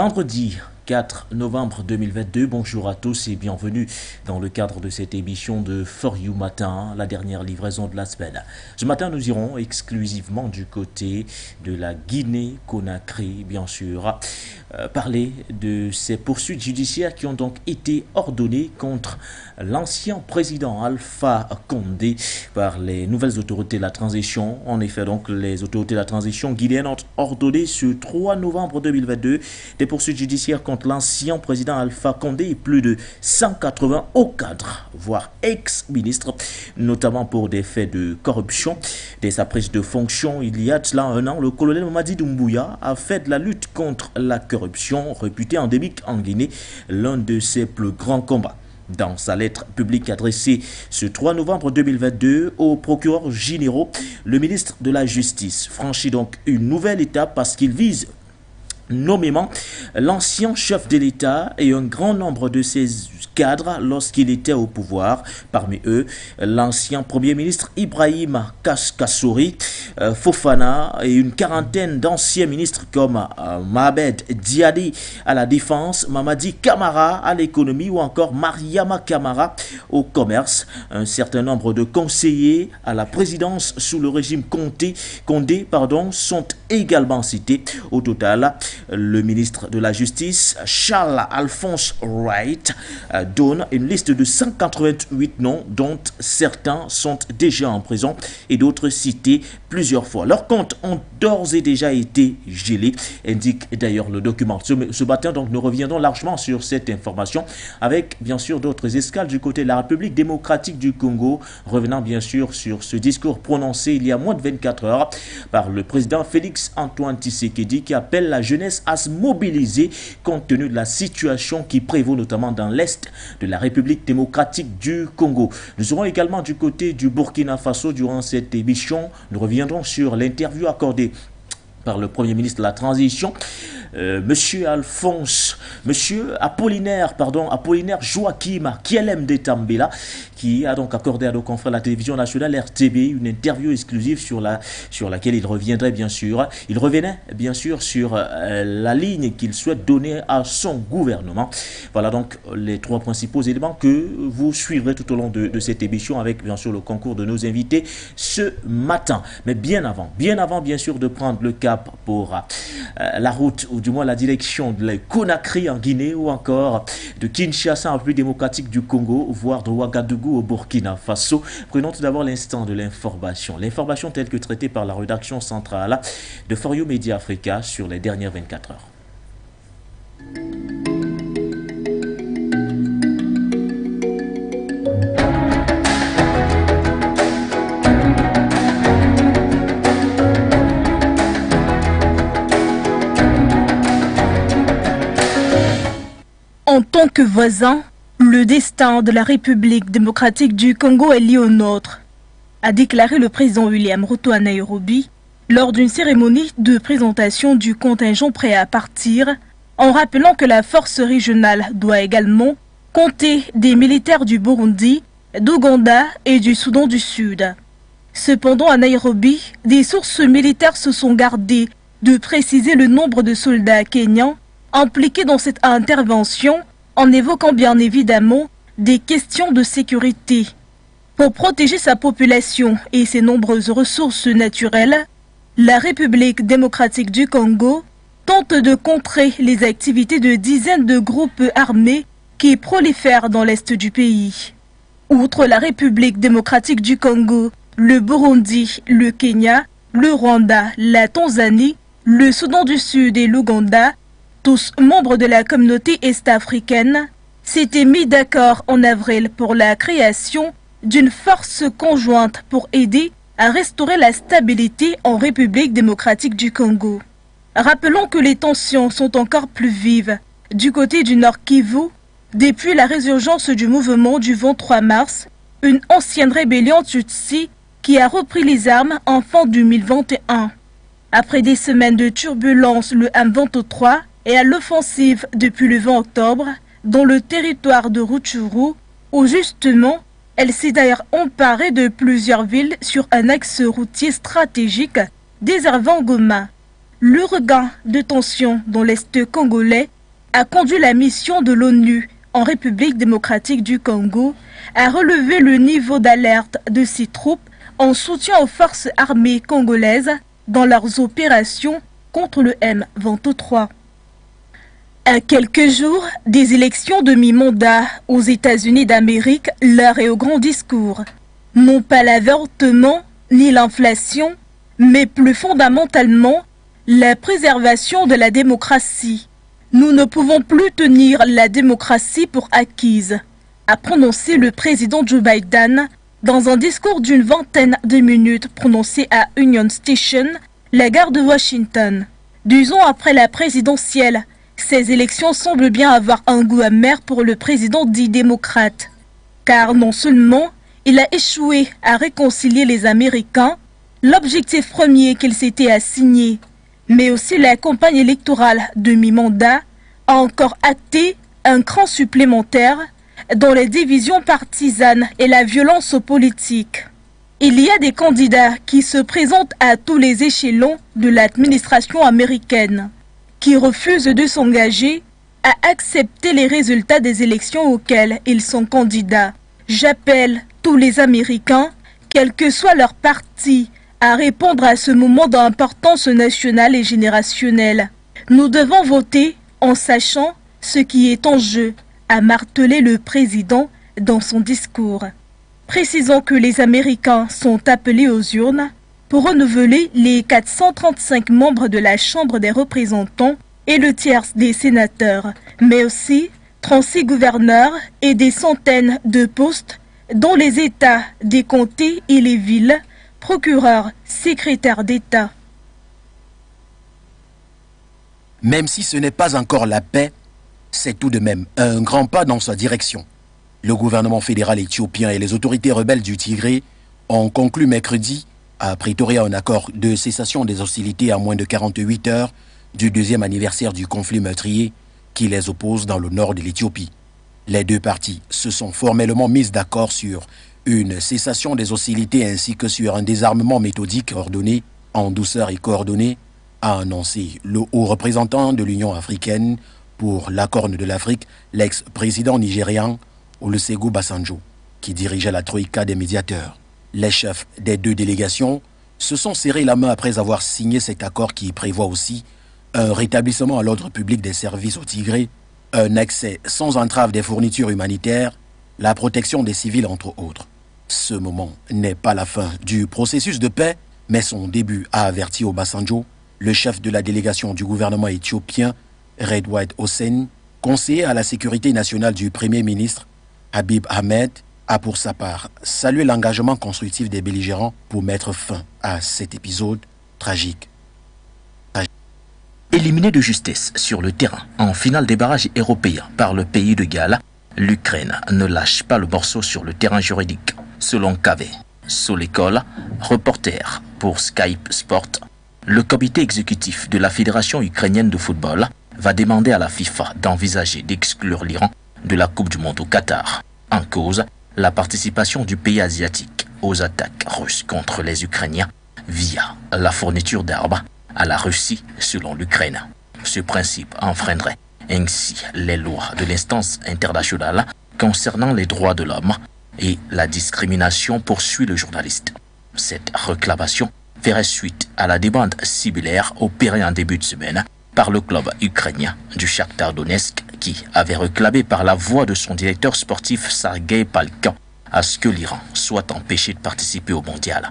Vendredi 4 novembre 2022, bonjour à tous et bienvenue dans le cadre de cette émission de For You Matin, la dernière livraison de la semaine. Ce matin, nous irons exclusivement du côté de la Guinée-Conakry, bien sûr, parler de ces poursuites judiciaires qui ont donc été ordonnées contre l'ancien président Alpha Condé par les nouvelles autorités de la transition. En effet, donc, les autorités de la transition guinéenne ont ordonné ce 3 novembre 2022 des poursuites judiciaires contre l'ancien président Alpha Condé et plus de 180 hauts cadres, voire ex-ministres, notamment pour des faits de corruption. Dès sa prise de fonction, il y a de cela un an, le colonel Mamadi Doumbouya a fait de la lutte contre la corruption, réputée endémique en Guinée, l'un de ses plus grands combats. Dans sa lettre publique adressée ce 3 novembre 2022 aux procureurs généraux, le ministre de la Justice franchit donc une nouvelle étape parce qu'il vise nommément l'ancien chef de l'État et un grand nombre de ses cadres lorsqu'il était au pouvoir. Parmi eux, l'ancien premier ministre Ibrahim Kassory Fofana et une quarantaine d'anciens ministres comme Mohamed Diadi à la défense, Mamadi Camara à l'économie ou encore Mariama Camara au commerce. Un certain nombre de conseillers à la présidence sous le régime Condé sont également cités. Au total, le ministre de la Justice, Charles Alphonse Wright, donne une liste de 188 noms dont certains sont déjà en prison et d'autres cités plusieurs fois. Leurs comptes ont d'ores et déjà été gelés, indique d'ailleurs le document. Ce matin, donc, nous reviendrons largement sur cette information avec bien sûr d'autres escales du côté de la République démocratique du Congo, revenant bien sûr sur ce discours prononcé il y a moins de 24 heures par le président Félix Antoine Tshisekedi qui appelle la jeunesse à se mobiliser compte tenu de la situation qui prévaut notamment dans l'Est de la République démocratique du Congo. Nous serons également du côté du Burkina Faso durant cette émission. Nous reviendrons sur l'interview accordée par le Premier ministre de la Transition, Monsieur Apollinaire Joachim Kielem de Tambela, qui a donc accordé à nos confrères de la télévision nationale RTB une interview exclusive sur laquelle il reviendrait bien sûr. Il revenait bien sûr sur la ligne qu'il souhaite donner à son gouvernement. Voilà donc les trois principaux éléments que vous suivrez tout au long de cette émission avec bien sûr le concours de nos invités ce matin. Mais bien avant bien sûr de prendre le cap pour la route ou du moins la direction de la Conakry en Guinée ou encore de Kinshasa en République démocratique du Congo, voire de Ouagadougou au Burkina Faso. Prenons tout d'abord l'instant de l'information. L'information telle que traitée par la rédaction centrale de For You Media Africa sur les dernières 24 heures. En tant que voisin, le destin de la République démocratique du Congo est lié au nôtre, a déclaré le président William Ruto à Nairobi lors d'une cérémonie de présentation du contingent prêt à partir, en rappelant que la force régionale doit également compter des militaires du Burundi, d'Ouganda et du Soudan du Sud. Cependant, à Nairobi, des sources militaires se sont gardées de préciser le nombre de soldats kenyans impliqués dans cette intervention, en évoquant bien évidemment des questions de sécurité. Pour protéger sa population et ses nombreuses ressources naturelles, la République démocratique du Congo tente de contrer les activités de dizaines de groupes armés qui prolifèrent dans l'est du pays. Outre la République démocratique du Congo, le Burundi, le Kenya, le Rwanda, la Tanzanie, le Soudan du Sud et l'Ouganda, tous membres de la communauté est-africaine, s'étaient mis d'accord en avril pour la création d'une force conjointe pour aider à restaurer la stabilité en République démocratique du Congo. Rappelons que les tensions sont encore plus vives du côté du Nord Kivu depuis la résurgence du mouvement du 23 mars, une ancienne rébellion Tutsi qui a repris les armes en fin 2021. Après des semaines de turbulences, le M23 est à l'offensive depuis le 20 octobre dans le territoire de Rutshuru, où justement elle s'est d'ailleurs emparée de plusieurs villes sur un axe routier stratégique, déshervant Goma. Le regain de tension dans l'Est congolais a conduit la mission de l'ONU en République démocratique du Congo à relever le niveau d'alerte de ses troupes en soutien aux forces armées congolaises dans leurs opérations contre le M23. À quelques jours des élections de mi-mandat aux États-Unis d'Amérique, l'heure est au grand discours. Non pas l'avortement ni l'inflation, mais plus fondamentalement, la préservation de la démocratie. Nous ne pouvons plus tenir la démocratie pour acquise, a prononcé le président Joe Biden dans un discours d'une vingtaine de minutes prononcé à Union Station, la gare de Washington. 2 ans après la présidentielle, ces élections semblent bien avoir un goût amer pour le président dit démocrate. Car non seulement il a échoué à réconcilier les Américains, l'objectif premier qu'il s'était assigné, mais aussi la campagne électorale de mi-mandat a encore acté un cran supplémentaire dans les divisions partisanes et la violence politique. Il y a des candidats qui se présentent à tous les échelons de l'administration américaine, qui refusent de s'engager à accepter les résultats des élections auxquelles ils sont candidats. J'appelle tous les Américains, quel que soit leur parti, à répondre à ce moment d'importance nationale et générationnelle. Nous devons voter en sachant ce qui est en jeu, a martelé le président dans son discours. Précisons que les Américains sont appelés aux urnes pour renouveler les 435 membres de la Chambre des représentants et le tiers des sénateurs, mais aussi 36 gouverneurs et des centaines de postes dans les États, des comtés et les villes, procureurs, secrétaires d'État. Même si ce n'est pas encore la paix, c'est tout de même un grand pas dans sa direction. Le gouvernement fédéral éthiopien et les autorités rebelles du Tigré ont conclu mercredi à Pretoria un accord de cessation des hostilités à moins de 48 heures du 2e anniversaire du conflit meurtrier qui les oppose dans le nord de l'Éthiopie. Les deux parties se sont formellement mises d'accord sur une cessation des hostilités ainsi que sur un désarmement méthodique ordonné, en douceur et coordonné, a annoncé le haut représentant de l'Union africaine pour la Corne de l'Afrique, l'ex-président nigérian Olusegun Obasanjo, qui dirigeait la troïka des médiateurs. Les chefs des deux délégations se sont serrés la main après avoir signé cet accord qui prévoit aussi un rétablissement à l'ordre public des services au Tigré, un accès sans entrave des fournitures humanitaires, la protection des civils entre autres. Ce moment n'est pas la fin du processus de paix, mais son début, a averti Obasanjo, le chef de la délégation du gouvernement éthiopien, Redouane Hussein, conseiller à la sécurité nationale du Premier ministre, Abiy Ahmed, a pour sa part salué l'engagement constructif des belligérants pour mettre fin à cet épisode tragique. Éliminé de justesse sur le terrain en finale des barrages européens par le pays de Galles, l'Ukraine ne lâche pas le morceau sur le terrain juridique. Selon Kave Solekol, reporter pour Skype Sport, le comité exécutif de la Fédération ukrainienne de football va demander à la FIFA d'envisager d'exclure l'Iran de la Coupe du Monde au Qatar. En cause, la participation du pays asiatique aux attaques russes contre les Ukrainiens via la fourniture d'armes à la Russie selon l'Ukraine. Ce principe enfreindrait ainsi les lois de l'instance internationale concernant les droits de l'homme et la discrimination, poursuit le journaliste. Cette réclamation ferait suite à la demande similaire opérée en début de semaine par le club ukrainien du Shakhtar Donetsk qui avait réclamé par la voix de son directeur sportif Sergei Palkan à ce que l'Iran soit empêché de participer au mondial.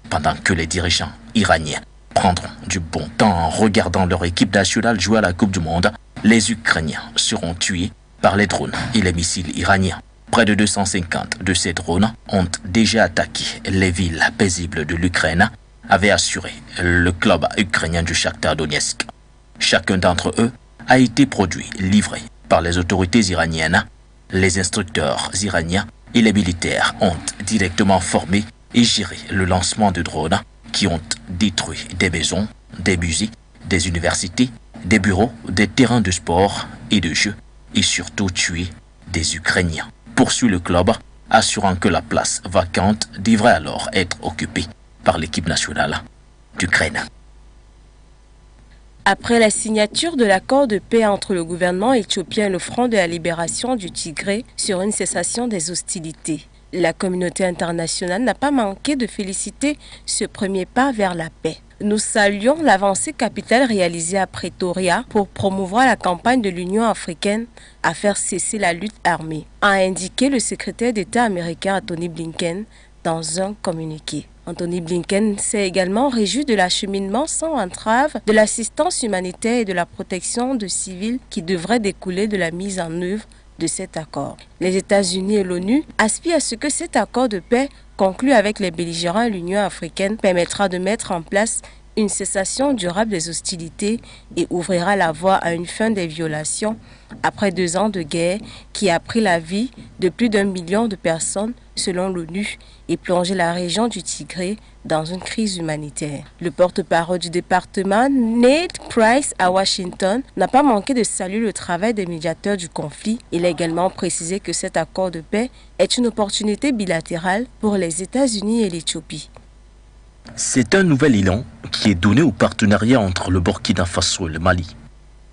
Pendant que les dirigeants iraniens prendront du bon temps en regardant leur équipe nationale jouer à la Coupe du Monde, les Ukrainiens seront tués par les drones et les missiles iraniens. Près de 250 de ces drones ont déjà attaqué les villes paisibles de l'Ukraine, avait assuré le club ukrainien du Shakhtar Donetsk. Chacun d'entre eux a été produit, livré par les autorités iraniennes. Les instructeurs iraniens et les militaires ont directement formé et géré le lancement de drones qui ont détruit des maisons, des musées, des universités, des bureaux, des terrains de sport et de jeux et surtout tué des Ukrainiens. Poursuit le club, assurant que la place vacante devrait alors être occupée par l'équipe nationale d'Ukraine. Après la signature de l'accord de paix entre le gouvernement éthiopien et le Front de la libération du Tigré sur une cessation des hostilités, la communauté internationale n'a pas manqué de féliciter ce premier pas vers la paix. Nous saluons l'avancée capitale réalisée à Pretoria pour promouvoir la campagne de l'Union africaine à faire cesser la lutte armée, a indiqué le secrétaire d'État américain Anthony Blinken dans un communiqué. Anthony Blinken s'est également réjoui de l'acheminement sans entrave de l'assistance humanitaire et de la protection de civils qui devrait découler de la mise en œuvre de cet accord. Les États-Unis et l'ONU aspirent à ce que cet accord de paix conclu avec les belligérants et l'Union africaine permettra de mettre en place une cessation durable des hostilités et ouvrira la voie à une fin des violations après 2 ans de guerre qui a pris la vie de plus d'1 million de personnes selon l'ONU et plongé la région du Tigré dans une crise humanitaire. Le porte-parole du département, Ned Price à Washington, n'a pas manqué de saluer le travail des médiateurs du conflit. Il a également précisé que cet accord de paix est une opportunité bilatérale pour les États-Unis et l'Éthiopie. C'est un nouvel élan qui est donné au partenariat entre le Burkina Faso et le Mali.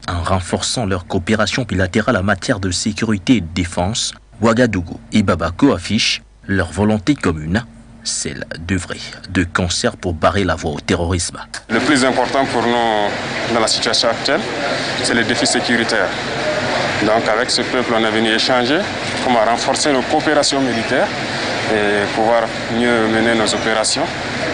En renforçant leur coopération bilatérale en matière de sécurité et de défense, Ouagadougou et Bamako affichent leur volonté commune, celle d'œuvrer de concert pour barrer la voie au terrorisme. Le plus important pour nous dans la situation actuelle, c'est le défi sécuritaire. Donc avec ce peuple, on est venu échanger comment renforcer nos coopérations militaires et pouvoir mieux mener nos opérations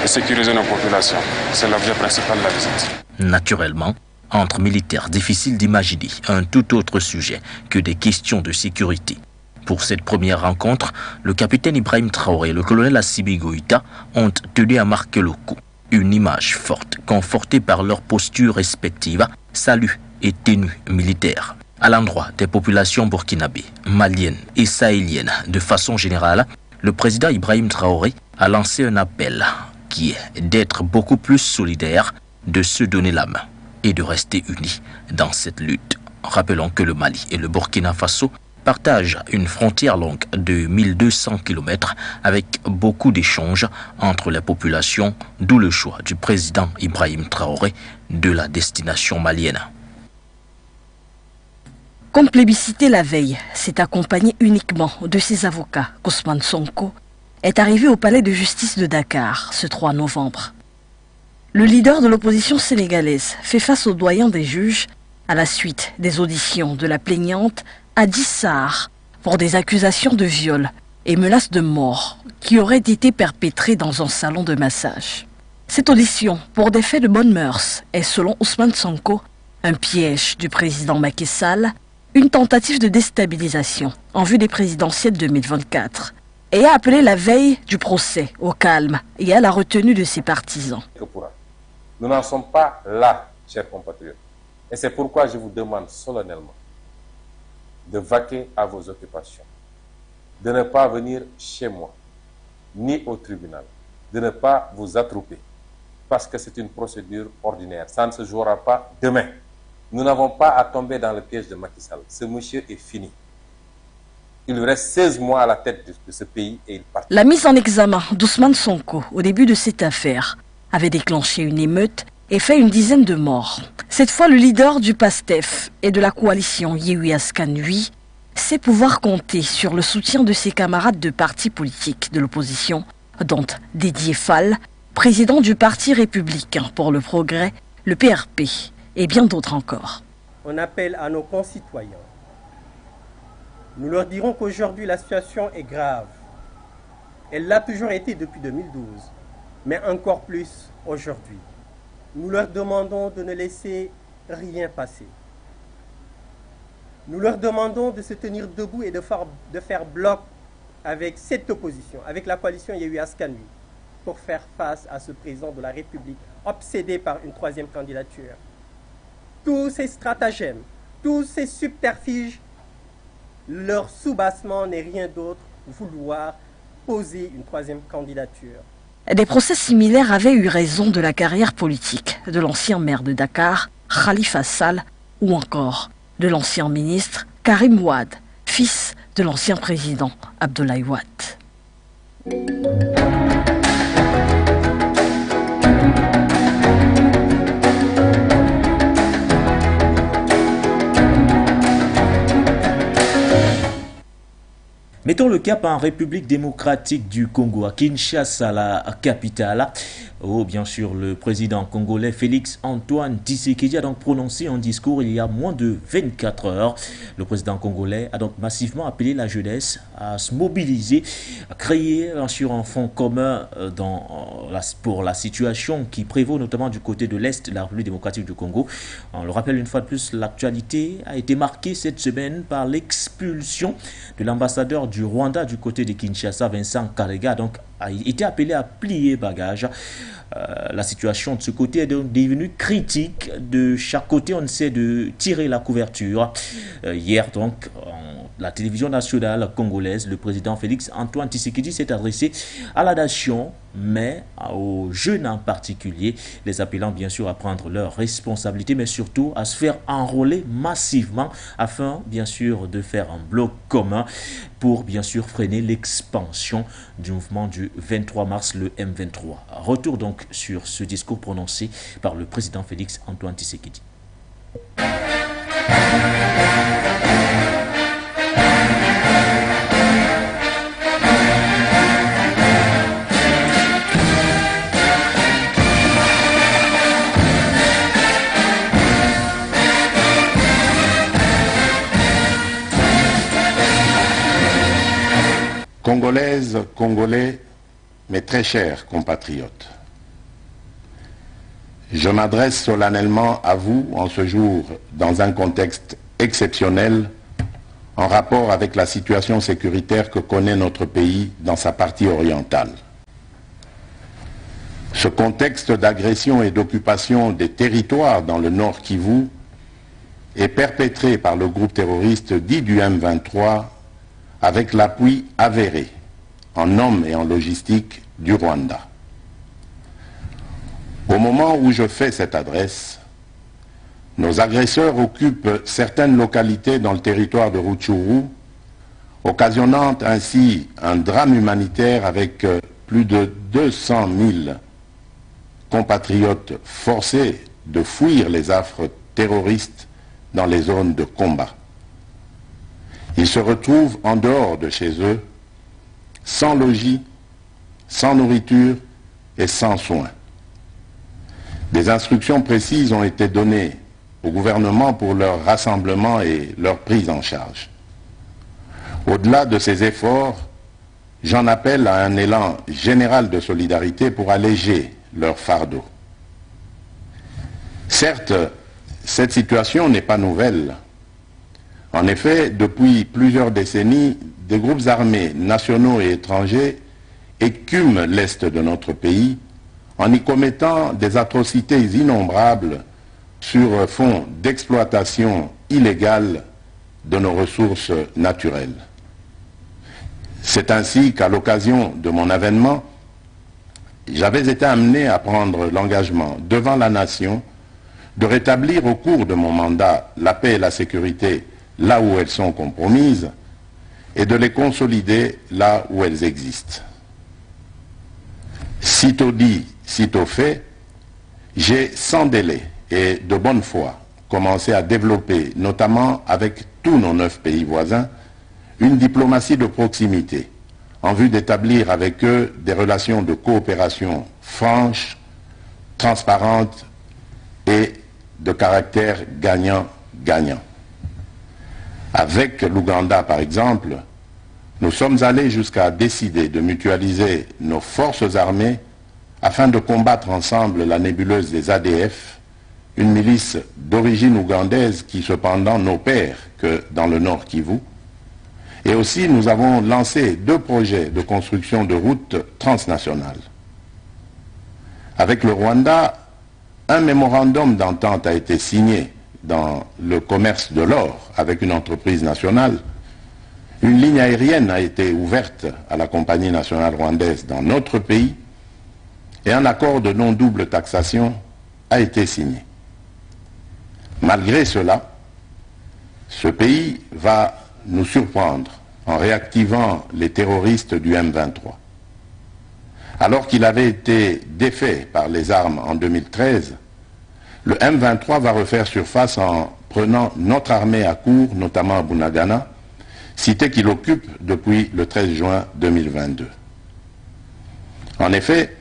et sécuriser nos populations. C'est l'objet principal de la visite. Naturellement, entre militaires, difficile d'imaginer un tout autre sujet que des questions de sécurité. Pour cette première rencontre, le capitaine Ibrahim Traoré et le colonel Assimi Goïta ont tenu à marquer le coup. Une image forte, confortée par leurs postures respectives, salut et tenue militaire. À l'endroit des populations burkinabées, maliennes et sahéliennes de façon générale, le président Ibrahim Traoré a lancé un appel qui est d'être beaucoup plus solidaire, de se donner la main et de rester unis dans cette lutte. Rappelons que le Mali et le Burkina Faso partagent une frontière longue de 1200 km avec beaucoup d'échanges entre les populations, d'où le choix du président Ibrahim Traoré de la destination malienne. Comme plébiscité la veille, c'est accompagné uniquement de ses avocats qu'Ousmane Sonko est arrivé au palais de justice de Dakar ce 3 novembre. Le leader de l'opposition sénégalaise fait face au doyen des juges à la suite des auditions de la plaignante Adji Sarr pour des accusations de viol et menaces de mort qui auraient été perpétrées dans un salon de massage. Cette audition pour des faits de bonnes mœurs est selon Ousmane Sonko un piège du président Macky Sall, une tentative de déstabilisation en vue des présidentielles 2024 et a appelé la veille du procès au calme et à la retenue de ses partisans. Nous n'en sommes pas là, chers compatriotes. Et c'est pourquoi je vous demande solennellement de vaquer à vos occupations, de ne pas venir chez moi, ni au tribunal, de ne pas vous attrouper, parce que c'est une procédure ordinaire. Ça ne se jouera pas demain. Nous n'avons pas à tomber dans le piège de Macky Sall. Ce monsieur est fini. Il lui reste 16 mois à la tête de ce pays et il part. La mise en examen d'Ousmane Sonko au début de cette affaire avait déclenché une émeute et fait une dizaine de morts. Cette fois, le leader du PASTEF et de la coalition Yewwi Askan Wi sait pouvoir compter sur le soutien de ses camarades de partis politiques de l'opposition, dont Déthié Fall, président du Parti républicain pour le progrès, le PRP, et bien d'autres encore. On appelle à nos concitoyens. Nous leur dirons qu'aujourd'hui la situation est grave. Elle l'a toujours été depuis 2012, mais encore plus aujourd'hui. Nous leur demandons de ne laisser rien passer. Nous leur demandons de se tenir debout et de faire bloc avec cette opposition, avec la coalition Yewwi Askan Wi, pour faire face à ce président de la République obsédé par une 3e candidature. Tous ces stratagèmes, tous ces subterfuges, leur soubassement n'est rien d'autre que vouloir poser une 3e candidature. Des procès similaires avaient eu raison de la carrière politique de l'ancien maire de Dakar, Khalifa Sall, ou encore de l'ancien ministre Karim Wade, fils de l'ancien président Abdoulaye Wade. Mettons le cap en République démocratique du Congo, à Kinshasa, la capitale, où bien sûr le président congolais Félix Antoine Tshisekedi a donc prononcé un discours il y a moins de 24 heures. Le président congolais a donc massivement appelé la jeunesse à se mobiliser, à créer bien sûr un fonds commun pour la situation qui prévaut notamment du côté de l'Est de la République démocratique du Congo. On le rappelle une fois de plus, l'actualité a été marquée cette semaine par l'expulsion de l'ambassadeur du Rwanda du côté de Kinshasa, Vincent Karega, donc a été appelé à plier bagage. La situation de ce côté est donc devenue critique. De chaque côté, on essaie de tirer la couverture. Hier, donc, la télévision nationale congolaise, le président Félix Antoine Tshisekedi s'est adressé à la nation, mais aux jeunes en particulier, les appelant bien sûr à prendre leurs responsabilités, mais surtout à se faire enrôler massivement afin bien sûr de faire un bloc commun pour bien sûr freiner l'expansion du mouvement du 23 mars, le M23. Retour donc sur ce discours prononcé par le président Félix Antoine Tshisekedi. Congolaises, Congolais, mes très chers compatriotes, je m'adresse solennellement à vous en ce jour dans un contexte exceptionnel en rapport avec la situation sécuritaire que connaît notre pays dans sa partie orientale. Ce contexte d'agression et d'occupation des territoires dans le Nord Kivu est perpétré par le groupe terroriste dit du M23 avec l'appui avéré en hommes et en logistique du Rwanda. Au moment où je fais cette adresse, nos agresseurs occupent certaines localités dans le territoire de Rutshuru, occasionnant ainsi un drame humanitaire avec plus de 200 000 compatriotes forcés de fuir les affres terroristes dans les zones de combat. Ils se retrouvent en dehors de chez eux, sans logis, sans nourriture et sans soins. Des instructions précises ont été données au gouvernement pour leur rassemblement et leur prise en charge. Au-delà de ces efforts, j'en appelle à un élan général de solidarité pour alléger leur fardeau. Certes, cette situation n'est pas nouvelle. En effet, depuis plusieurs décennies, des groupes armés nationaux et étrangers écument l'Est de notre pays en y commettant des atrocités innombrables sur fond d'exploitation illégale de nos ressources naturelles. C'est ainsi qu'à l'occasion de mon avènement, j'avais été amené à prendre l'engagement devant la nation de rétablir au cours de mon mandat la paix et la sécurité là où elles sont compromises, et de les consolider là où elles existent. Sitôt dit, sitôt fait, j'ai sans délai et de bonne foi commencé à développer, notamment avec tous nos 9 pays voisins, une diplomatie de proximité, en vue d'établir avec eux des relations de coopération franches, transparentes et de caractère gagnant-gagnant. Avec l'Ouganda, par exemple, nous sommes allés jusqu'à décider de mutualiser nos forces armées afin de combattre ensemble la nébuleuse des ADF, une milice d'origine ougandaise qui cependant n'opère que dans le Nord Kivu. Et aussi, nous avons lancé 2 projets de construction de routes transnationales. Avec le Rwanda, un mémorandum d'entente a été signé dans le commerce de l'or avec une entreprise nationale. Une ligne aérienne a été ouverte à la compagnie nationale rwandaise dans notre pays et un accord de non-double taxation a été signé. Malgré cela, ce pays va nous surprendre en réactivant les terroristes du M23. Alors qu'il avait été défait par les armes en 2013, le M23 va refaire surface en prenant notre armée à court, notamment à Bunagana, cité qu'il occupe depuis le 13 juin 2022. En effet,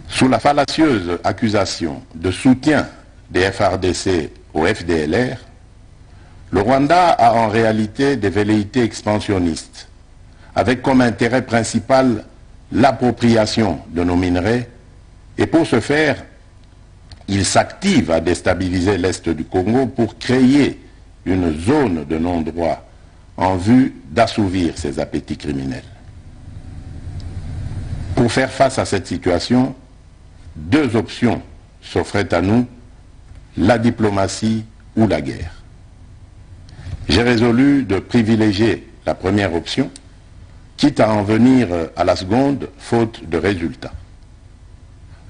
sous la fallacieuse accusation de soutien des FRDC au FDLR, le Rwanda a en réalité des velléités expansionnistes, avec comme intérêt principal l'appropriation de nos minerais, et pour ce faire, il s'active à déstabiliser l'Est du Congo pour créer une zone de non-droit en vue d'assouvir ses appétits criminels. Pour faire face à cette situation, deux options s'offraient à nous, la diplomatie ou la guerre. J'ai résolu de privilégier la première option, quitte à en venir à la seconde, faute de résultats.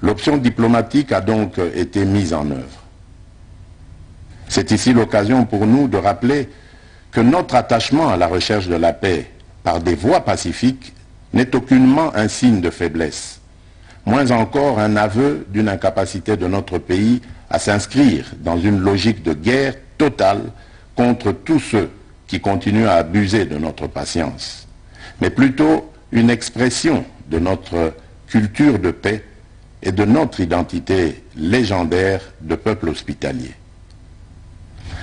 L'option diplomatique a donc été mise en œuvre. C'est ici l'occasion pour nous de rappeler que notre attachement à la recherche de la paix par des voies pacifiques n'est aucunement un signe de faiblesse, moins encore un aveu d'une incapacité de notre pays à s'inscrire dans une logique de guerre totale contre tous ceux qui continuent à abuser de notre patience, mais plutôt une expression de notre culture de paix et de notre identité légendaire de peuple hospitalier.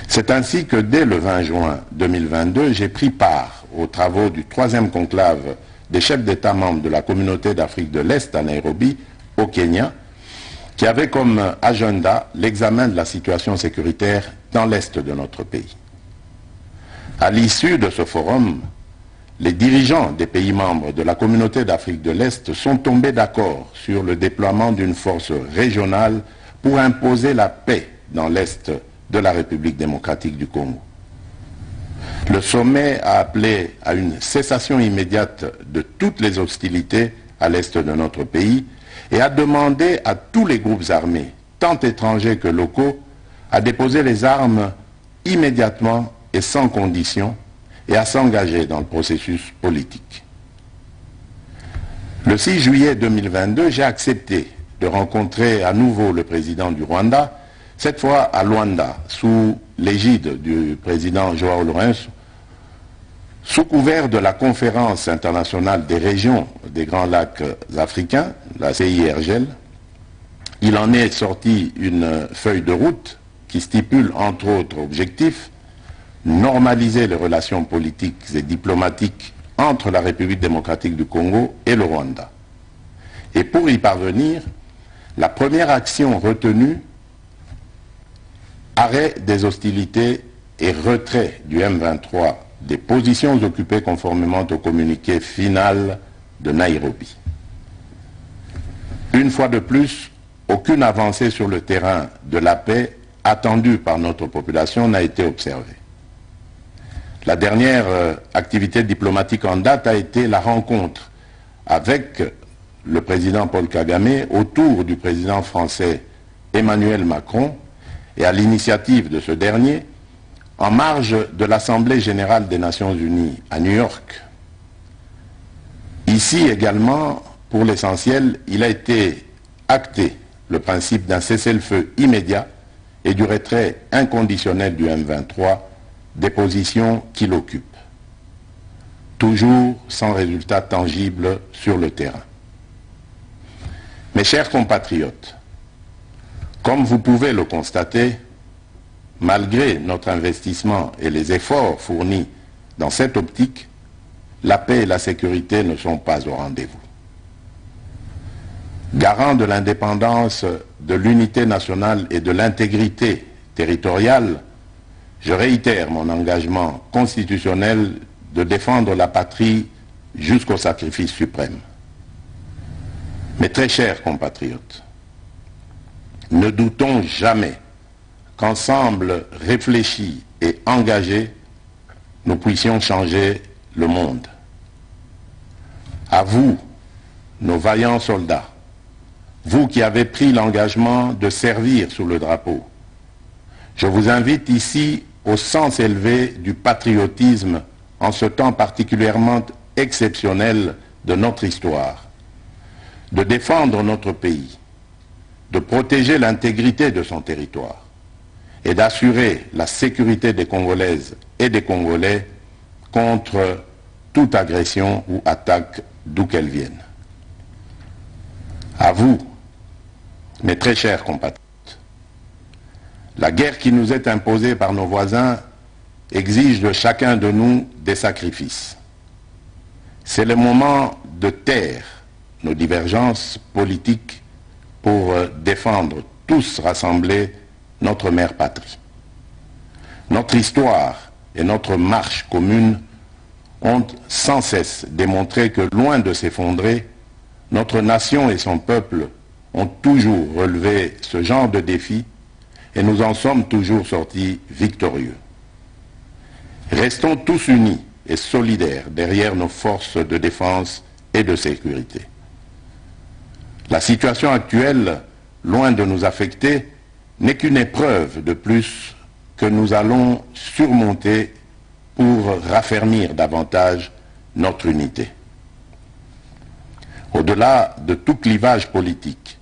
C'est ainsi que dès le 20 juin 2022, j'ai pris part aux travaux du 3e conclave des chefs d'État membres de la Communauté d'Afrique de l'Est à Nairobi, au Kenya, qui avait comme agenda l'examen de la situation sécuritaire dans l'Est de notre pays. À l'issue de ce forum, les dirigeants des pays membres de la Communauté d'Afrique de l'Est sont tombés d'accord sur le déploiement d'une force régionale pour imposer la paix dans l'Est de la République démocratique du Congo. Le sommet a appelé à une cessation immédiate de toutes les hostilités à l'Est de notre pays et a demandé à tous les groupes armés, tant étrangers que locaux, à déposer les armes immédiatement et sans condition et à s'engager dans le processus politique. Le 6 juillet 2022, j'ai accepté de rencontrer à nouveau le président du Rwanda, cette fois à Luanda, sous l'égide du président Joao Lourenço, sous couvert de la Conférence internationale des régions des Grands Lacs africains, la CIRGL. Il en est sorti une feuille de route qui stipule entre autres objectifs normaliser les relations politiques et diplomatiques entre la République démocratique du Congo et le Rwanda. Et pour y parvenir, la première action retenue, arrêt des hostilités et retrait du M23 des positions occupées conformément au communiqué final de Nairobi. Une fois de plus, aucune avancée sur le terrain de la paix attendue par notre population n'a été observée. La dernière activité diplomatique en date a été la rencontre avec le président Paul Kagame autour du président français Emmanuel Macron et à l'initiative de ce dernier en marge de l'Assemblée générale des Nations unies à New York. Ici également, pour l'essentiel, il a été acté le principe d'un cessez-le-feu immédiat et du retrait inconditionnel du M23 des positions qu'il occupe, toujours sans résultat tangible sur le terrain. Mes chers compatriotes, comme vous pouvez le constater, malgré notre investissement et les efforts fournis dans cette optique, la paix et la sécurité ne sont pas au rendez-vous. Garant de l'indépendance, de l'unité nationale et de l'intégrité territoriale, je réitère mon engagement constitutionnel de défendre la patrie jusqu'au sacrifice suprême. Mes très chers compatriotes, ne doutons jamais qu'ensemble réfléchis et engagés, nous puissions changer le monde. À vous, nos vaillants soldats, vous qui avez pris l'engagement de servir sous le drapeau, je vous invite ici au sens élevé du patriotisme en ce temps particulièrement exceptionnel de notre histoire, de défendre notre pays, de protéger l'intégrité de son territoire et d'assurer la sécurité des Congolaises et des Congolais contre toute agression ou attaque d'où qu'elle vienne. À vous, mes très chers compatriotes, la guerre qui nous est imposée par nos voisins exige de chacun de nous des sacrifices. C'est le moment de taire nos divergences politiques pour défendre tous rassemblés notre mère patrie. Notre histoire et notre marche commune ont sans cesse démontré que, loin de s'effondrer, notre nation et son peuple ont toujours relevé ce genre de défi et nous en sommes toujours sortis victorieux. Restons tous unis et solidaires derrière nos forces de défense et de sécurité. La situation actuelle, loin de nous affecter, n'est qu'une épreuve de plus que nous allons surmonter pour raffermir davantage notre unité. Au-delà de tout clivage politique,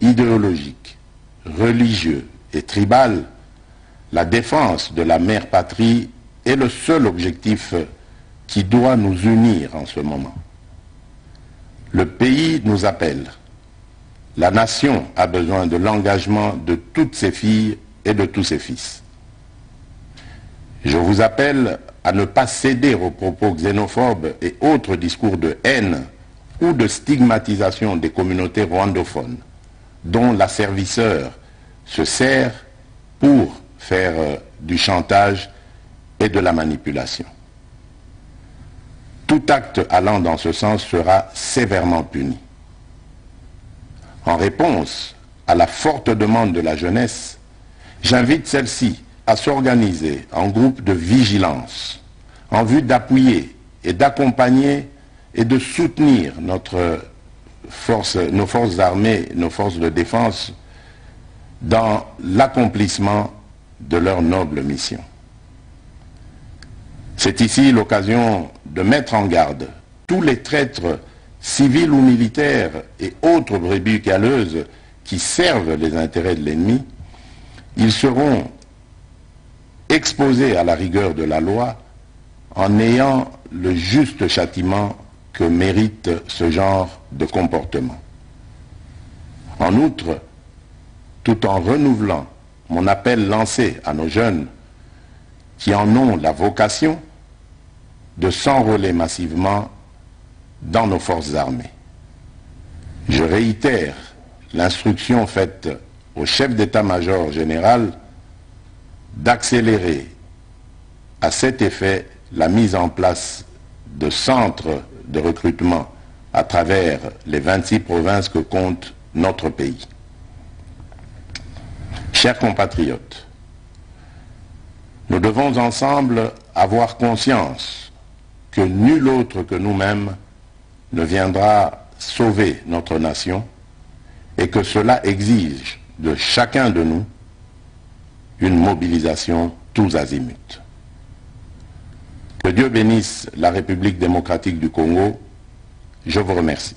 idéologique, religieux et tribal, la défense de la mère patrie est le seul objectif qui doit nous unir en ce moment. Le pays nous appelle. La nation a besoin de l'engagement de toutes ses filles et de tous ses fils. Je vous appelle à ne pas céder aux propos xénophobes et autres discours de haine ou de stigmatisation des communautés rwandophones, dont l'asservisseur se sert pour faire du chantage et de la manipulation. Tout acte allant dans ce sens sera sévèrement puni. En réponse à la forte demande de la jeunesse, j'invite celle-ci à s'organiser en groupe de vigilance en vue d'appuyer et d'accompagner et de soutenir nos forces armées, nos forces de défense dans l'accomplissement de leur noble mission. C'est ici l'occasion de mettre en garde tous les traîtres civils ou militaires et autres brebis galeuses qui servent les intérêts de l'ennemi. Ils seront exposés à la rigueur de la loi en ayant le juste châtiment que mérite ce genre de comportement. En outre, tout en renouvelant mon appel lancé à nos jeunes qui en ont la vocation de s'enrôler massivement dans nos forces armées. Je réitère l'instruction faite au chef d'état-major général d'accélérer à cet effet la mise en place de centres de recrutement à travers les 26 provinces que compte notre pays. Chers compatriotes, nous devons ensemble avoir conscience que nul autre que nous-mêmes ne viendra sauver notre nation et que cela exige de chacun de nous une mobilisation tous azimuts. Que Dieu bénisse la République démocratique du Congo. Je vous remercie.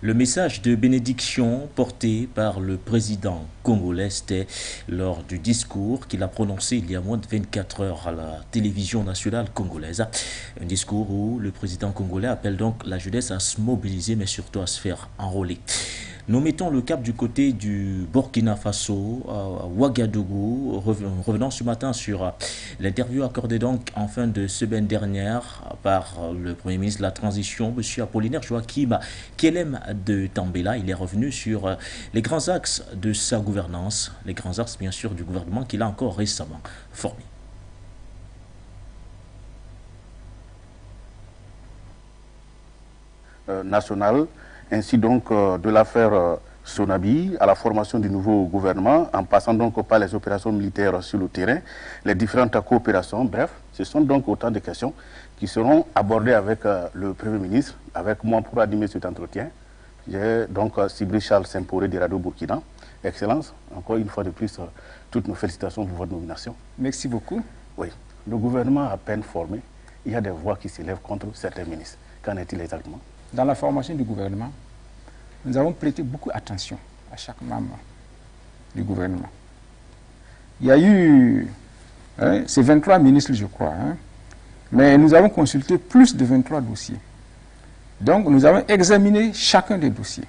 Le message de bénédiction porté par le président congolais lors du discours qu'il a prononcé il y a moins de 24 heures à la télévision nationale congolaise. Un discours où le président congolais appelle donc la jeunesse à se mobiliser mais surtout à se faire enrôler. Nous mettons le cap du côté du Burkina Faso, à Ouagadougou, revenant ce matin sur l'interview accordée donc en fin de semaine dernière par le Premier ministre de la Transition, M. Apollinaire Joachim Kelem de Tambela. Il est revenu sur les grands axes de sa gouvernance, les grands axes bien sûr du gouvernement qu'il a encore récemment formé. National, ainsi donc de l'affaire Sonabi à la formation du nouveau gouvernement, en passant donc par les opérations militaires sur le terrain, les différentes coopérations, bref, ce sont donc autant de questions qui seront abordées avec le Premier ministre, avec moi pour animer cet entretien. J'ai donc Sibri Charles Semporé de Radio Burkina. Excellence, encore une fois de plus, toutes nos félicitations pour votre nomination. Merci beaucoup. Oui, le gouvernement à peine formé, il y a des voix qui s'élèvent contre certains ministres. Qu'en est-il exactement? Dans la formation du gouvernement, nous avons prêté beaucoup attention à chaque membre du gouvernement. il y a eu, hein, c'est 23 ministres, je crois, hein, mais nous avons consulté plus de 23 dossiers. Donc, nous avons examiné chacun des dossiers.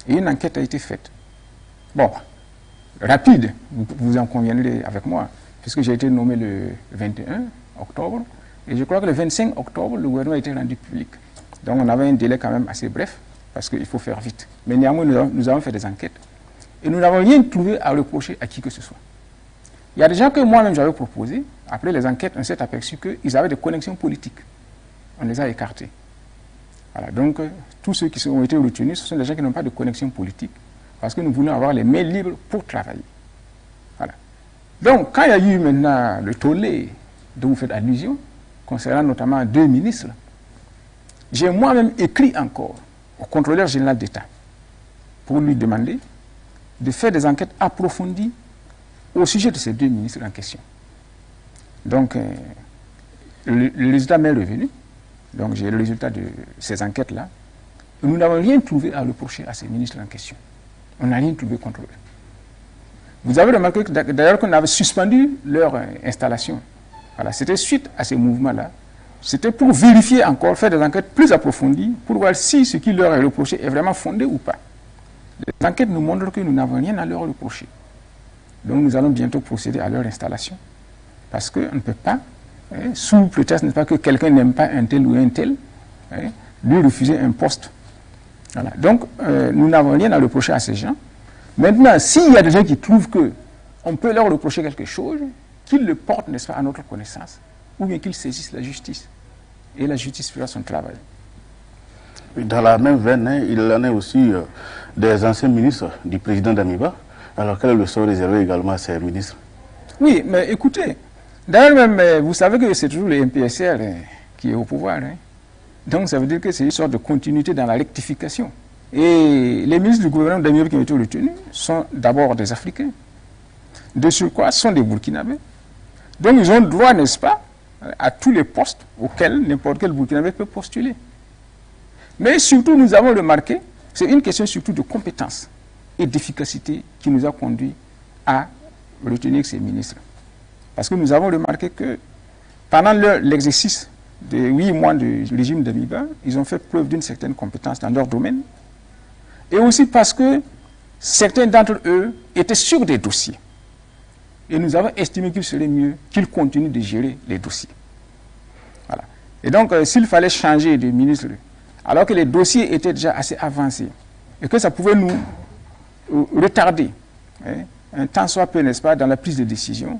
Et une enquête a été faite. Bon, rapide, vous en conviendrez avec moi, puisque j'ai été nommé le 21 octobre, et je crois que le 25 octobre, le gouvernement a été rendu public. Donc, on avait un délai quand même assez bref, parce qu'il faut faire vite. Mais néanmoins, nous avons fait des enquêtes, et nous n'avons rien trouvé à reprocher à qui que ce soit. Il y a des gens que moi-même j'avais proposé, après les enquêtes, on s'est aperçu qu'ils avaient des connexions politiques. On les a écartés. Voilà, donc, tous ceux qui ont été retenus, ce sont des gens qui n'ont pas de connexion politique, parce que nous voulons avoir les mains libres pour travailler. Voilà. Donc, quand il y a eu maintenant le tollé dont vous faites allusion, concernant notamment 2 ministres, j'ai moi-même écrit encore au contrôleur général d'État pour lui demander de faire des enquêtes approfondies au sujet de ces 2 ministres en question. Donc, le résultat m'est revenu. Donc, j'ai le résultat de ces enquêtes-là. Nous n'avons rien trouvé à reprocher à ces ministres en question. On n'a rien trouvé contre eux. Vous avez remarqué d'ailleurs qu'on avait suspendu leur installation. Voilà, c'était suite à ces mouvements-là. C'était pour vérifier encore, faire des enquêtes plus approfondies, pour voir si ce qui leur est reproché est vraiment fondé ou pas. Les enquêtes nous montrent que nous n'avons rien à leur reprocher. Donc nous allons bientôt procéder à leur installation. Parce qu'on ne peut pas, sous prétexte, n'est-ce pas, que quelqu'un n'aime pas un tel ou un tel, lui refuser un poste. Voilà. Donc nous n'avons rien à reprocher à ces gens. Maintenant, s'il y a des gens qui trouvent qu'on peut leur reprocher quelque chose, qu'ils le portent, n'est-ce pas, à notre connaissance, ou bien qu'ils saisissent la justice. Et la justice fera son travail. Dans la même veine, hein, il en est aussi des anciens ministres du président Damiba. Alors quel est le sort réservé également à ces ministres? Oui, mais écoutez, d'ailleurs même, vous savez que c'est toujours le MPSR qui est au pouvoir. Hein. Donc ça veut dire que c'est une sorte de continuité dans la rectification. Et les ministres du gouvernement Damiba qui ont été retenus sont d'abord des Africains. De surcroît, sont des Burkinabés. Donc ils ont droit, n'est-ce pas, à tous les postes auxquels n'importe quel Burkinabé peut postuler. Mais surtout, nous avons remarqué, c'est une question surtout de compétence et d'efficacité qui nous a conduit à retenir ces ministres. Parce que nous avons remarqué que pendant l'exercice de 8 mois du régime Damiba, ils ont fait preuve d'une certaine compétence dans leur domaine. Et aussi parce que certains d'entre eux étaient sur des dossiers. Et nous avons estimé qu'il serait mieux qu'ils continuent de gérer les dossiers. Voilà. Et donc, s'il fallait changer de ministre, alors que les dossiers étaient déjà assez avancés, et que ça pouvait nous retarder, un temps soit peu, n'est-ce pas, dans la prise de décision,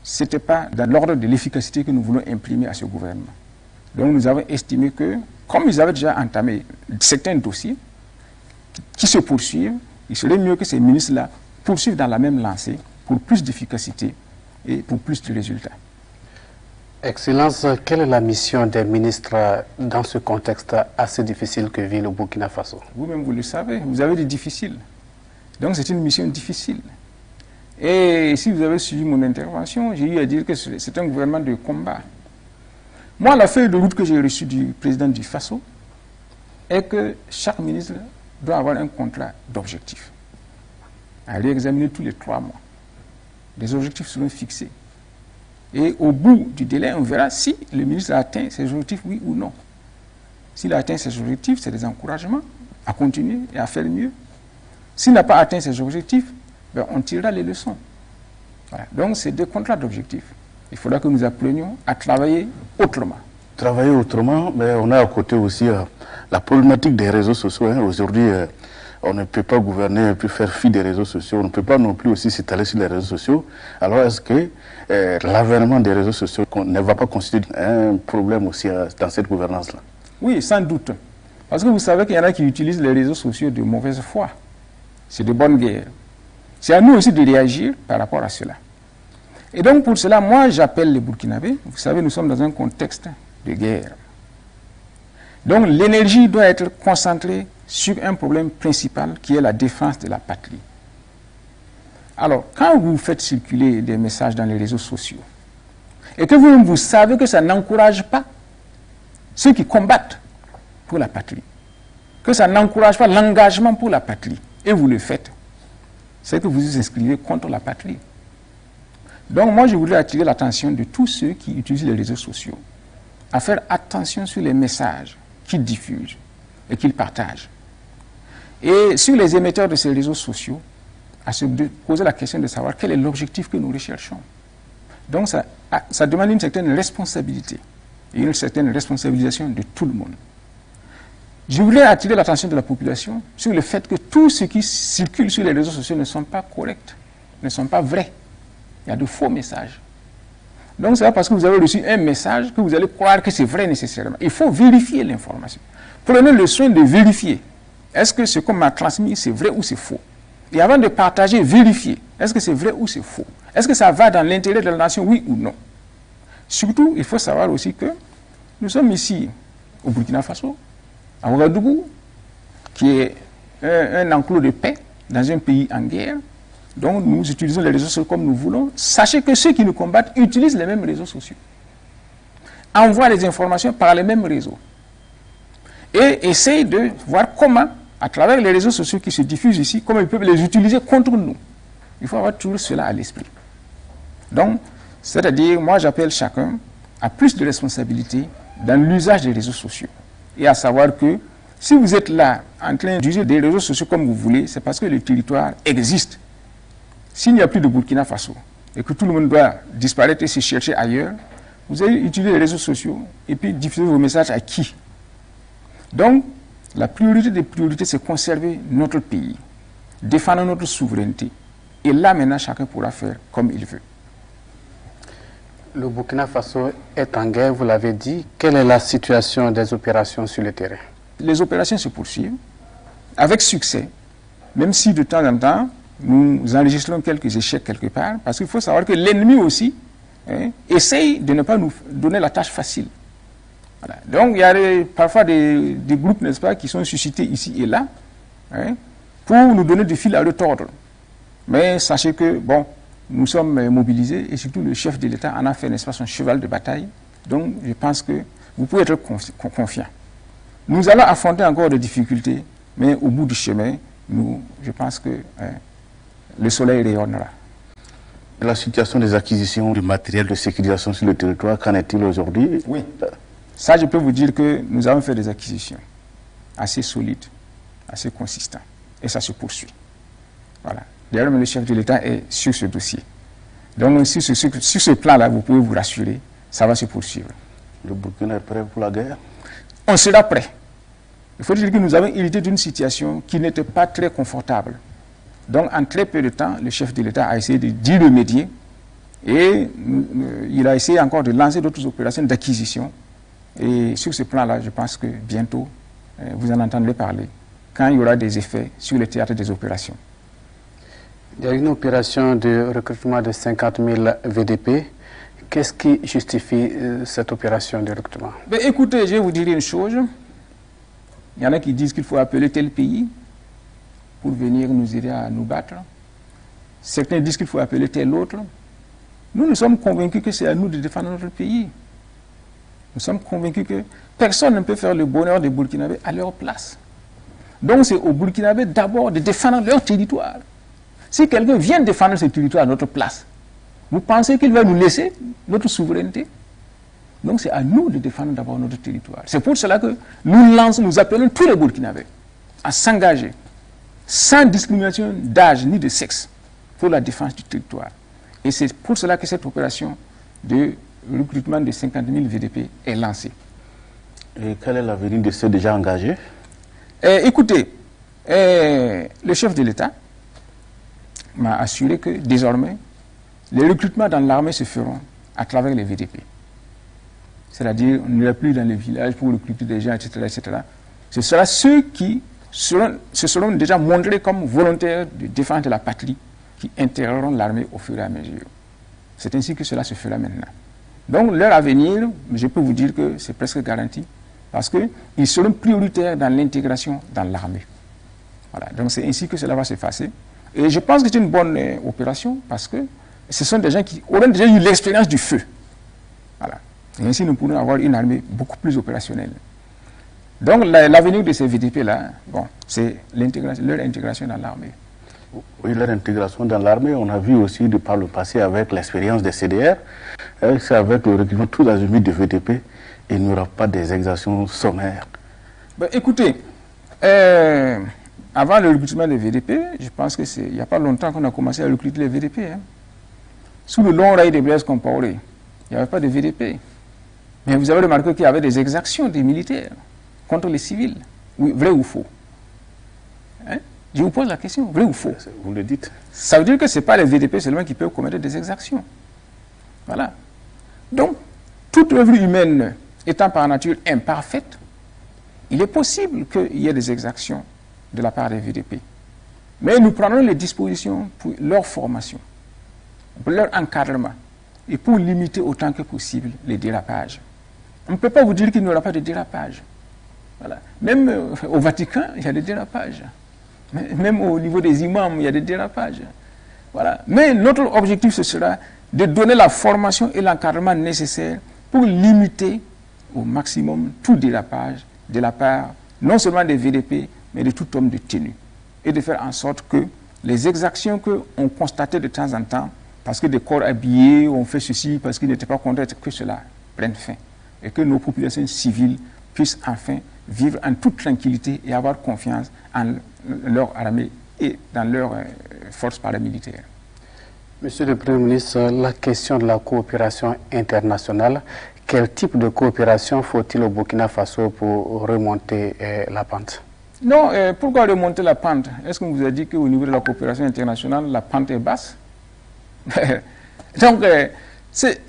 ce n'était pas dans l'ordre de l'efficacité que nous voulons imprimer à ce gouvernement. Donc, nous avons estimé que, comme ils avaient déjà entamé certains dossiers qui se poursuivent, il serait mieux que ces ministres-là poursuivent dans la même lancée, pour plus d'efficacité et pour plus de résultats. Excellence, quelle est la mission des ministres dans ce contexte assez difficile que vit le Burkina Faso? Vous-même, vous le savez, vous avez dit difficile. Donc c'est une mission difficile. Et si vous avez suivi mon intervention, j'ai eu à dire que c'est un gouvernement de combat. Moi, la feuille de route que j'ai reçue du président du Faso est que chaque ministre doit avoir un contrat d'objectif. À réexaminer tous les 3 mois. Les objectifs seront fixés. Et au bout du délai, on verra si le ministre a atteint ses objectifs, oui ou non. S'il a atteint ses objectifs, c'est des encouragements à continuer et à faire mieux. S'il n'a pas atteint ses objectifs, ben on tirera les leçons. Voilà. Donc, c'est des contrats d'objectifs. Il faudra que nous apprenions à travailler autrement. Travailler autrement, mais on a à côté aussi la problématique des réseaux sociaux. Hein. Aujourd'hui, on ne peut pas gouverner, puis faire fi des réseaux sociaux. On ne peut pas non plus aussi s'étaler sur les réseaux sociaux. Alors, est-ce que l'avènement des réseaux sociaux ne va pas constituer un problème aussi dans cette gouvernance-là? Oui, sans doute. Parce que vous savez qu'il y en a qui utilisent les réseaux sociaux de mauvaise foi. C'est de bonne guerre. C'est à nous aussi de réagir par rapport à cela. Et donc, pour cela, moi, j'appelle les Burkinabés. Vous savez, nous sommes dans un contexte de guerre. Donc, l'énergie doit être concentrée sur un problème principal qui est la défense de la patrie. Alors, quand vous faites circuler des messages dans les réseaux sociaux, et que vous savez que ça n'encourage pas ceux qui combattent pour la patrie, que ça n'encourage pas l'engagement pour la patrie, et vous le faites, c'est que vous vous inscrivez contre la patrie. Donc moi, je voudrais attirer l'attention de tous ceux qui utilisent les réseaux sociaux à faire attention sur les messages qu'ils diffusent et qu'ils partagent. Et sur les émetteurs de ces réseaux sociaux, à se poser la question de savoir quel est l'objectif que nous recherchons. Donc ça demande une certaine responsabilité et une certaine responsabilisation de tout le monde. Je voulais attirer l'attention de la population sur le fait que tout ce qui circule sur les réseaux sociaux ne sont pas corrects, ne sont pas vrais. Il y a de faux messages. Donc c'est pas parce que vous avez reçu un message que vous allez croire que c'est vrai nécessairement. Il faut vérifier l'information. Prenez le soin de vérifier. Est-ce que ce qu'on m'a transmis, c'est vrai ou c'est faux? Et avant de partager, vérifier. Est-ce que c'est vrai ou c'est faux? Est-ce que ça va dans l'intérêt de la nation, oui ou non? Surtout, il faut savoir aussi que nous sommes ici au Burkina Faso, à Ouagadougou, qui est un enclos de paix dans un pays en guerre. Donc nous utilisons les réseaux sociaux comme nous voulons. Sachez que ceux qui nous combattent utilisent les mêmes réseaux sociaux. Envoient les informations par les mêmes réseaux. Et essayent de voir comment, à travers les réseaux sociaux qui se diffusent ici, comment ils peuvent les utiliser contre nous. Il faut avoir toujours cela à l'esprit. Donc, c'est-à-dire, moi j'appelle chacun à plus de responsabilité dans l'usage des réseaux sociaux. Et à savoir que si vous êtes là en train d'utiliser des réseaux sociaux comme vous voulez, c'est parce que le territoire existe. S'il n'y a plus de Burkina Faso et que tout le monde doit disparaître et se chercher ailleurs, vous allez utiliser les réseaux sociaux et puis diffuser vos messages à qui? Donc, la priorité des priorités, c'est conserver notre pays, défendre notre souveraineté. Et là, maintenant, chacun pourra faire comme il veut. Le Burkina Faso est en guerre, vous l'avez dit. Quelle est la situation des opérations sur le terrain? Les opérations se poursuivent avec succès, même si de temps en temps, nous enregistrons quelques échecs quelque part, parce qu'il faut savoir que l'ennemi aussi essaye de ne pas nous donner la tâche facile. Voilà. Donc il y a parfois des groupes, n'est-ce pas, qui sont suscités ici et là, pour nous donner du fil à retordre. Mais sachez que, bon, nous sommes mobilisés, et surtout le chef de l'État en a fait, n'est-ce pas, son cheval de bataille. Donc je pense que vous pouvez être confiants. Nous allons affronter encore des difficultés, mais au bout du chemin, je pense que le soleil rayonnera. La situation des acquisitions du matériel de sécurisation sur le territoire, qu'en est-il aujourd'hui? Oui, ça je peux vous dire que nous avons fait des acquisitions assez solides, assez consistantes, et ça se poursuit. Voilà. D'ailleurs, le chef de l'État est sur ce dossier. Donc sur ce plan-là, vous pouvez vous rassurer, ça va se poursuivre. Le Burkina est prêt pour la guerre? On sera prêt. Il faut dire que nous avons hérité d'une situation qui n'était pas très confortable. Donc, en très peu de temps, le chef de l'État a essayé d'y remédier et il a essayé encore de lancer d'autres opérations d'acquisition. Et sur ce plan-là, je pense que bientôt, vous en entendrez parler quand il y aura des effets sur le théâtre des opérations. Il y a une opération de recrutement de 50 000 VDP. Qu'est-ce qui justifie cette opération de recrutement? Écoutez, je vais vous dire une chose. Il y en a qui disent qu'il faut appeler tel pays pour venir nous aider à nous battre. Certains disent qu'il faut appeler tel autre. Nous sommes convaincus que c'est à nous de défendre notre pays. Nous sommes convaincus que personne ne peut faire le bonheur des Burkinabés à leur place. Donc c'est aux Burkinabés d'abord de défendre leur territoire. Si quelqu'un vient défendre ce territoire à notre place, vous pensez qu'il va nous laisser notre souveraineté? Donc c'est à nous de défendre d'abord notre territoire. C'est pour cela que nous appelons tous les Burkinabés à s'engager sans discrimination d'âge ni de sexe pour la défense du territoire. Et c'est pour cela que cette opération de recrutement de 50 000 VDP est lancée. Et quel est l'avenir de ceux déjà engagés? Écoutez, le chef de l'État m'a assuré que désormais, les recrutements dans l'armée se feront à travers les VDP. C'est-à-dire, on n'ira plus dans les villages pour recruter des gens, etc., etc. Ce sera ceux qui se seront déjà montrés comme volontaires de défense de la patrie qui intégreront l'armée au fur et à mesure. C'est ainsi que cela se fera maintenant. Donc, leur avenir, je peux vous dire que c'est presque garanti, parce qu'ils seront prioritaires dans l'intégration dans l'armée. Voilà. Donc, c'est ainsi que cela va se passer. Et je pense que c'est une bonne opération, parce que ce sont des gens qui auront déjà eu l'expérience du feu. Voilà. Et ainsi, nous pourrons avoir une armée beaucoup plus opérationnelle. Donc, l'avenir de ces VDP-là, bon, c'est leur intégration dans l'armée. Oui, leur intégration dans l'armée, on a vu aussi par le passé avec l'expérience des CDR, c'est avec le recrutement tous les amis de VDP, il n'y aura pas des exactions sommaires. Ben, écoutez, avant le recrutement des VDP, je pense que il n'y a pas longtemps qu'on a commencé à recruter les VDP. Hein. Sous le long rail de Blaise Compaoré, il n'y avait pas de VDP. Mais vous avez remarqué qu'il y avait des exactions des militaires contre les civils. Oui, vrai ou faux? Hein? Je vous pose la question, vrai ou faux? Vous le dites. Ça veut dire que ce n'est pas les VDP seulement qui peuvent commettre des exactions. Voilà. Donc, toute œuvre humaine étant par nature imparfaite, il est possible qu'il y ait des exactions de la part des VDP. Mais nous prendrons les dispositions pour leur formation, pour leur encadrement et pour limiter autant que possible les dérapages. On ne peut pas vous dire qu'il n'y aura pas de dérapage. Voilà. Même au Vatican, il y a des dérapages. Même au niveau des imams, il y a des dérapages. Voilà. Mais notre objectif, ce sera de donner la formation et l'encadrement nécessaires pour limiter au maximum tout dérapage de la part non seulement des VDP, mais de tout homme de tenue. Et de faire en sorte que les exactions qu'on constatait de temps en temps, parce que des corps habillés ont fait ceci, parce qu'ils n'étaient pas contents, que cela prenne fin. Et que nos populations civiles puissent enfin vivre en toute tranquillité et avoir confiance en leur armée et dans leurs forces paramilitaires. Monsieur le Premier ministre, la question de la coopération internationale, quel type de coopération faut-il au Burkina Faso pour remonter la pente? Non, pourquoi remonter la pente? Est-ce qu'on vous a dit qu'au niveau de la coopération internationale, la pente est basse? Donc, c'est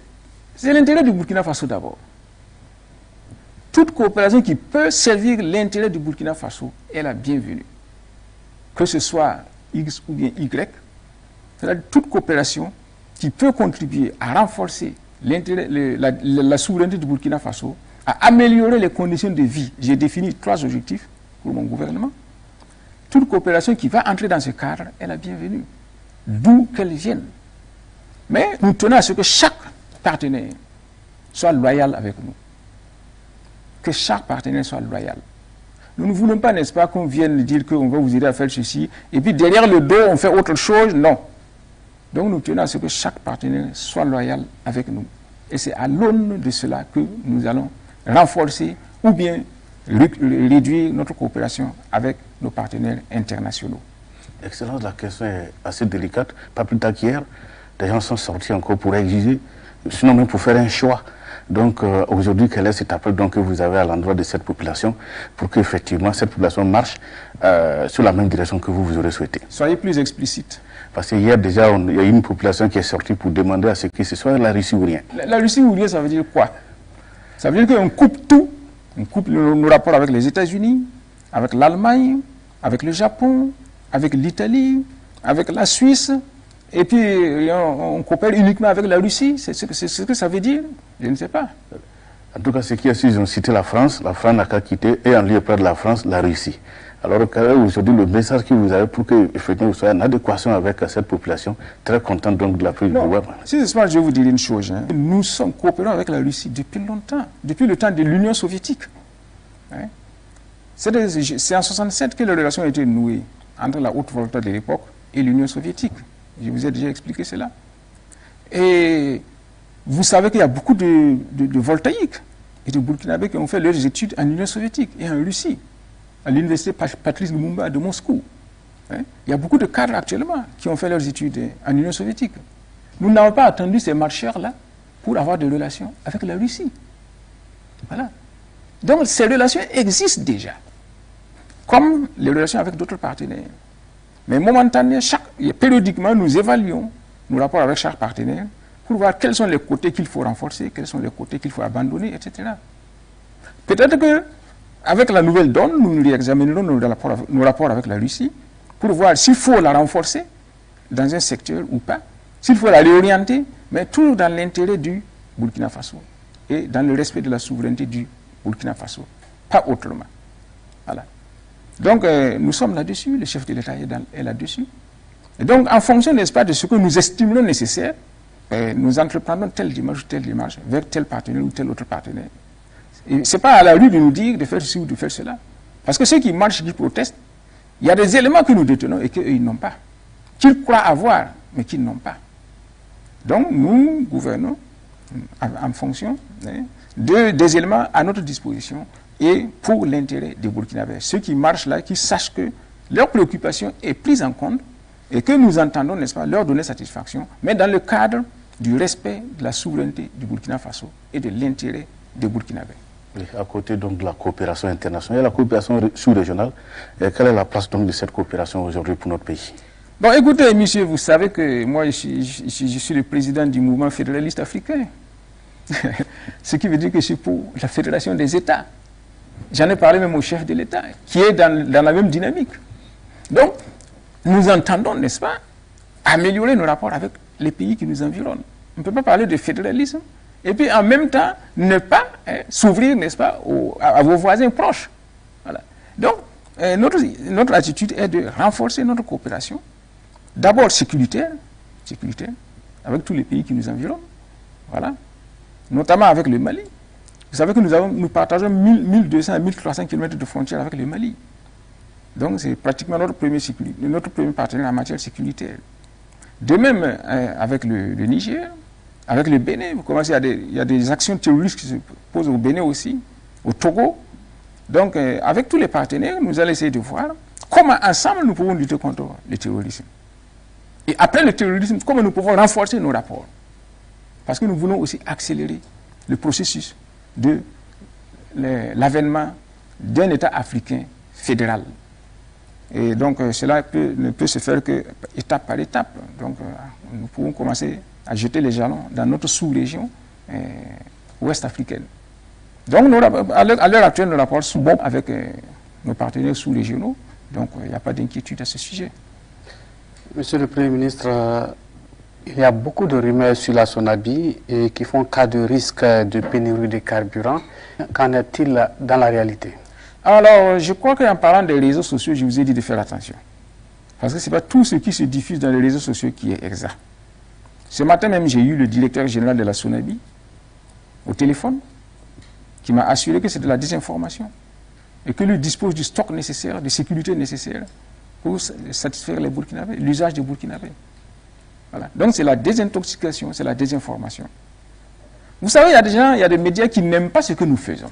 l'intérêt du Burkina Faso d'abord. Toute coopération qui peut servir l'intérêt du Burkina Faso est la bienvenue. Que ce soit X ou bien Y, c'est-à-dire toute coopération qui peut contribuer à renforcer la souveraineté du Burkina Faso, à améliorer les conditions de vie. J'ai défini 3 objectifs pour mon gouvernement. Toute coopération qui va entrer dans ce cadre est la bienvenue, d'où qu'elle vienne. Mais nous tenons à ce que chaque partenaire soit loyal avec nous. Que chaque partenaire soit loyal. Nous ne voulons pas, n'est-ce pas, qu'on vienne dire qu'on va vous aider à faire ceci, et puis derrière le dos, on fait autre chose. Non. Donc nous tenons à ce que chaque partenaire soit loyal avec nous. Et c'est à l'aune de cela que nous allons renforcer ou bien réduire notre coopération avec nos partenaires internationaux. Excellence, la question est assez délicate. Pas plus tard qu'hier, des gens sont sortis encore pour exiger, sinon même pour faire un choix. Donc aujourd'hui, quel est cet appel que vous avez à l'endroit de cette population pour qu'effectivement cette population marche sur la même direction que vous aurez souhaité? Soyez plus explicite. Parce que hier déjà, il y a une population qui est sortie pour demander à ce que ce soit la Russie ou rien. La Russie ou rien, ça veut dire quoi? Ça veut dire qu'on coupe tout. On coupe nos rapports avec les États-Unis, avec l'Allemagne, avec le Japon, avec l'Italie, avec la Suisse, et puis on coopère uniquement avec la Russie. C'est ce que ça veut dire? Je ne sais pas. En tout cas, ce qui est sûr, ils ont cité la France n'a qu'à quitter, et en lieu près de la France, la Russie. Alors aujourd'hui, le message que vous avez pour que effectivement vous soyez en adéquation avec cette population, très content donc de la prise du pouvoir. Si je vais vous dire une chose, hein. Nous sommes coopérants avec la Russie depuis longtemps, depuis le temps de l'Union soviétique. Hein. C'est en 1967 que la relation a été nouée entre la haute volta de l'époque et l'Union soviétique. Je vous ai déjà expliqué cela. Et vous savez qu'il y a beaucoup de voltaïques et de Burkinabés qui ont fait leurs études en Union soviétique et en Russie, à l'université Patrice Lumumba de Moscou. Hein? Il y a beaucoup de cadres actuellement qui ont fait leurs études en Union soviétique. Nous n'avons pas attendu ces marcheurs-là pour avoir des relations avec la Russie. Voilà. Donc ces relations existent déjà, comme les relations avec d'autres partenaires. Mais momentanément, périodiquement, nous évaluons nos rapports avec chaque partenaire pour voir quels sont les côtés qu'il faut renforcer, quels sont les côtés qu'il faut abandonner, etc. Peut-être que avec la nouvelle donne, nous réexaminerons nos rapports avec la Russie pour voir s'il faut la renforcer dans un secteur ou pas, s'il faut la réorienter, mais toujours dans l'intérêt du Burkina Faso et dans le respect de la souveraineté du Burkina Faso, pas autrement. Voilà. Donc nous sommes là-dessus, le chef de l'État est là-dessus. Et donc en fonction, n'est-ce pas, de ce que nous estimons nécessaire, nous entreprendrons telle démarche vers tel partenaire ou tel autre partenaire. Ce n'est pas à la rue de nous dire de faire ceci ou de faire cela. Parce que ceux qui marchent, qui protestent, il y a des éléments que nous détenons et qu'eux, ils n'ont pas. qu'ils croient avoir, mais qu'ils n'ont pas. Donc nous gouvernons en fonction des éléments à notre disposition et pour l'intérêt des Burkinabés. Ceux qui marchent là, qui sachent que leur préoccupation est prise en compte et que nous entendons, n'est-ce pas, leur donner satisfaction, mais dans le cadre du respect de la souveraineté du Burkina Faso et de l'intérêt des Burkinabés. Oui, à côté donc de la coopération internationale, la coopération sous-régionale, quelle est la place donc de cette coopération aujourd'hui pour notre pays? Bon, écoutez, monsieur, vous savez que moi, je suis le président du mouvement fédéraliste africain. Ce qui veut dire que je suis pour la fédération des États. J'en ai parlé même au chef de l'État, qui est dans la même dynamique. Donc, nous entendons, n'est-ce pas, améliorer nos rapports avec les pays qui nous environnent. On ne peut pas parler de fédéralisme et puis en même temps ne pas s'ouvrir, n'est-ce pas, à vos voisins proches. Voilà. Donc, notre attitude est de renforcer notre coopération, d'abord sécuritaire, avec tous les pays qui nous environnent, voilà, notamment avec le Mali. Vous savez que nous partageons 1200 à 1300 km de frontières avec le Mali. Donc c'est pratiquement notre premier partenaire en matière sécuritaire. De même avec le Niger, avec le Bénin, vous commencez il y a des actions terroristes qui se posent au Bénin aussi, au Togo. Donc avec tous les partenaires, nous allons essayer de voir comment ensemble nous pouvons lutter contre le terrorisme. Et après le terrorisme, comment nous pouvons renforcer nos rapports. Parce que nous voulons aussi accélérer le processus de l'avènement d'un État africain fédéral. Et donc cela ne peut se faire que étape par étape. Donc nous pouvons commencer à jeter les jalons dans notre sous-région ouest africaine. Donc à l'heure actuelle, nos rapports sont bons avec nos partenaires sous-régionaux. Donc il n'y a pas d'inquiétude à ce sujet. Monsieur le Premier ministre, il y a beaucoup de rumeurs sur la Sonabi et qui font cas de risque de pénurie de carburant. Qu'en est-il dans la réalité? Alors, je crois qu'en parlant des réseaux sociaux, je vous ai dit de faire attention. Parce que ce n'est pas tout ce qui se diffuse dans les réseaux sociaux qui est exact. Ce matin même, j'ai eu le directeur général de la Sonabi au téléphone qui m'a assuré que c'est de la désinformation et que lui dispose du stock nécessaire, de sécurité nécessaire pour satisfaire les Burkinabés, l'usage des Burkinabés. Voilà. Donc c'est la désintoxication, c'est la désinformation. Vous savez, il y a des gens, il y a des médias qui n'aiment pas ce que nous faisons.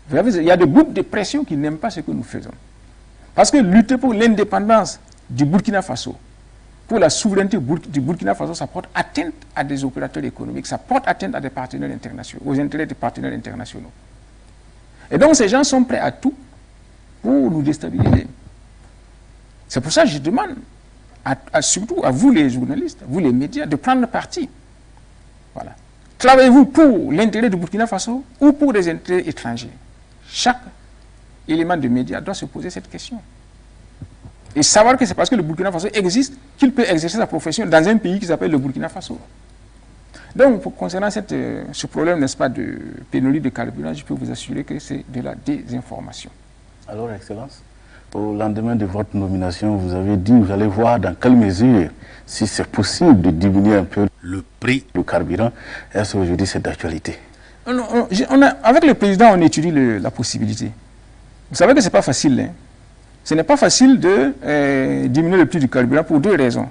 Vous savez, il y a des groupes de pression qui n'aiment pas ce que nous faisons. Parce que lutter pour l'indépendance du Burkina Faso, pour la souveraineté du Burkina Faso, ça porte atteinte à des opérateurs économiques, ça porte atteinte à des partenaires internationaux, aux intérêts des partenaires internationaux. Et donc ces gens sont prêts à tout pour nous déstabiliser. C'est pour ça que je demande, surtout à vous les journalistes, vous les médias, de prendre parti. Voilà. Travaillez-vous pour l'intérêt du Burkina Faso ou pour des intérêts étrangers? Chaque élément de médias doit se poser cette question. Et savoir que c'est parce que le Burkina Faso existe qu'il peut exercer sa profession dans un pays qui s'appelle le Burkina Faso. Donc, concernant ce problème, n'est-ce pas, de pénurie de carburant, je peux vous assurer que c'est de la désinformation. Alors, Excellence, au lendemain de votre nomination, vous avez dit, vous allez voir dans quelle mesure, si c'est possible de diminuer un peu le prix du carburant. Est-ce qu'aujourd'hui c'est d'actualité? Avec le président, on étudie la possibilité. Vous savez que ce n'est pas facile. Hein? Ce n'est pas facile de diminuer le prix du carburant pour deux raisons.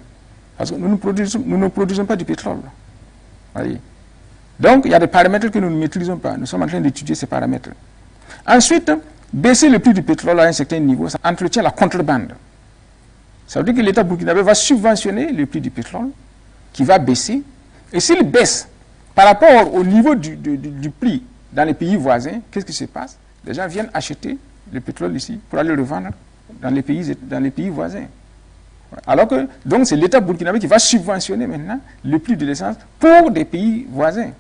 Parce que nous ne produisons pas du pétrole. Voyez. Donc, il y a des paramètres que nous ne maîtrisons pas. Nous sommes en train d'étudier ces paramètres. Ensuite, baisser le prix du pétrole à un certain niveau, ça entretient la contrebande. Ça veut dire que l'État burkinabé va subventionner le prix du pétrole, qui va baisser. Et s'il baisse par rapport au niveau du prix dans les pays voisins, qu'est-ce qui se passe? Les gens viennent acheter le pétrole ici pour aller le revendre dans les pays voisins. Alors que, donc, c'est l'État burkinabé qui va subventionner maintenant le prix de l'essence pour des pays voisins. Je ne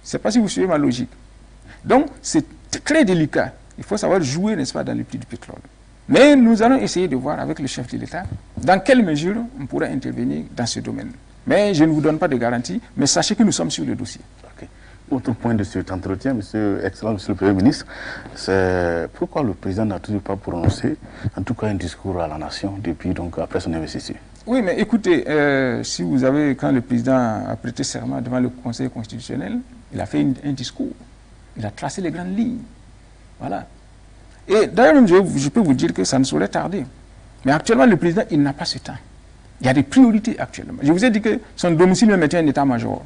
sais pas si vous suivez ma logique. Donc, c'est très délicat. Il faut savoir jouer, n'est-ce pas, dans le prix du pétrole. Mais nous allons essayer de voir avec le chef de l'État dans quelle mesure on pourra intervenir dans ce domaine. Mais je ne vous donne pas de garantie, mais sachez que nous sommes sur le dossier. Okay. Autre point de cet entretien, Monsieur le Premier ministre, c'est pourquoi le président n'a toujours pas prononcé, en tout cas un discours à la nation depuis donc après son investiture. Oui, mais écoutez, si vous avez, quand le président a prêté serment devant le Conseil constitutionnel, il a fait un discours, il a tracé les grandes lignes. Voilà. Et d'ailleurs, je peux vous dire que ça ne saurait tarder. Mais actuellement, le président, il n'a pas ce temps. Il y a des priorités actuellement. Je vous ai dit que son domicile même était un état-major.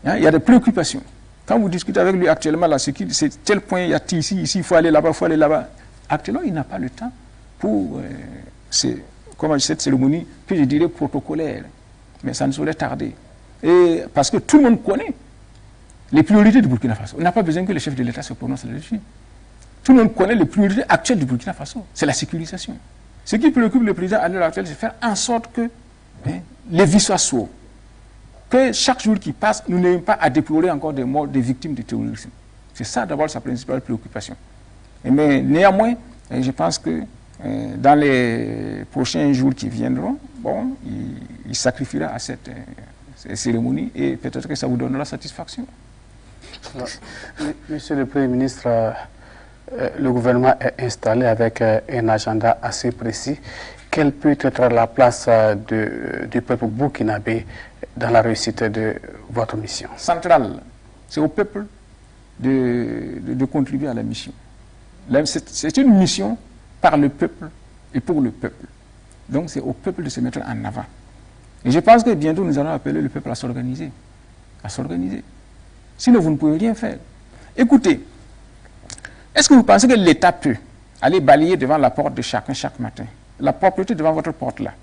Hein, il y a des préoccupations. Quand vous discutez avec lui actuellement, là, c'est tel point, il y a ici, il faut aller là-bas, il faut aller là-bas. Actuellement, il n'a pas le temps pour cette cérémonie que je dirais protocolaire. Mais ça ne saurait tarder. Et parce que tout le monde connaît les priorités du Burkina Faso. On n'a pas besoin que le chef de l'État se prononce là-dessus. Tout le monde connaît les priorités actuelles du Burkina Faso. C'est la sécurisation. Ce qui préoccupe le président à l'heure actuelle, c'est faire en sorte que les vies soient sauves. Que chaque jour qui passe, nous n'ayons pas à déplorer encore des morts des victimes du terrorisme. C'est ça d'abord sa principale préoccupation. Mais néanmoins, je pense que dans les prochains jours qui viendront, bon, il sacrifiera à cette cérémonie et peut-être que ça vous donnera satisfaction. Alors, Monsieur le Premier ministre, le gouvernement est installé avec un agenda assez précis. Quelle peut être la place du peuple burkinabé dans la réussite de votre mission? Centrale, c'est au peuple de contribuer à la mission. C'est une mission par le peuple et pour le peuple. Donc c'est au peuple de se mettre en avant. Et je pense que bientôt nous allons appeler le peuple à s'organiser. À s'organiser. Sinon vous ne pouvez rien faire. Écoutez, est-ce que vous pensez que l'État peut aller balayer devant la porte de chacun chaque matin? La propreté devant votre porte là,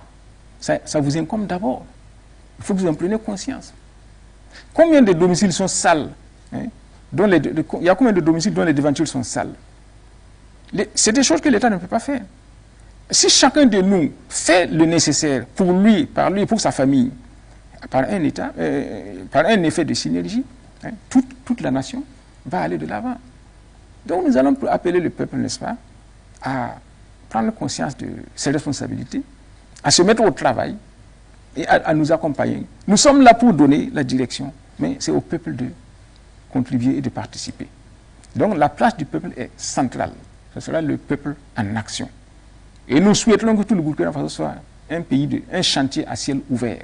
ça vous incombe d'abord. Il faut que vous en preniez conscience. Combien de domiciles sont sales, hein, il y a combien de domiciles dont les devantures sont sales? C'est des choses que l'État ne peut pas faire. Si chacun de nous fait le nécessaire pour lui, pour sa famille, par un effet de synergie, hein, toute la nation va aller de l'avant. Donc nous allons appeler le peuple, n'est-ce pas, à prendre conscience de ses responsabilités, à se mettre au travail et à nous accompagner. Nous sommes là pour donner la direction, mais c'est au peuple de contribuer et de participer. Donc la place du peuple est centrale. Ce sera le peuple en action. Et nous souhaitons que tout le Burkina Faso soit un chantier à ciel ouvert.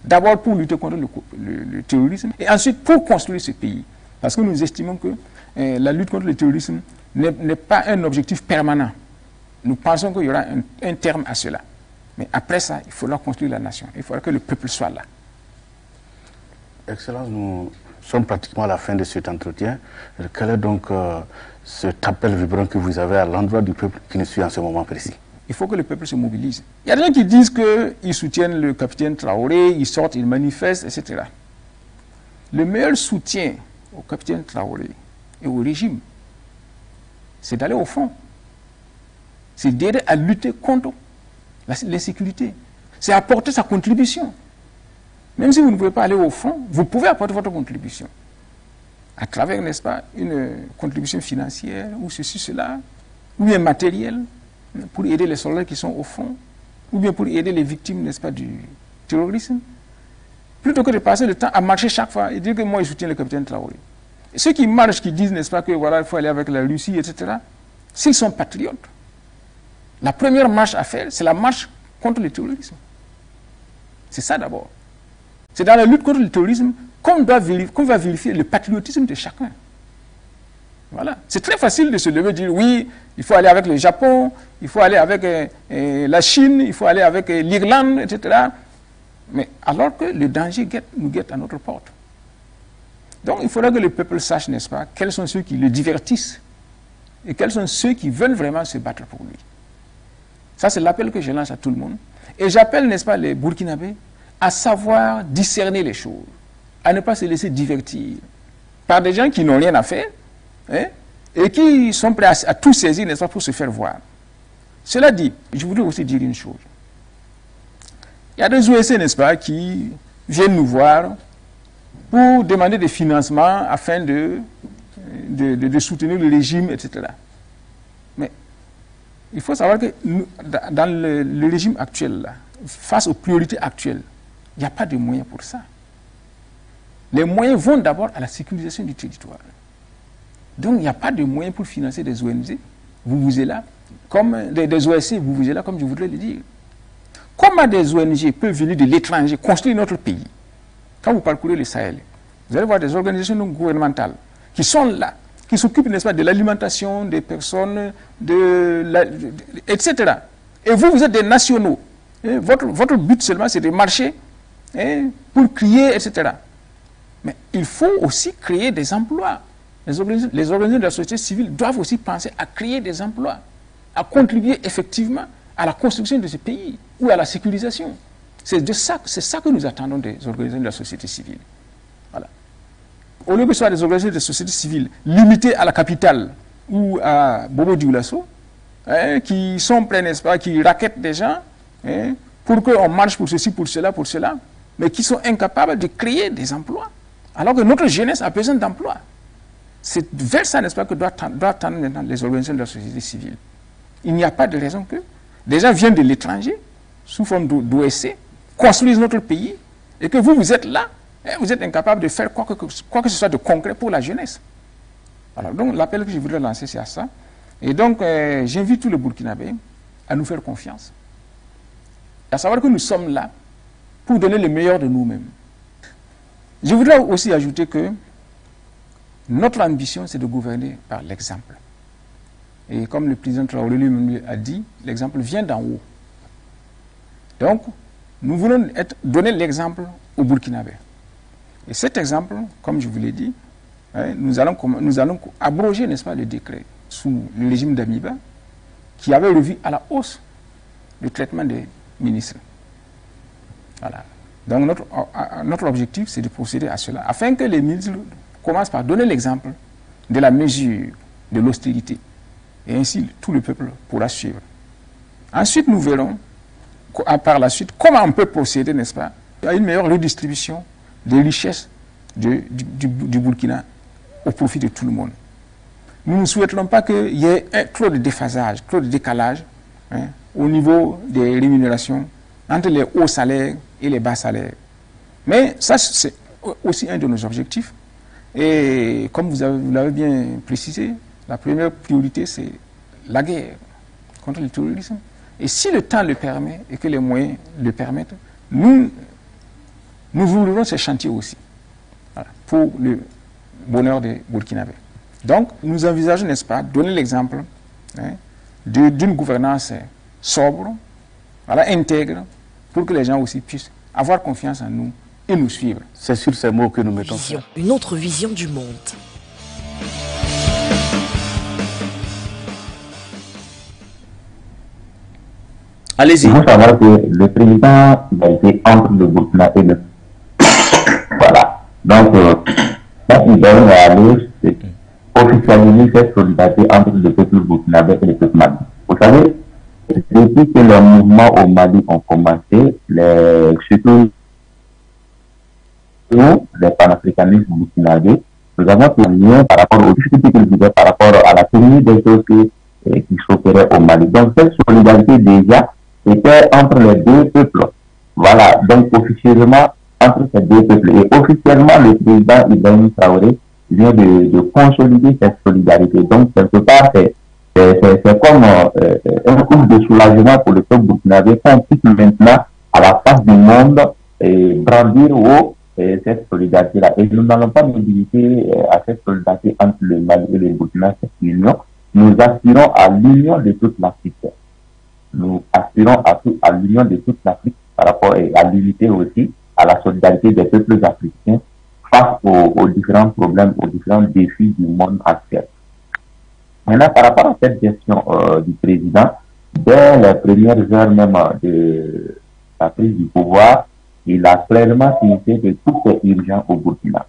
D'abord pour lutter contre le terrorisme et ensuite pour construire ce pays. Parce que nous estimons que la lutte contre le terrorisme n'est pas un objectif permanent. Nous pensons qu'il y aura un terme à cela. Mais après ça, il faudra construire la nation. Il faudra que le peuple soit là. Excellence, nous sommes pratiquement à la fin de cet entretien. Quel est donc cet appel vibrant que vous avez à l'endroit du peuple qui nous suit en ce moment précis? Il faut que le peuple se mobilise. Il y a des gens qui disent qu'ils soutiennent le capitaine Traoré, ils sortent, ils manifestent, etc. Le meilleur soutien au capitaine Traoré et au régime, c'est d'aller au fond. C'est d'aider à lutter contre l'insécurité. C'est apporter sa contribution. Même si vous ne pouvez pas aller au fond, vous pouvez apporter votre contribution. À travers, n'est-ce pas, une contribution financière, ou ceci, cela, ou bien matériel, pour aider les soldats qui sont au fond, ou bien pour aider les victimes, n'est-ce pas, du terrorisme. Plutôt que de passer le temps à marcher chaque fois et dire que moi je soutiens le capitaine Traoré. Et ceux qui marchent, qui disent, n'est-ce pas, que voilà, il faut aller avec la Russie, etc., s'ils sont patriotes, la première marche à faire, c'est la marche contre le terrorisme. C'est ça d'abord. C'est dans la lutte contre le terrorisme qu'on va vérifier le patriotisme de chacun. Voilà. C'est très facile de se lever et dire oui, il faut aller avec le Japon, il faut aller avec la Chine, il faut aller avec l'Irlande, etc. Mais alors que le danger nous guette à notre porte. Donc il faudra que le peuple sache, n'est-ce pas, quels sont ceux qui le divertissent et quels sont ceux qui veulent vraiment se battre pour lui. Ça, c'est l'appel que je lance à tout le monde. Et j'appelle, n'est-ce pas, les Burkinabés à savoir discerner les choses, à ne pas se laisser divertir par des gens qui n'ont rien à faire, hein, et qui sont prêts à tout saisir, n'est-ce pas, pour se faire voir. Cela dit, je voudrais aussi dire une chose. Il y a des OSC, n'est-ce pas, qui viennent nous voir pour demander des financements afin de soutenir le régime, etc. Mais il faut savoir que dans le régime actuel, là, face aux priorités actuelles, il n'y a pas de moyens pour ça. Les moyens vont d'abord à la sécurisation du territoire. Donc il n'y a pas de moyens pour financer des ONG, vous êtes là, comme des OSC, vous êtes là, comme je voudrais le dire. Comment des ONG peuvent venir de l'étranger construire notre pays? Quand vous parcourez le Sahel, vous allez voir des organisations non gouvernementales qui sont là, qui s'occupent, n'est-ce pas, de l'alimentation des personnes, etc. Et vous êtes des nationaux. Et votre but seulement, c'est de marcher pour crier, etc. Mais il faut aussi créer des emplois. Les organisations de la société civile doivent aussi penser à créer des emplois, à contribuer effectivement à la construction de ce pays ou à la sécurisation. C'est ça que nous attendons des organisations de la société civile. Voilà. Au lieu que ce soit des organisations de la société civile limitées à la capitale ou à Bobo Dioulasso, qui sont prêts, n'est-ce pas, qui raquettent des gens pour qu'on marche pour ceci, pour cela, mais qui sont incapables de créer des emplois. Alors que notre jeunesse a besoin d'emplois. C'est vers ça, n'est-ce pas, que doivent tendre maintenant les organisations de la société civile. Il n'y a pas de raison que des gens viennent de l'étranger, sous forme d'OSC, construisent notre pays, et que vous êtes là, vous êtes incapable de faire quoi que ce soit de concret pour la jeunesse. Alors, donc, l'appel que je voudrais lancer, c'est à ça. Et donc, j'invite tous les Burkinabés à nous faire confiance. À savoir que nous sommes là pour donner le meilleur de nous-mêmes. Je voudrais aussi ajouter que notre ambition, c'est de gouverner par l'exemple. Et comme le président Traoré lui-même a dit, l'exemple vient d'en haut. Donc, nous voulons donner l'exemple aux Burkinabés. Et cet exemple, comme je vous l'ai dit, nous allons abroger, n'est-ce pas, le décret sous le régime d'Amiba qui avait revu à la hausse le traitement des ministres. Voilà. Donc, notre objectif, c'est de procéder à cela, afin que les ministres commencent par donner l'exemple de la mesure de l'austérité. Et ainsi, tout le peuple pourra suivre. Ensuite, nous verrons, par la suite, comment on peut procéder, n'est-ce pas, à une meilleure redistribution des richesses du Burkina au profit de tout le monde. Nous ne souhaiterons pas qu'il y ait trop de déphasage, trop de décalage au niveau des rémunérations entre les hauts salaires et les bas salaires. Mais ça, c'est aussi un de nos objectifs. Et comme vous l'avez bien précisé, la première priorité, c'est la guerre contre le terrorisme. Et si le temps le permet et que les moyens le permettent, nous ouvrirons ces chantiers aussi, voilà, pour le bonheur des Burkinabés. Donc, nous envisageons, n'est-ce pas, donner l'exemple d'une gouvernance sobre, voilà, intègre, pour que les gens aussi puissent avoir confiance en nous et nous suivre. C'est sur ces mots que nous mettons Vision, une autre vision du monde. Allez-y. Il faut savoir que le président a été entre le Burkina et le... Voilà. Donc, là, il doit aller officialiser cette solidarité entre le peuple burkinabé et le peuple malien. Vous savez, depuis que les mouvements au Mali ont commencé, surtout nous, les panafricanistes burkinabés, nous avons terminé par rapport aux difficultés qu'ils vivaient, par rapport à la tenue des choses qui s'opéraient au Mali. Donc, cette solidarité déjà était entre les deux peuples. Voilà, donc officieusement entre ces deux peuples. Et officiellement, le président Ibrahim Traoré vient de consolider cette solidarité. Donc, quelque part, c'est comme un coup de soulagement pour le peuple burkinabé qu'on puisse maintenant, à la face du monde, brandir haut cette solidarité-là. Et nous n'allons pas nous limiter à cette solidarité entre le Mali et le Burkina, cette union. Nous aspirons à l'union de toute l'Afrique. Nous aspirons à l'union de toute l'Afrique par rapport à l'unité aussi, à la solidarité des peuples africains face aux différents problèmes, aux différents défis du monde actuel. Maintenant, par rapport à cette gestion du président, dès les premières heures même de la prise du pouvoir, il a clairement signifié que tout est urgent au Burkina.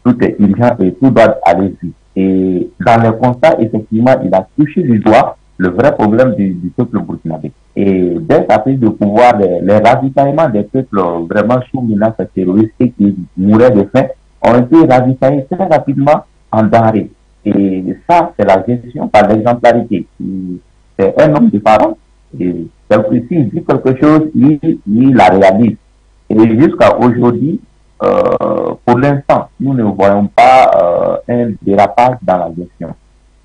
Tout est urgent et tout doit aller vite. Et dans le constat, effectivement, il a touché du doigt le vrai problème du peuple burkinabé. Et dès sa prise de pouvoir, les ravitaillements des peuples vraiment sous menace terroriste et qui mouraient de faim ont été ravitaillés très rapidement en denrées. Et ça, c'est la gestion par l'exemplarité. C'est un homme de parole. Et s'il dit quelque chose, il la réalise. Et jusqu'à aujourd'hui, pour l'instant, nous ne voyons pas un dérapage dans la gestion.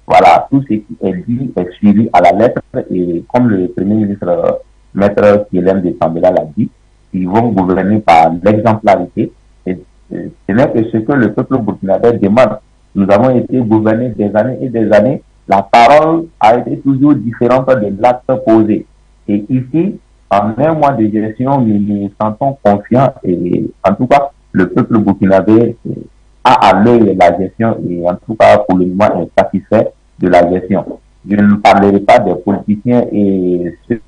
Voilà, tout ce qui est dit est suivi à la lettre et comme le Premier ministre Maître Kylian de Tambela l'a dit, ils vont gouverner par l'exemplarité. Et ce n'est que ce que le peuple burkinabé demande. Nous avons été gouvernés des années et des années. La parole a été toujours différente de l'acte posé. Et ici, en un mois de gestion, nous nous sentons confiants et en tout cas, le peuple burkinabé a à l'œil la gestion et en tout cas, pour le moment, est satisfait de la gestion. Je ne parlerai pas des politiciens et ceux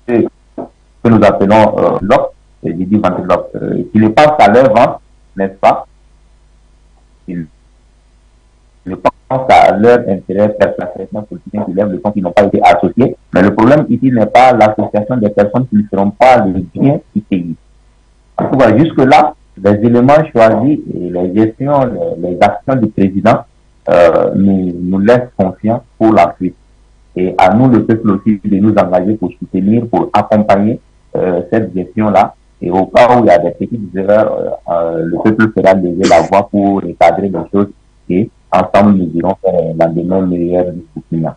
que nous appelons l'OP, je dis ventriloque, qui ne pensent à leur vente, n'est-ce pas? Ils ne pensent à leur intérêt personnel, politiciens qui lèvent le son, qui n'ont pas été associés. Mais le problème ici n'est pas l'association des personnes qui ne feront pas le bien du pays. En tout cas, jusque-là, les éléments choisis et les gestions, les actions du président nous laissent confiants pour la suite. Et à nous, le peuple aussi, de nous engager pour soutenir, pour accompagner cette gestion-là. Et au cas où il y a des petites erreurs, le peuple fera lever la voix pour recadrer les choses et ensemble, nous irons faire un lendemain meilleur du Burkina.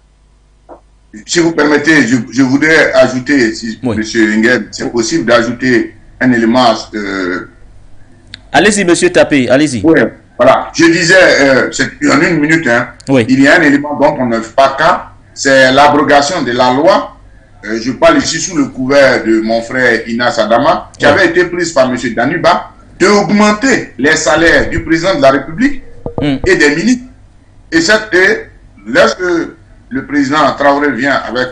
Si vous permettez, je voudrais ajouter, si M. Nguyen, c'est possible d'ajouter un élément. Allez-y, M. Tapé, allez-y. Oui, voilà. Je disais, en une minute, hein, il y a un élément dont on ne fait pas cas, c'est l'abrogation de la loi. Je parle ici sous le couvert de mon frère Inas Adama, qui avait été prise par M. Danuba, d'augmenter les salaires du président de la République et des ministres. Et lorsque le président Traoré vient avec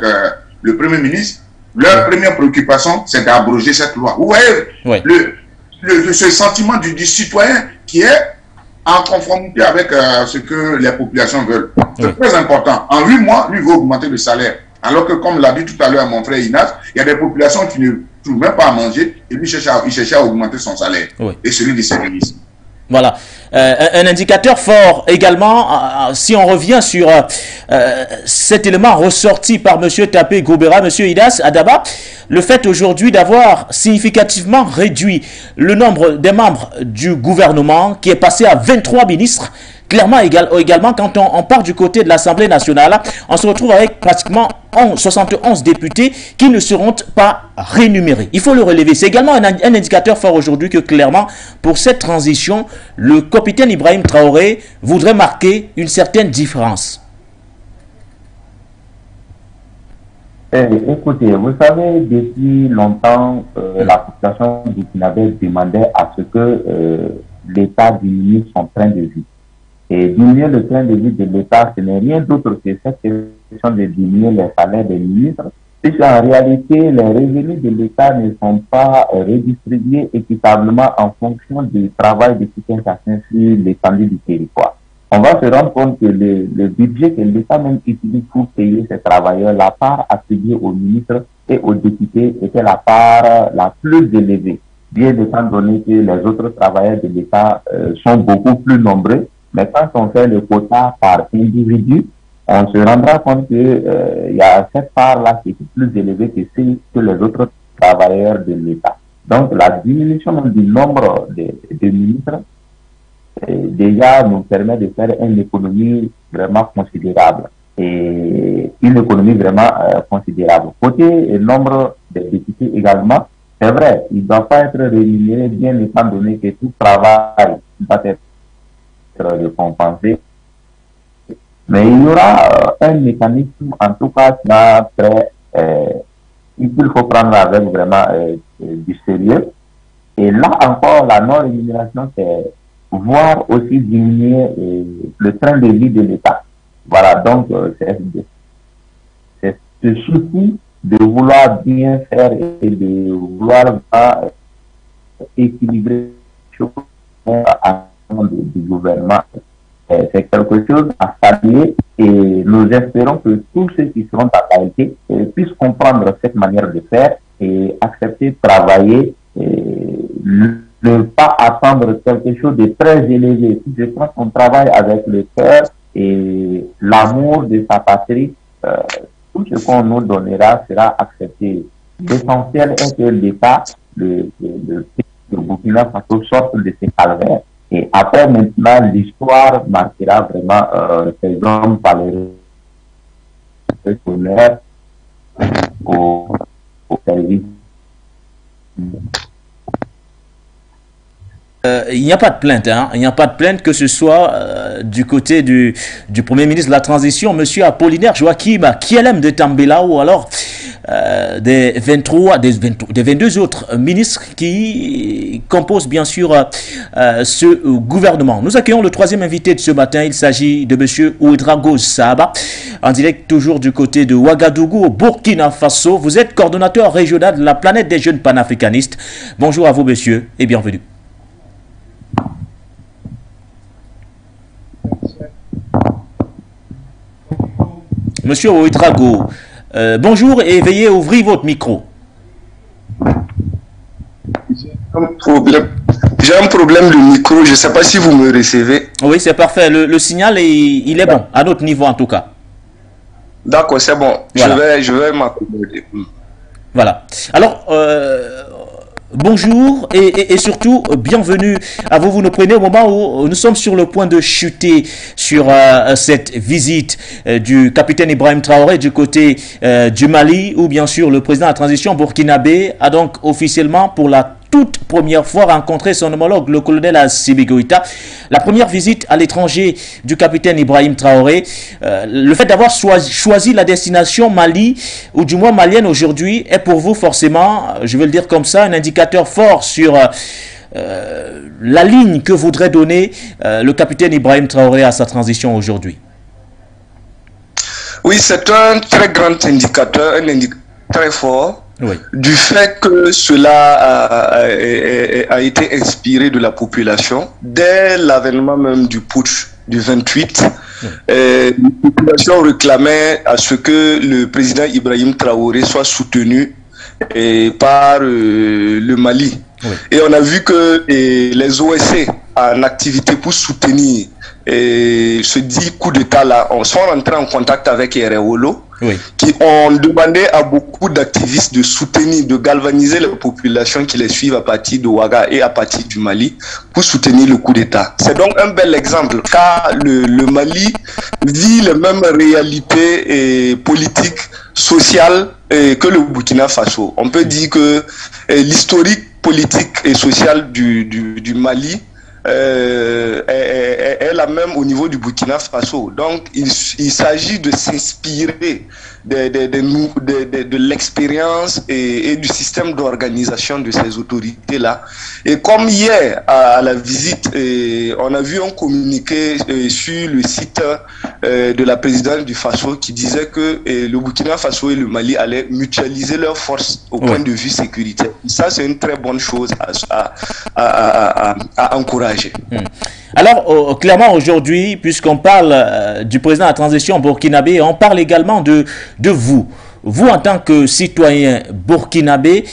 le Premier ministre, leur première préoccupation, c'est d'abroger cette loi. Vous voyez ce sentiment du citoyen qui est en conformité avec ce que les populations veulent. C'est très important. En 8 mois, lui veut augmenter le salaire. Alors que, comme l'a dit tout à l'heure mon frère Inas, il y a des populations qui ne trouvent même pas à manger et lui il cherche à augmenter son salaire et celui de ses ministres. Voilà. Un indicateur fort également, si on revient sur cet élément ressorti par M. Tapé Goubera, M. Inas Adaba, le fait aujourd'hui d'avoir significativement réduit le nombre des membres du gouvernement qui est passé à 23 ministres. Clairement, également, quand on part du côté de l'Assemblée nationale, on se retrouve avec pratiquement 71 députés qui ne seront pas rémunérés. Il faut le relever. C'est également un indicateur fort aujourd'hui que clairement, pour cette transition, le capitaine Ibrahim Traoré voudrait marquer une certaine différence. Écoutez, vous savez, depuis longtemps, la population burkinabé demandait à ce que l'État diminue son train de vie. Et diminuer le train de vie de l'État, ce n'est rien d'autre que cette question de diminuer les salaires des ministres, puisqu'en réalité, les revenus de l'État ne sont pas redistribués équitablement en fonction du travail de chacun sur l'étendue du territoire. On va se rendre compte que le budget que l'État même utilise pour payer ces travailleurs, la part attribuée aux ministres et aux députés était la part la plus élevée, bien étant donné que les autres travailleurs de l'État sont beaucoup plus nombreux. Mais quand on fait le quota par individu, on se rendra compte que y a cette part-là qui est plus élevée que les autres travailleurs de l'État. Donc la diminution du nombre de ministres déjà nous permet de faire une économie vraiment considérable. Et une économie vraiment considérable. Côté nombre de députés également, c'est vrai, il ne doit pas être rémunéré bien étant donné que tout travail doit être récompensé. Mais il y aura un mécanisme, en tout cas, il faut prendre avec vraiment du sérieux. Et là encore, la non-rémunération, c'est voir aussi diminuer le train de vie de l'État. Voilà, donc c'est ce souci de vouloir bien faire et de vouloir équilibrer du gouvernement. C'est quelque chose à saluer et nous espérons que tous ceux qui seront à qualité puissent comprendre cette manière de faire et accepter de travailler et ne pas attendre quelque chose de très élevé. Je pense qu'on travaille avec le cœur et l'amour de sa patrie. Tout ce qu'on nous donnera sera accepté. L'essentiel est que l'État, le Burkina Faso sorte de ses calvaires. Et après, maintenant, l'histoire marquera vraiment ces hommes par les honneurs au service. il n'y a pas de plainte, hein. Il n'y a pas de plainte, que ce soit du côté du Premier ministre de la Transition, M. Apollinaire Joachim Kielem de Tambela, ou alors des 22 autres ministres qui composent bien sûr ce gouvernement. Nous accueillons le troisième invité de ce matin. Il s'agit de M. Ouedraogo Saba, en direct toujours du côté de Ouagadougou, au Burkina Faso. Vous êtes coordonnateur régional de la planète des jeunes panafricanistes. Bonjour à vous, monsieur, et bienvenue. Monsieur Ouedraogo, bonjour et veuillez ouvrir votre micro. J'ai un problème de micro, je ne sais pas si vous me recevez. Oui, c'est parfait. Le signal, il est bon, à notre niveau en tout cas. D'accord, c'est bon. Voilà. Je vais m'accommoder. Voilà. Alors, bonjour et surtout bienvenue à vous. Vous nous prenez au moment où nous sommes sur le point de chuter sur cette visite du capitaine Ibrahim Traoré du côté du Mali, où bien sûr le président de la transition burkinabé a donc officiellement pour la toute première fois rencontré son homologue, le colonel Assimi Goïta. La première visite à l'étranger du capitaine Ibrahim Traoré, le fait d'avoir choisi la destination Mali, ou du moins malienne aujourd'hui, est pour vous forcément, je vais le dire comme ça, un indicateur fort sur la ligne que voudrait donner le capitaine Ibrahim Traoré à sa transition aujourd'hui. Oui, c'est un très grand indicateur, un indicateur très fort. Oui. Du fait que cela a été inspiré de la population dès l'avènement même du putsch du 28, la population réclamait à ce que le président Ibrahim Traoré soit soutenu par le Mali. Oui. Et on a vu que les OSC en activité pour soutenir ce dit coup d'État là, sont rentrés en contact avec Erewolo. Oui. Qui ont demandé à beaucoup d'activistes de soutenir, de galvaniser les populations qui les suivent à partir de Ouaga et à partir du Mali pour soutenir le coup d'État. C'est donc un bel exemple, car le Mali vit les mêmes réalités politiques, sociales que le Burkina Faso. On peut dire que l'historique politique et social du Mali est la même au niveau du Burkina Faso. Donc, il s'agit de s'inspirer de l'expérience et du système d'organisation de ces autorités-là. Et comme hier, à la visite, on a vu un communiqué sur le site de la présidente du Faso qui disait que le Burkina Faso et le Mali allaient mutualiser leurs forces au point de vue sécuritaire. Ça, c'est une très bonne chose à encourager. Alors, clairement aujourd'hui, puisqu'on parle du président de la transition burkinabé, on parle également de vous. Vous, en tant que citoyen burkinabé,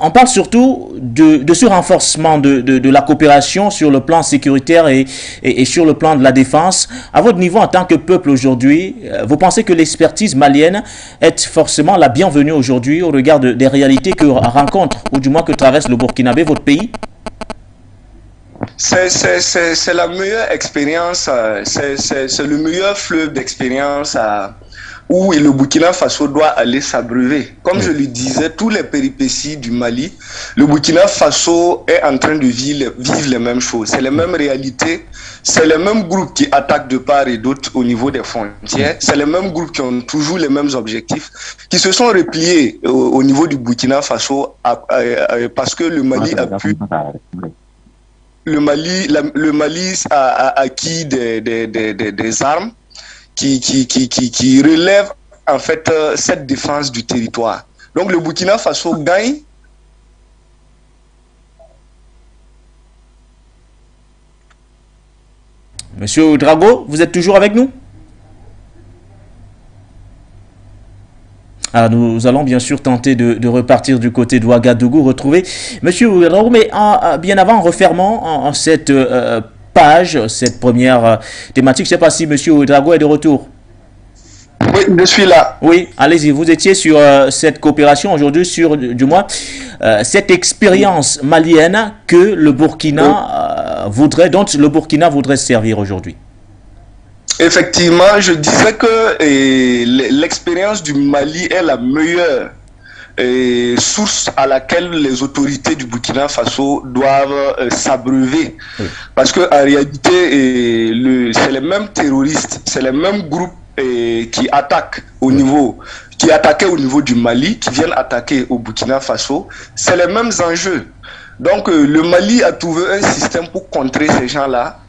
on parle surtout de ce renforcement de la coopération sur le plan sécuritaire et sur le plan de la défense. À votre niveau, en tant que peuple aujourd'hui, vous pensez que l'expertise malienne est forcément la bienvenue aujourd'hui au regard des réalités que rencontre, ou du moins que traverse le Burkinabé, votre pays? C'est la meilleure expérience, c'est le meilleur fleuve d'expérience où le Burkina Faso doit aller s'abreuver. Comme je le disais, tous les péripéties du Mali, le Burkina Faso est en train de vivre les mêmes choses. C'est les mêmes réalités, c'est les mêmes groupes qui attaquent de part et d'autre au niveau des frontières, c'est les mêmes groupes qui ont toujours les mêmes objectifs, qui se sont repliés au niveau du Burkina Faso parce que le Mali a pu... Le Mali a acquis des armes qui relèvent en fait cette défense du territoire. Donc le Burkina Faso gagne. Monsieur Ouedraogo, vous êtes toujours avec nous? Alors nous allons bien sûr tenter de repartir du côté de Ouagadougou, retrouver Monsieur Ouedraogo, mais bien avant, en refermant cette page, cette première thématique, je ne sais pas si Monsieur Ouedraogo est de retour. Oui, je suis là. Oui, allez-y, vous étiez sur cette coopération aujourd'hui, sur du moins cette expérience malienne que le Burkina dont le Burkina voudrait se servir aujourd'hui. Effectivement, je disais que l'expérience du Mali est la meilleure source à laquelle les autorités du Burkina Faso doivent s'abreuver. Oui. Parce qu'en réalité, c'est les mêmes terroristes, c'est les mêmes groupes qui attaquent qui attaquaient au niveau du Mali, qui viennent attaquer au Burkina Faso. C'est les mêmes enjeux. Donc le Mali a trouvé un système pour contrer ces gens-là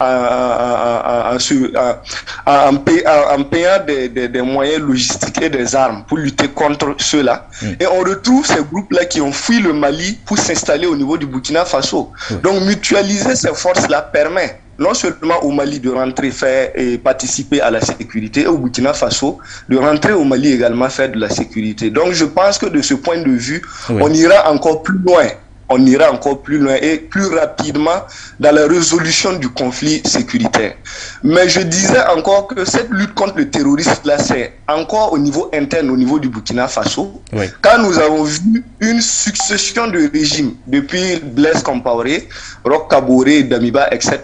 en payant des moyens logistiques et des armes pour lutter contre ceux-là. Et on retrouve ces groupes-là qui ont fui le Mali pour s'installer au niveau du Burkina Faso. Donc mutualiser ces forces-là permet non seulement au Mali de rentrer faire et participer à la sécurité, et au Burkina Faso de rentrer au Mali également faire de la sécurité. Donc je pense que de ce point de vue, on ira encore plus loin. On ira encore plus loin et plus rapidement dans la résolution du conflit sécuritaire. Mais je disais encore que cette lutte contre le terrorisme, là, c'est encore au niveau interne, au niveau du Burkina Faso. Oui. Quand nous avons vu une succession de régimes, depuis Blaise Compaoré, Roch Kaboré, Damiba, etc.,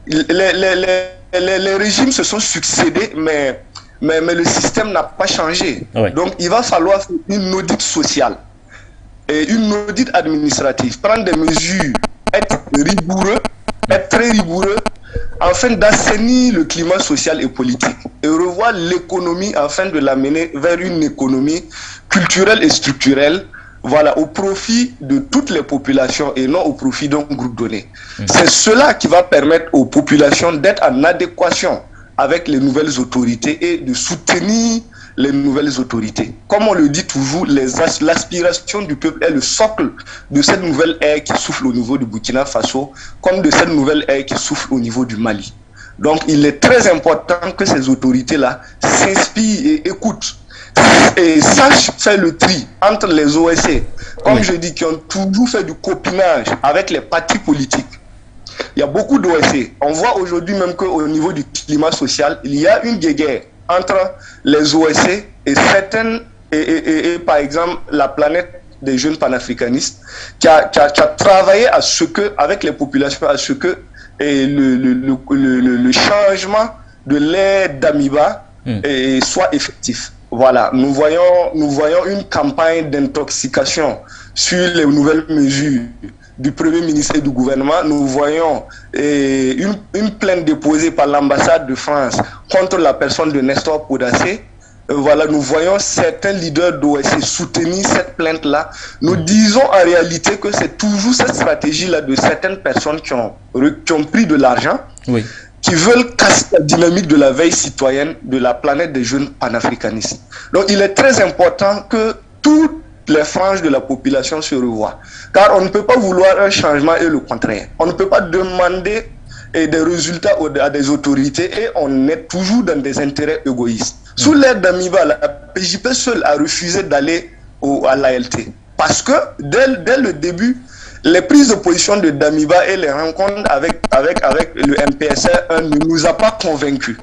les régimes se sont succédés, mais le système n'a pas changé. Oui. Donc il va falloir faire une audit sociale et une audit administrative, prendre des mesures, être rigoureux, être très rigoureux, afin d'assainir le climat social et politique et revoir l'économie afin de l'amener vers une économie culturelle et structurelle, voilà, au profit de toutes les populations et non au profit d'un groupe donné. C'est cela qui va permettre aux populations d'être en adéquation avec les nouvelles autorités et de soutenir les nouvelles autorités. Comme on le dit toujours, l'aspiration du peuple est le socle de cette nouvelle ère qui souffle au niveau du Burkina Faso, comme de cette nouvelle ère qui souffle au niveau du Mali. Donc il est très important que ces autorités-là s'inspirent et écoutent et sachent faire le tri entre les OSC, comme je dis, qui ont toujours fait du copinage avec les partis politiques. Il y a beaucoup d'OSC. On voit aujourd'hui même qu'au niveau du climat social, il y a une guéguerre entre les OSC et certaines, et par exemple la planète des jeunes panafricanistes qui a travaillé à ce que, avec les populations, à ce que le changement de l'ère d'Amiba soit effectif. Voilà, nous voyons une campagne d'intoxication sur les nouvelles mesures du Premier ministre et du gouvernement. Nous voyons une plainte déposée par l'ambassade de France contre la personne de Nestor Podacé. Voilà, nous voyons certains leaders d'OSC soutenir cette plainte-là. Nous disons en réalité que c'est toujours cette stratégie-là de certaines personnes qui ont pris de l'argent, qui veulent casser la dynamique de la veille citoyenne de la planète des jeunes panafricanistes. Donc il est très important que toutes les franges de la population se revoient. Car on ne peut pas vouloir un changement et le contraire. On ne peut pas demander des résultats à des autorités et on est toujours dans des intérêts égoïstes. Sous l'ère d'Amiba, la PJP seule a refusé d'aller à l'ALT. Parce que dès le début, les prises de position de Damiba et les rencontres avec le MPSR ne nous a pas convaincus.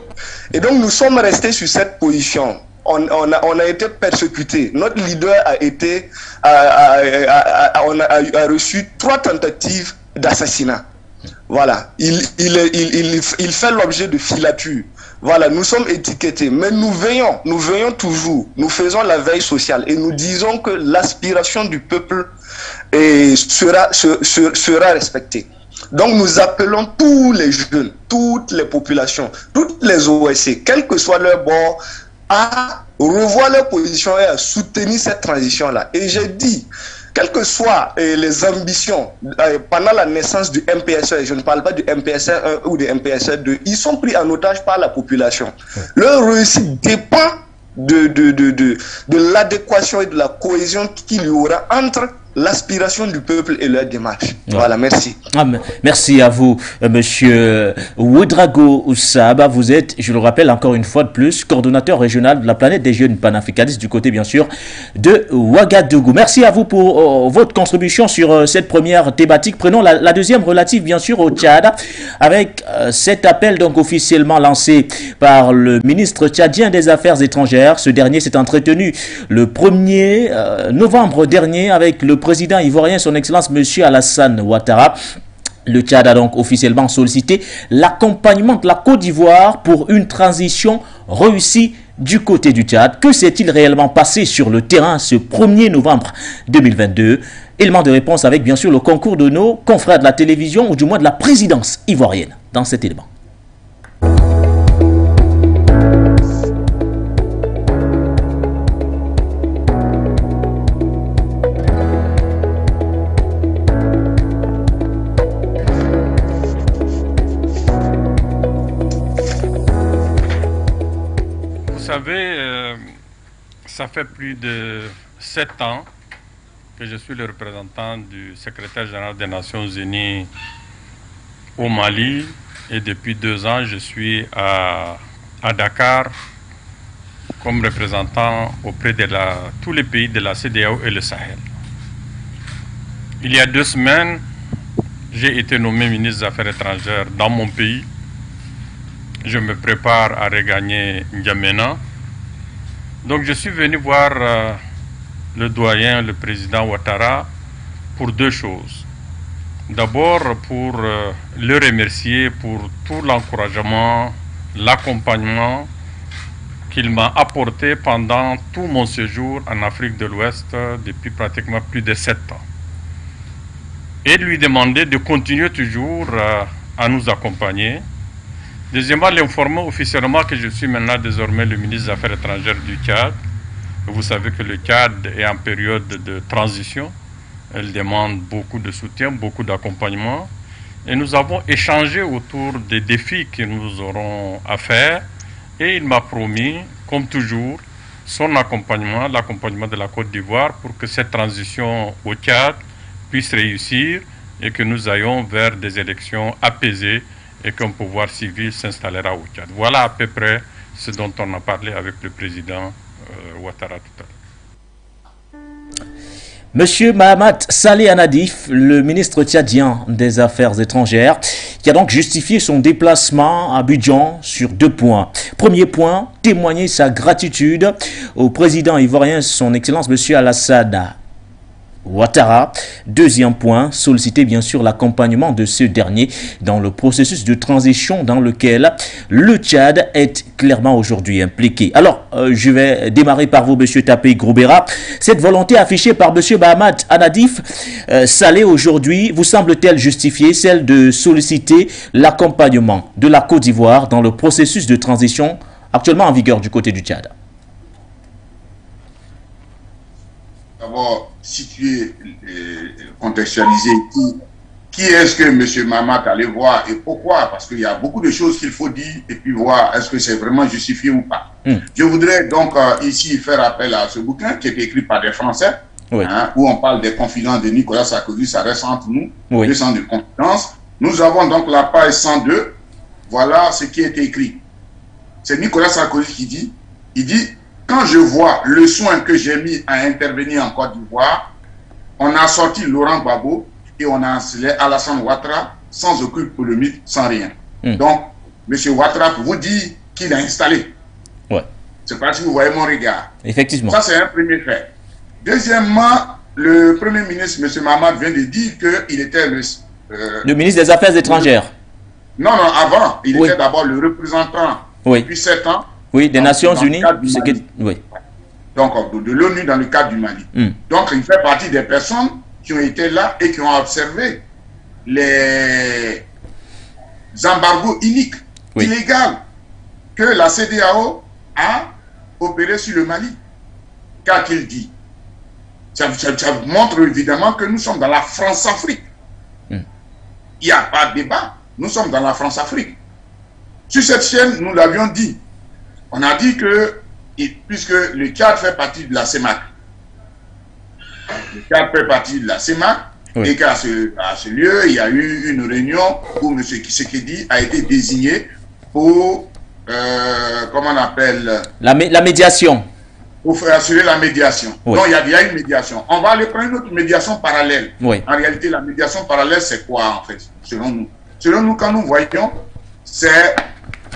Et donc nous sommes restés sur cette position. On a été persécutés. Notre leader a reçu 3 tentatives d'assassinat. Voilà, il fait l'objet de filature. Voilà, nous sommes étiquetés, mais nous veillons toujours, nous faisons la veille sociale et nous disons que l'aspiration du peuple sera respectée. Donc nous appelons tous les jeunes, toutes les populations, toutes les OSC, quel que soit leur bord, à revoir leur position et à soutenir cette transition-là. Et j'ai dit, quelles que soient les ambitions pendant la naissance du MPSR, je ne parle pas du MPSR 1 ou du MPSR 2, ils sont pris en otage par la population. Leur réussite dépend de l'adéquation et de la cohésion qu'il y aura entre l'aspiration du peuple et leur démarche. Voilà, merci. Merci à vous, monsieur Ouedraogo Oussaba. Vous êtes, je le rappelle encore une fois de plus, coordonnateur régional de la planète des jeunes panafricanistes du côté, bien sûr, de Ouagadougou. Merci à vous pour votre contribution sur cette première thématique. Prenons la deuxième relative, bien sûr, au Tchad, avec cet appel donc officiellement lancé par le ministre tchadien des Affaires étrangères. Ce dernier s'est entretenu le 1er novembre dernier avec le président ivoirien, son excellence monsieur Alassane Ouattara. Le Tchad a donc officiellement sollicité l'accompagnement de la Côte d'Ivoire pour une transition réussie du côté du Tchad. Que s'est-il réellement passé sur le terrain ce 1er novembre 2022? Élément de réponse avec bien sûr le concours de nos confrères de la télévision ou du moins de la présidence ivoirienne dans cet élément. Vous savez, ça fait plus de 7 ans que je suis le représentant du secrétaire général des Nations Unies au Mali et depuis 2 ans je suis à Dakar comme représentant auprès de tous les pays de la CEDEAO et le Sahel. Il y a 2 semaines, j'ai été nommé ministre des Affaires étrangères dans mon pays. Je me prépare à regagner N'Djamena. Donc je suis venu voir le doyen, le président Ouattara, pour 2 choses. D'abord pour le remercier pour tout l'encouragement, l'accompagnement qu'il m'a apporté pendant tout mon séjour en Afrique de l'Ouest depuis pratiquement plus de 7 ans. Et lui demander de continuer toujours à nous accompagner. Deuxièmement, l'informer officiellement que je suis maintenant désormais le ministre des Affaires étrangères du Tchad. Vous savez que le Tchad est en période de transition. Elle demande beaucoup de soutien, beaucoup d'accompagnement. Et nous avons échangé autour des défis que nous aurons à faire. Et il m'a promis, comme toujours, son accompagnement, l'accompagnement de la Côte d'Ivoire pour que cette transition au Tchad puisse réussir et que nous ayons vers des élections apaisées et qu'un pouvoir civil s'installera au Tchad. Voilà à peu près ce dont on a parlé avec le président Ouattara tout à l'heure. Monsieur Mahamat Saleh Anadif, le ministre tchadien des Affaires étrangères, qui a donc justifié son déplacement à Abidjan sur 2 points. Premier point, témoigner sa gratitude au président ivoirien, son Excellence Monsieur Alassane Ouattara. Deuxième point, solliciter bien sûr l'accompagnement de ce dernier dans le processus de transition dans lequel le Tchad est clairement aujourd'hui impliqué. Alors, je vais démarrer par vous, monsieur Tapé Groubera. Cette volonté affichée par monsieur Mahamat Anadif Saleh aujourd'hui, vous semble-t-elle justifier celle de solliciter l'accompagnement de la Côte d'Ivoire dans le processus de transition actuellement en vigueur du côté du Tchad? D'abord, situer, contextualiser qui est-ce que M. Mahamat allait voir et pourquoi, parce qu'il y a beaucoup de choses qu'il faut dire et puis voir est-ce que c'est vraiment justifié ou pas. Je voudrais donc ici faire appel à ce bouquin qui est écrit par des Français, où on parle des confidences de Nicolas Sarkozy, ça reste entre nous, 200 de confidences. Nous avons donc la page 102, voilà ce qui est écrit. C'est Nicolas Sarkozy qui dit, il dit, quand je vois le soin que j'ai mis à intervenir en Côte d'Ivoire, on a sorti Laurent Gbagbo et on a installé Alassane Ouattara sans aucune polémique, sans rien. Donc, M. Ouattara vous dit qu'il a installé. C'est parce que vous voyez mon regard. Effectivement. Ça, c'est un premier fait. Deuxièmement, le Premier ministre, M. Mahamat, vient de dire qu'il était le ministre des Affaires étrangères. Non, non, avant. Il était d'abord le représentant depuis 7 ans. Oui, des Nations Unies. Donc, de l'ONU dans le cadre du Mali. Donc, il fait partie des personnes qui ont été là et qui ont observé les embargos iniques, illégaux, que la CEDEAO a opéré sur le Mali. Car qu'il dit, ça montre évidemment que nous sommes dans la France-Afrique. Il n'y a pas de débat. Nous sommes dans la France-Afrique. Sur cette chaîne, nous l'avions dit. On a dit que, puisque le Tchad fait partie de la CEMAC, le Tchad fait partie de la CEMAC, et qu'à ce lieu, il y a eu une réunion où M. Tshisekedi a été désigné pour, comment on appelle... La médiation. Pour assurer la médiation. Donc, il y a une médiation. On va aller prendre une autre médiation parallèle. En réalité, la médiation parallèle, c'est quoi, en fait, selon nous? Selon nous, quand nous voyons, c'est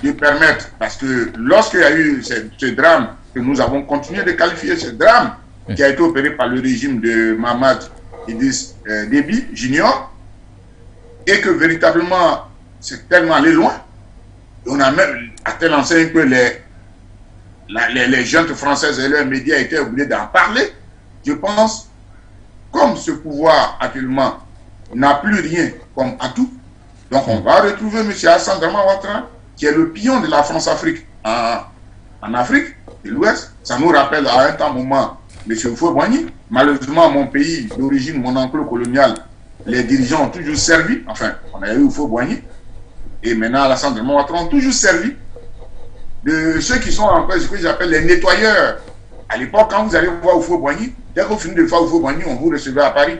de permettre, parce que lorsqu'il y a eu ce drame, que nous avons continué de qualifier ce drame, qui a été opéré par le régime de Mahamat Idriss Déby Junior, et que véritablement, c'est tellement allé loin, on a même à telle enseigne que les jeunes françaises et leurs médias étaient obligés d'en parler. Je pense, comme ce pouvoir actuellement n'a plus rien comme atout, donc on va retrouver M. Alassane Dramane Ouattara, qui est le pion de la France-Afrique en Afrique de l'Ouest. Ça nous rappelle à un temps moment M. Houphouët-Boigny. Malheureusement, mon pays d'origine, mon enclos colonial, les dirigeants ont toujours servi, enfin, on a eu Houphouët-Boigny, et maintenant Alassane Dramane Ouattara ont toujours servi de ceux qui sont en fait ce que j'appelle les nettoyeurs. À l'époque, quand vous allez voir Houphouët-Boigny, dès que vous finissez de voir Houphouët-Boigny, on vous recevait à Paris.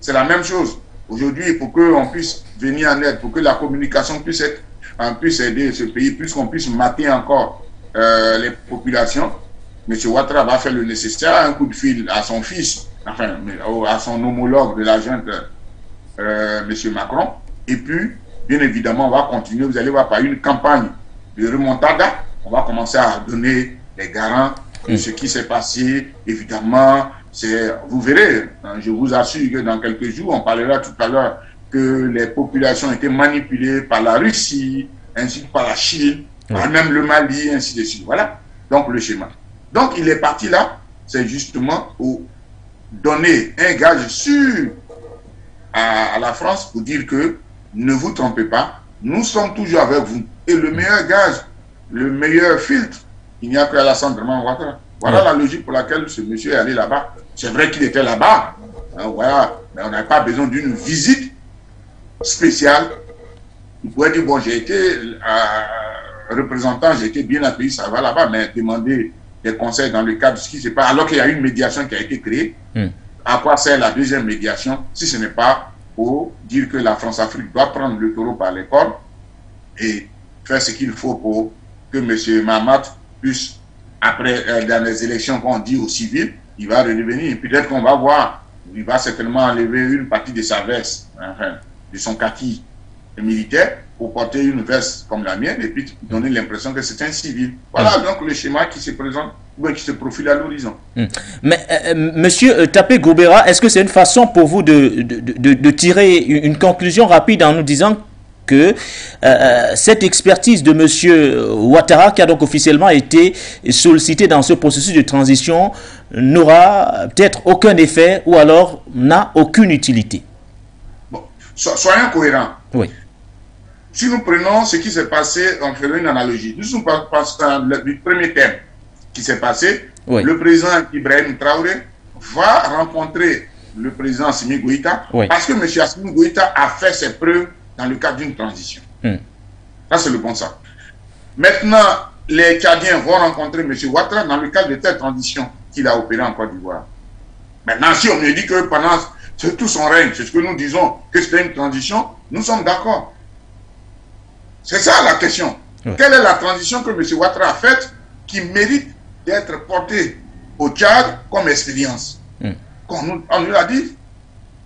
C'est la même chose. Aujourd'hui, pour qu'on puisse venir en aide, pour que la communication puisse aider ce pays, puisqu'on puisse mater encore les populations, M. Ouattara va faire le nécessaire, un coup de fil à son fils, enfin, à son homologue de la junte, M. Macron, et puis, bien évidemment, on va continuer, vous allez voir, par une campagne de remontada, on va commencer à donner les garants de ce qui s'est passé, évidemment, vous verrez, je vous assure que dans quelques jours, on parlera tout à l'heure que les populations étaient manipulées par la Russie, ainsi que par la Chine, par même le Mali, ainsi de suite. Voilà, donc le schéma. Donc il est parti là, c'est justement pour donner un gage sûr à la France pour dire que ne vous trompez pas, nous sommes toujours avec vous. Et le meilleur gage, le meilleur filtre, il n'y a que Alassane Dramane Ouattara. Voilà la logique pour laquelle ce monsieur est allé là-bas. C'est vrai qu'il était là-bas, voilà, mais on n'a pas besoin d'une visite spéciale. Il pourrait dire, bon, j'ai été représentant, j'ai été bien accueilli, ça va là-bas, mais demander des conseils dans le cadre de ce qui se passe, alors qu'il y a une médiation qui a été créée. À quoi sert la deuxième médiation si ce n'est pas pour dire que la France-Afrique doit prendre le taureau par les cornes et faire ce qu'il faut pour que M. Mahamat puisse, après dans les élections qu'on dit aux civils, il va redevenir. Peut-être qu'on va voir, il va certainement enlever une partie de sa veste, enfin, de son kaki militaire, pour porter une veste comme la mienne et puis donner l'impression que c'est un civil. Voilà donc le schéma qui se présente, qui se profile à l'horizon. Mais Monsieur Tapé Goubera, est-ce que c'est une façon pour vous de tirer une conclusion rapide en nous disant que cette expertise de M. Ouattara, qui a donc officiellement été sollicitée dans ce processus de transition, n'aura peut-être aucun effet ou alors n'a aucune utilité? Bon, soyons cohérents. Oui. Si nous prenons ce qui s'est passé, on fait une analogie. Nous sommes passés du premier thème qui s'est passé. Oui. Le président Ibrahim Traoré va rencontrer le président Assimi Goïta parce que M. Assimi Goïta a fait ses preuves dans le cadre d'une transition. Ça, c'est le bon sens. Maintenant, les Tchadiens vont rencontrer M. Ouattara dans le cadre de telle transition qu'il a opérée en Côte d'Ivoire. Maintenant, si on me dit que pendant tout son règne, c'est ce que nous disons, que c'était une transition, nous sommes d'accord. C'est ça la question. Quelle est la transition que M. Ouattara a faite qui mérite d'être portée au Tchad comme expérience? On nous l'a dit.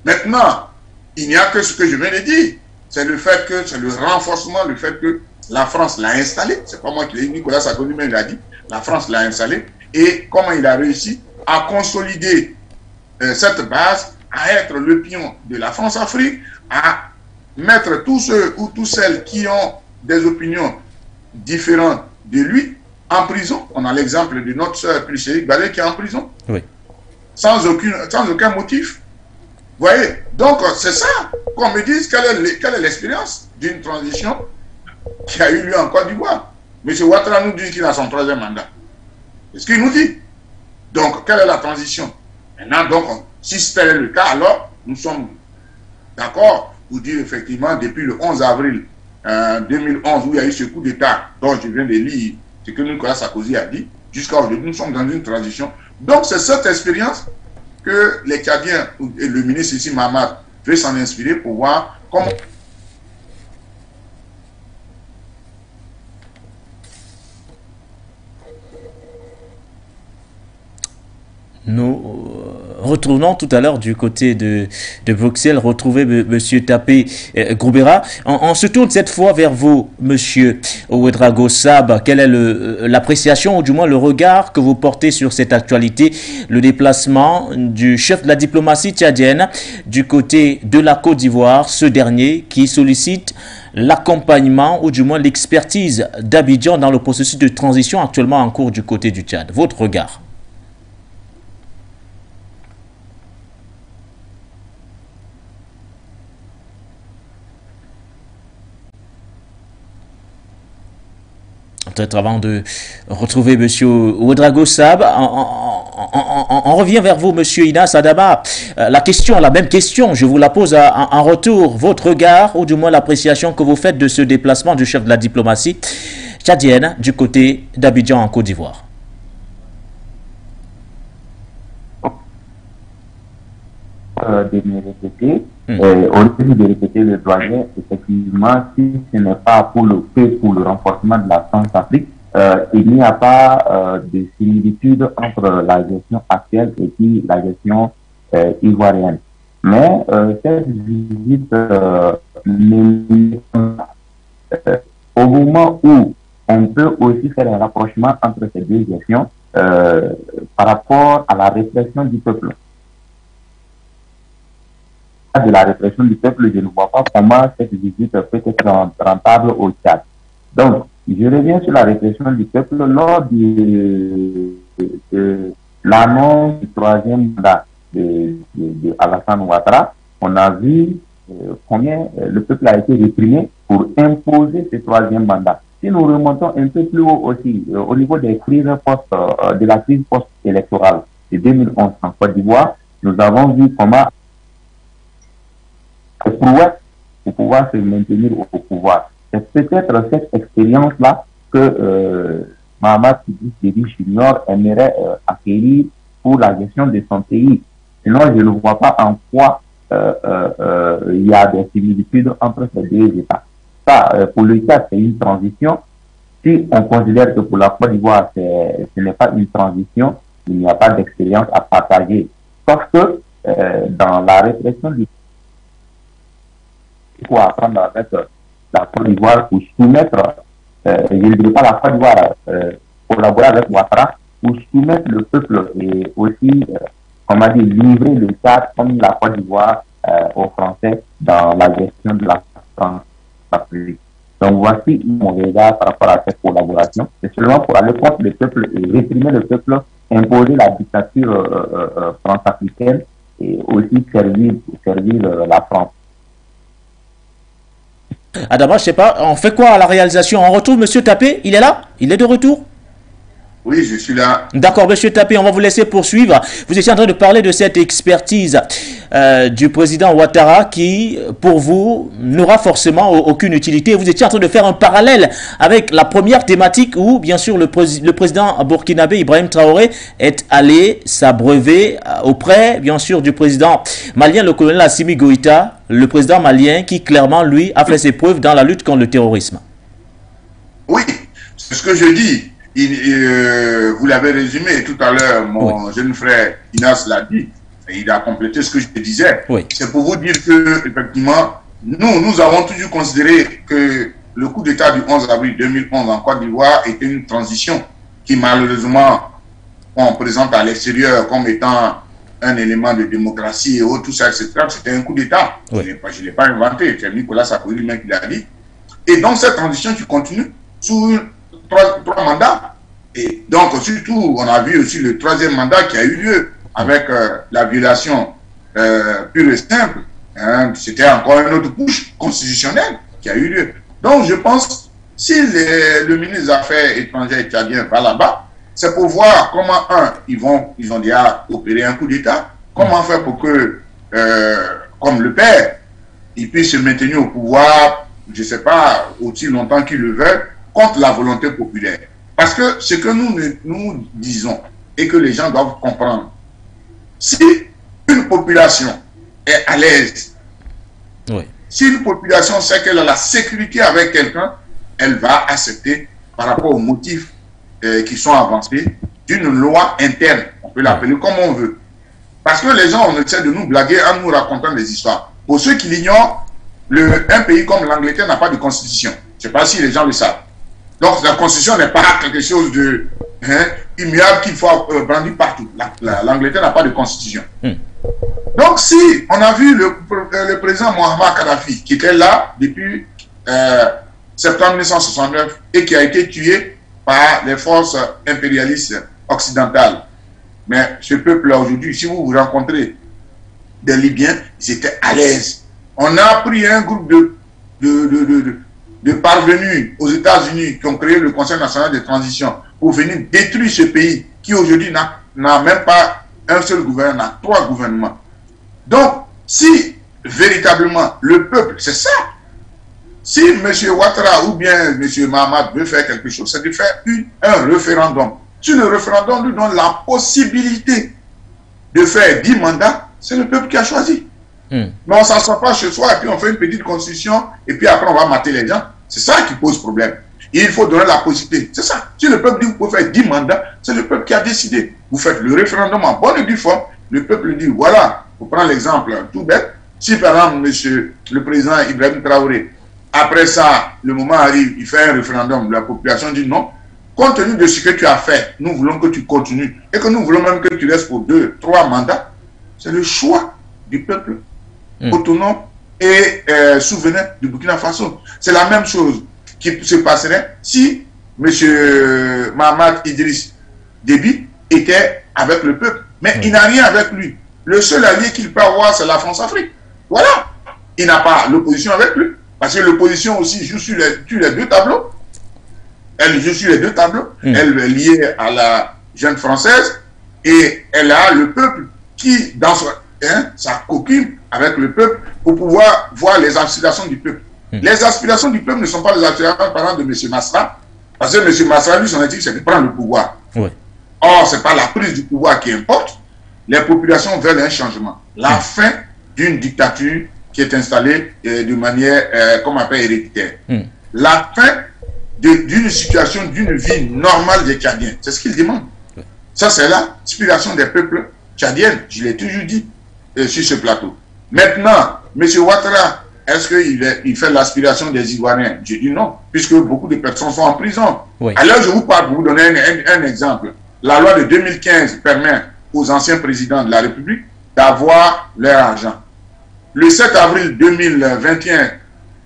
Maintenant, il n'y a que ce que je viens de dire. C'est le fait que, c'est le renforcement, le fait que la France l'a installé. C'est pas moi qui l'ai dit, Nicolas Sarkozy même l'a dit. La France l'a installé. Et comment il a réussi à consolider cette base, à être le pion de la France-Afrique, à mettre tous ceux ou toutes celles qui ont des opinions différentes de lui en prison. On a l'exemple de notre sœur Priscilla Balé qui est en prison. Oui. Sans aucun motif. Vous voyez? Donc, c'est ça qu'on me dise quelle est l'expérience d'une transition qui a eu lieu en Côte d'Ivoire. M. Ouattara nous dit qu'il a son 3e mandat. C'est ce qu'il nous dit. Donc, quelle est la transition? Maintenant, donc, si c'était le cas, alors, nous sommes d'accord pour dire effectivement, depuis le 11 avril 2011, où il y a eu ce coup d'État dont je viens de lire, ce que Nicolas Sarkozy a dit, jusqu'à aujourd'hui, nous sommes dans une transition. Donc, c'est cette expérience que les Tchadiens et le ministre ici, Mahamat, veut s'en inspirer pour voir comment... Nous retournons tout à l'heure du côté de Bruxelles, retrouver M. Tapé Groubera. On se tourne cette fois vers vous, M. Ouedraogo Sab. Quelle est l'appréciation, ou du moins le regard que vous portez sur cette actualité, le déplacement du chef de la diplomatie tchadienne du côté de la Côte d'Ivoire, ce dernier qui sollicite l'accompagnement ou du moins l'expertise d'Abidjan dans le processus de transition actuellement en cours du côté du Tchad. Votre regard? Peut-être avant de retrouver M. Ouedraogo Sab, on revient vers vous, M. Inas Adama. La même question, je vous la pose en retour. Votre regard, ou du moins l'appréciation que vous faites de ce déplacement du chef de la diplomatie tchadienne du côté d'Abidjan en Côte d'Ivoire. De me répéter, au lieu de répéter le doyen, effectivement, si ce n'est pas pour le renforcement de la France-Afrique, il n'y a pas de similitude entre la gestion actuelle et puis la gestion ivoirienne. Mais cette visite, au moment où on peut aussi faire un rapprochement entre ces deux gestions par rapport à la répression du peuple. De la répression du peuple, je ne vois pas comment cette visite peut être rentable au Tchad. Donc, je reviens sur la répression du peuple. Lors de l'annonce du troisième mandat de Alassane Ouattara, on a vu combien le peuple a été réprimé pour imposer ce troisième mandat. Si nous remontons un peu plus haut aussi, au niveau des crises de la crise post-électorale de 2011 en Côte d'Ivoire, nous avons vu comment pour pouvoir se maintenir au pouvoir. C'est peut-être cette expérience-là que Mahamat Idriss Junior aimerait acquérir pour la gestion de son pays. Sinon, je ne vois pas en quoi il y a des similitudes entre ces deux États. Ça, pour le Tchad, c'est une transition. Si on considère que pour la Côte d'Ivoire, ce n'est pas une transition, il n'y a pas d'expérience à partager. Sauf que dans la répression du il faut apprendre avec la Côte d'Ivoire pour soumettre, je ne dirais pas la Côte d'Ivoire, collaborer avec Ouattara pour soumettre le peuple et aussi, comment dire, livrer le Tchad comme la Côte d'Ivoire aux Français dans la gestion de la France. Donc voici mon regard par rapport à cette collaboration. C'est seulement pour aller contre le peuple et réprimer le peuple, imposer la dictature france-africaine et aussi servir la France. Adama, je sais pas, on fait quoi à la réalisation? On retrouve M. Tapé, il est là? Il est de retour? Oui, je suis là. D'accord, M. Tapé, on va vous laisser poursuivre. Vous étiez en train de parler de cette expertise du président Ouattara qui, pour vous, n'aura forcément aucune utilité. Vous étiez en train de faire un parallèle avec la première thématique où, bien sûr, le président burkinabé Ibrahim Traoré est allé s'abreuver auprès, bien sûr, du président malien, le colonel Assimi Goïta, le président malien qui, clairement, lui, a fait ses preuves dans la lutte contre le terrorisme. Oui, c'est ce que je dis. Vous l'avez résumé tout à l'heure, mon jeune frère Inas l'a dit, et il a complété ce que je disais. Oui. C'est pour vous dire que, effectivement, nous avons toujours considéré que le coup d'État du 11 avril 2011 en Côte d'Ivoire était une transition qui, malheureusement, on présente à l'extérieur comme étant un élément de démocratie et autres, tout ça, etc. C'était un coup d'État. Oui. Je ne l'ai pas inventé, c'est Nicolas Sarkozy lui-même qui l'a dit. Et donc, cette transition qui continue sous trois mandats. Et donc, surtout, on a vu aussi le troisième mandat qui a eu lieu avec la violation pure et simple. Hein, c'était encore une autre couche constitutionnelle qui a eu lieu. Donc, je pense, si le ministre des Affaires étrangères tchadien va là-bas, c'est pour voir comment, ils ont déjà opéré un coup d'État, comment faire pour que, comme le père, il puisse se maintenir au pouvoir, je ne sais pas, aussi longtemps qu'il le veut, contre la volonté populaire. Parce que ce que nous disons et que les gens doivent comprendre, si une population est à l'aise, si une population sait qu'elle a la sécurité avec quelqu'un, elle va accepter par rapport aux motifs qui sont avancés d'une loi interne, on peut l'appeler comme on veut. Parce que les gens, on essaie de nous blaguer en nous racontant des histoires. Pour ceux qui l'ignorent, un pays comme l'Angleterre n'a pas de constitution. Je ne sais pas si les gens le savent. Donc la constitution n'est pas quelque chose de immuable qu'il faut brandir partout. L'Angleterre n'a pas de constitution. Donc si on a vu le président Mohamed Kadhafi, qui était là depuis septembre 1969 et qui a été tué par les forces impérialistes occidentales. Mais ce peuple-là aujourd'hui, si vous rencontrez des Libyens, ils étaient à l'aise. On a pris un groupe de parvenus aux États-Unis qui ont créé le Conseil national de transition pour venir détruire ce pays qui aujourd'hui n'a même pas un seul gouvernement, n'a 3 gouvernements. Donc, si véritablement le peuple, c'est ça, si M. Ouattara ou bien M. Mahamat veut faire quelque chose, c'est de faire un référendum. Si le référendum lui donne la possibilité de faire 10 mandats, c'est le peuple qui a choisi. Mais on ne s'en pas chez soi et puis on fait une petite constitution et puis après on va mater les gens. C'est ça qui pose problème. Et il faut donner la possibilité. C'est ça. Si le peuple dit que vous pouvez faire 10 mandats, c'est le peuple qui a décidé. Vous faites le référendum en bonne et due forme. Le peuple dit, voilà, pour prendre l'exemple tout bête, si par exemple le président Ibrahim Traoré, après ça, le moment arrive, il fait un référendum, la population dit non, compte tenu de ce que tu as fait, nous voulons que tu continues et que nous voulons même que tu restes pour 2, 3 mandats, c'est le choix du peuple autonome et souverain du Burkina Faso. C'est la même chose qui se passerait si M. Mahamat Idriss Déby était avec le peuple. Mais il n'a rien avec lui. Le seul allié qu'il peut avoir, c'est la France-Afrique. Voilà. Il n'a pas l'opposition avec lui. Parce que l'opposition aussi joue sur les 2 tableaux. Elle joue sur les 2 tableaux. Elle est liée à la jeune française et elle a le peuple qui, dans sa coquille avec le peuple, pour pouvoir voir les aspirations du peuple. Les aspirations du peuple ne sont pas les aspirations, par exemple, de M. Masra. Parce que M. Masra, lui, son éthique, c'est de prendre le pouvoir. Or, ce n'est pas la prise du pouvoir qui importe. Les populations veulent un changement. La fin d'une dictature qui est installée de manière, comme on appelle, héréditaire. La fin d'une situation, d'une vie normale des Tchadiens. C'est ce qu'ils demandent. Ça, c'est l'aspiration des peuples tchadiens. Je l'ai toujours dit sur ce plateau. Maintenant, M. Ouattara, est-ce qu'il fait l'aspiration des Ivoiriens? Je dis non, puisque beaucoup de personnes sont en prison. Alors, je vous parle, pour vous donner un exemple. La loi de 2015 permet aux anciens présidents de la République d'avoir leur argent. Le 7 avril 2021,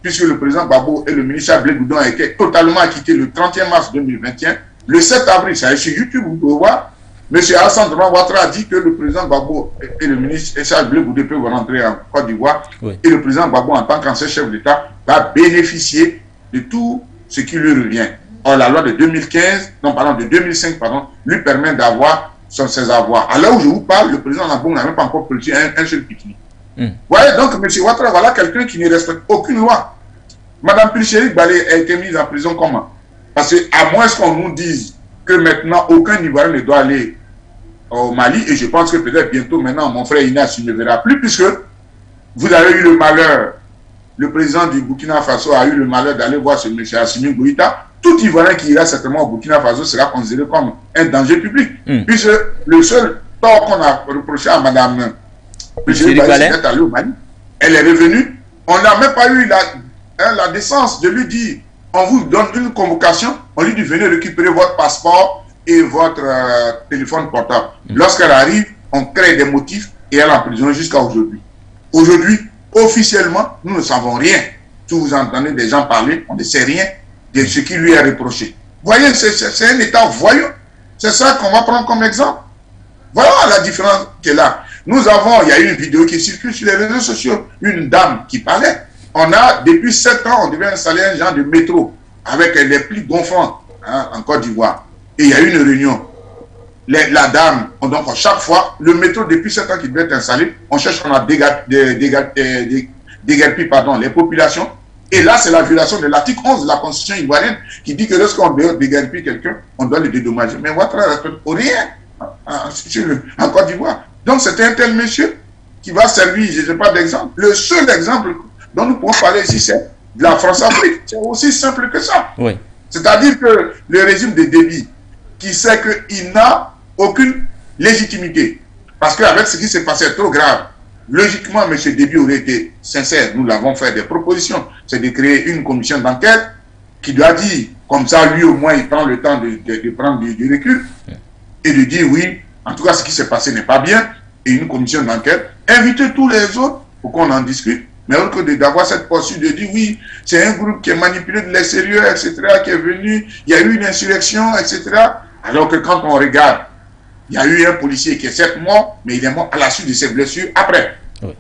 puisque le président Gbagbo et le ministre Blé Goudon ont été totalement acquittés le 31 mars 2021, le 7 avril, ça est sur YouTube, vous pouvez voir, M. Alassane Ouattara a dit que le président Gbagbo et le ministre Charles Blé Goudé peuvent rentrer en Côte d'Ivoire et le président Gbagbo, en tant qu'ancien chef d'État, va bénéficier de tout ce qui lui revient. Or, la loi de 2015, non, pardon, de 2005, pardon, lui permet d'avoir ses avoirs. À l'heure où je vous parle, le président Gbagbo n'a même pas encore politisé un seul pique-nique. Vous voyez, donc, M. Ouattara, voilà quelqu'un qui ne respecte aucune loi. Mme Pilcheri Balé a été mise en prison comment? Parce qu'à moins qu'on nous dise que maintenant, aucun Ivoirien ne doit aller au Mali, et je pense que peut-être bientôt, maintenant, mon frère Ignace ne verra plus, puisque vous avez eu le malheur, le président du Burkina Faso a eu le malheur d'aller voir ce M. Assimi Goïta. Tout Ivoirien qui ira certainement au Burkina Faso sera considéré comme un danger public, puisque le seul tort qu'on a reproché à Mme Pilcheri Balé, c'est d'être allée au Mali. Elle est revenue, on n'a même pas eu la décence de lui dire, on vous donne une convocation, on lui dit venez récupérer votre passeport et votre téléphone portable. Lorsqu'elle arrive, on crée des motifs et elle est en prison jusqu'à aujourd'hui. Aujourd'hui, officiellement, nous ne savons rien. Si vous entendez des gens parler, on ne sait rien de ce qui lui est reproché. Vous voyez, c'est un État voyou. C'est ça qu'on va prendre comme exemple. Voilà la différence qui est là. Nous avons, il y a une vidéo qui circule sur les réseaux sociaux, une dame qui parlait. On a, depuis 7 ans, on devait installer un genre de métro avec les plis gonflants en Côte d'Ivoire. Et il y a eu une réunion. La dame, donc chaque fois, le métro, depuis 7 ans qu'il devait être installé, on cherche qu'on a déguerpi les populations. Et là, c'est la violation de l'article 11 de la Constitution ivoirienne qui dit que lorsqu'on déguerpit quelqu'un, on doit le dédommager. Mais Ouattara ne respecte rien en Côte d'Ivoire. Donc, c'est un tel monsieur qui va servir, je ne sais pas d'exemple. Le seul exemple dont nous pouvons parler ici, c'est de la France-Afrique. C'est aussi simple que ça. C'est-à-dire que le régime de Déby, qui sait qu'il n'a aucune légitimité, Parce qu'avec ce qui s'est passé, trop grave. Logiquement, M. Déby aurait été sincère. Nous l'avons fait des propositions. C'est de créer une commission d'enquête qui doit dire, comme ça, lui au moins, il prend le temps de prendre du recul et de dire oui, en tout cas, ce qui s'est passé n'est pas bien. Et une commission d'enquête, inviter tous les autres pour qu'on en discute. Mais au lieu d'avoir cette posture de dire oui, c'est un groupe qui est manipulé de l'extérieur, etc., qui est venu, il y a eu une insurrection, etc. Alors que quand on regarde, il y a eu un policier qui est certes mort, mais il est mort à la suite de ses blessures après. Oui.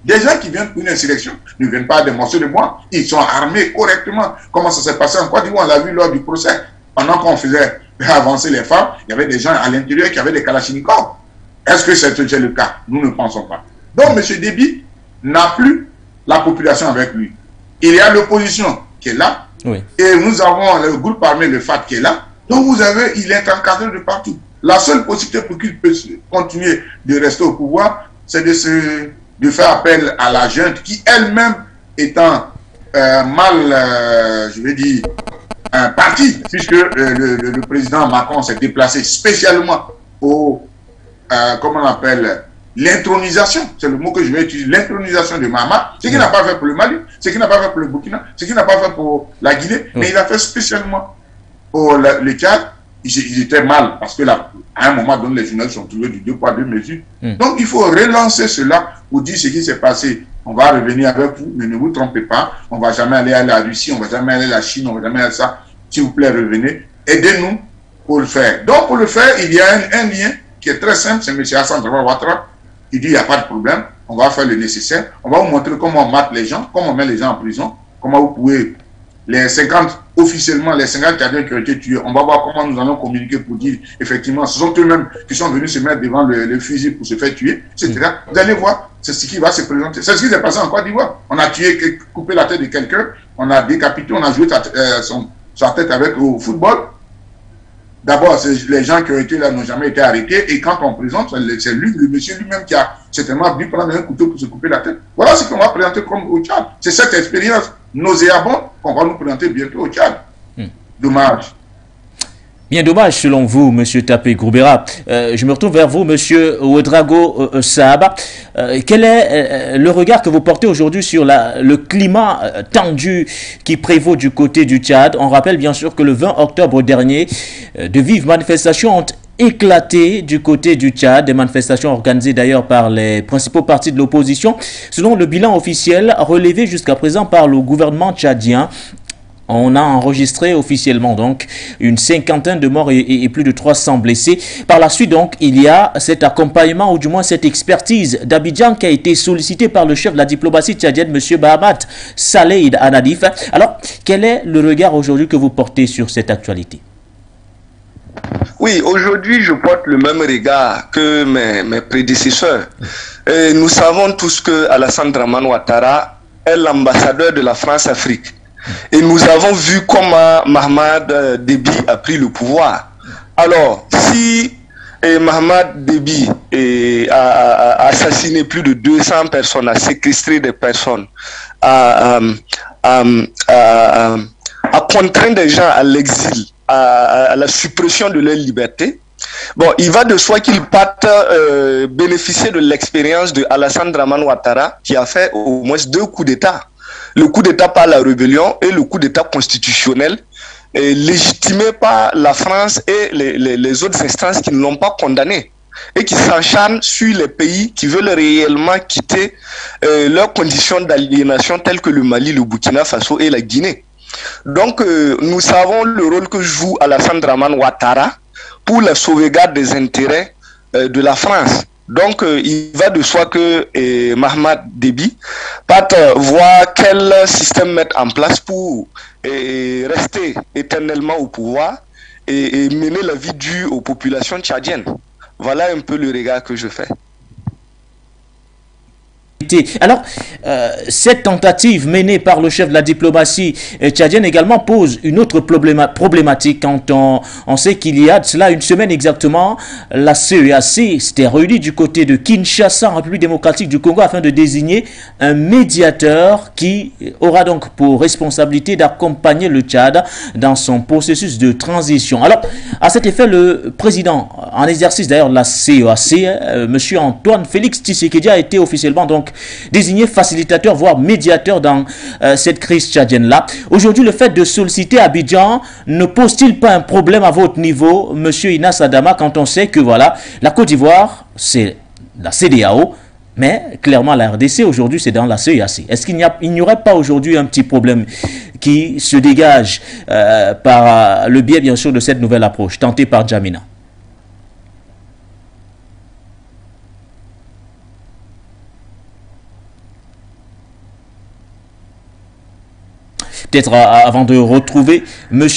Des gens qui viennent pour une insurrection ne viennent pas des morceaux de bois, ils sont armés correctement. Comment ça s'est passé en Côte d'Ivoire? On l'a vu lors du procès. Pendant qu'on faisait avancer les femmes, il y avait des gens à l'intérieur qui avaient des kalachnikovs. Est-ce que c'est le cas? Nous ne pensons pas. Donc M. Déby n'a plus la population avec lui. Il y a l'opposition qui est là, oui. Et nous avons le groupe armé, le FAT, qui est là. Donc vous avez, il est encadré de partout. La seule possibilité pour qu'il puisse continuer de rester au pouvoir, c'est de faire appel à la junte qui elle-même étant je vais dire, un parti, puisque le président Macron s'est déplacé spécialement au, comment on appelle, l'intronisation, c'est le mot que je vais utiliser, l'intronisation de Mahama, ce qu'il n'a pas fait pour le Mali, ce qu'il n'a pas fait pour le Burkina, ce qu'il n'a pas fait pour la Guinée, mais il a fait spécialement pour le Tchad. Ils étaient mal, parce que là, à un moment donné, les journalistes sont trouvés du 2 poids 2 mesures. Donc il faut relancer cela pour dire ce qui s'est passé. On va revenir avec vous, mais ne vous trompez pas, on ne va jamais aller à la Russie, on ne va jamais aller à la Chine, on ne va jamais aller à ça. S'il vous plaît, revenez, aidez-nous pour le faire. Donc pour le faire, il y a un lien qui est très simple, c'est M. Hassan Draman Ouattara. Il dit, il n'y a pas de problème, on va faire le nécessaire. On va vous montrer comment on mate les gens, comment on met les gens en prison, comment vous pouvez, officiellement, les 50 Tchadiens qui ont été tués, on va voir comment nous allons communiquer pour dire, effectivement, ce sont eux-mêmes qui sont venus se mettre devant le fusil pour se faire tuer, etc. Vous allez voir, c'est ce qui va se présenter. C'est ce qui s'est passé en Côte d'Ivoire. On a tué, coupé la tête de quelqu'un, on a décapité, on a joué sa tête avec au football. D'abord, les gens qui ont été là n'ont jamais été arrêtés. Et quand on présente, c'est lui, le monsieur lui-même qui a certainement dû prendre un couteau pour se couper la tête. Voilà ce qu'on va présenter comme au Tchad. C'est cette expérience nauséabonde qu'on va nous présenter bientôt au Tchad. Dommage. Bien dommage selon vous, M. Tapé Grubera. Je me retourne vers vous, M. Ouedraogo Sahaba. Quel est le regard que vous portez aujourd'hui sur le climat tendu qui prévaut du côté du Tchad? On rappelle bien sûr que le 20 octobre dernier, de vives manifestations ont éclaté du côté du Tchad, des manifestations organisées d'ailleurs par les principaux partis de l'opposition. Selon le bilan officiel relevé jusqu'à présent par le gouvernement tchadien, on a enregistré officiellement donc une cinquantaine de morts et plus de 300 blessés. Par la suite donc, il y a cet accompagnement ou du moins cette expertise d'Abidjan qui a été sollicitée par le chef de la diplomatie tchadienne, M. Bahamat Saleh Anadif. Alors, quel est le regard aujourd'hui que vous portez sur cette actualité? Oui, aujourd'hui, je porte le même regard que mes prédécesseurs. Et nous savons tous que Alassane Draman Ouattara est l'ambassadeur de la France-Afrique. Et nous avons vu comment Mahamad Déby a pris le pouvoir. Alors, si Mahamad Déby a assassiné plus de 200 personnes, a séquestré des personnes, a contraint des gens à l'exil, à la suppression de leur liberté, bon, il va de soi qu'il parte bénéficier de l'expérience de Alassane Draman Ouattara, qui a fait au moins 2 coups d'État. Le coup d'État par la rébellion et le coup d'État constitutionnel légitimé par la France et les autres instances qui ne l'ont pas condamné et qui s'acharnent sur les pays qui veulent réellement quitter leurs conditions d'aliénation telles que le Mali, le Burkina Faso et la Guinée. Donc nous savons le rôle que joue Alassane Draman Ouattara pour la sauvegarde des intérêts de la France. Donc, il va de soi que Mahamad Déby parte voir quel système mettre en place pour rester éternellement au pouvoir et mener la vie due aux populations tchadiennes. Voilà un peu le regard que je fais. Alors, cette tentative menée par le chef de la diplomatie tchadienne également pose une autre problématique quand on sait qu'il y a de cela une semaine exactement, la CEAC s'était réunie du côté de Kinshasa, en République démocratique du Congo, afin de désigner un médiateur qui aura donc pour responsabilité d'accompagner le Tchad dans son processus de transition. Alors, à cet effet, le président en exercice d'ailleurs de la CEAC, M. Antoine Félix Tshisekedi, a été officiellement donc désigné facilitateur, voire médiateur dans cette crise tchadienne-là. Aujourd'hui, le fait de solliciter Abidjan ne pose-t-il pas un problème à votre niveau, M. Inas Adama, quand on sait que voilà, la Côte d'Ivoire, c'est la CEDEAO, mais clairement la RDC aujourd'hui c'est dans la CEAC. Est-ce qu'il n'y aurait pas aujourd'hui un petit problème qui se dégage par le biais bien sûr de cette nouvelle approche tentée par Djamena? Peut-être avant de retrouver M.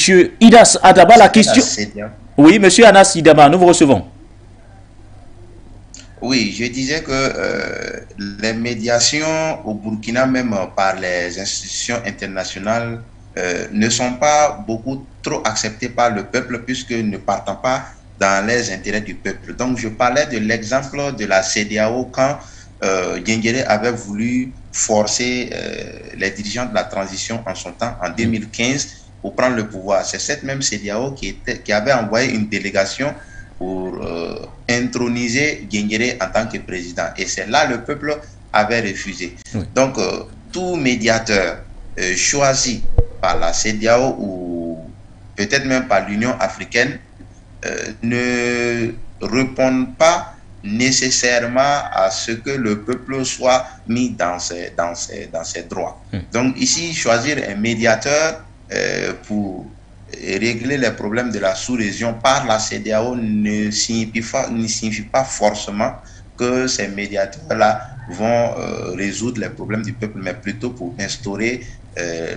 Inas Adama, la question... Oui, M. Anas Idama, nous vous recevons. Oui, je disais que les médiations au Burkina, même par les institutions internationales, ne sont pas beaucoup trop acceptées par le peuple puisque ne partent pas dans les intérêts du peuple. Donc, je parlais de l'exemple de la CEDEAO quand Gengere avait voulu forcer les dirigeants de la transition en son temps, en 2015, pour prendre le pouvoir. C'est cette même CEDEAO qui avait envoyé une délégation pour introniser Gengere en tant que président. Et c'est là le peuple avait refusé. Oui. Donc, tout médiateur choisi par la CEDEAO ou peut-être même par l'Union africaine ne répond pas nécessairement à ce que le peuple soit mis dans ses droits. Donc ici, choisir un médiateur pour régler les problèmes de la sous-région par la CEDEAO ne signifie pas forcément que ces médiateurs-là vont résoudre les problèmes du peuple, mais plutôt pour instaurer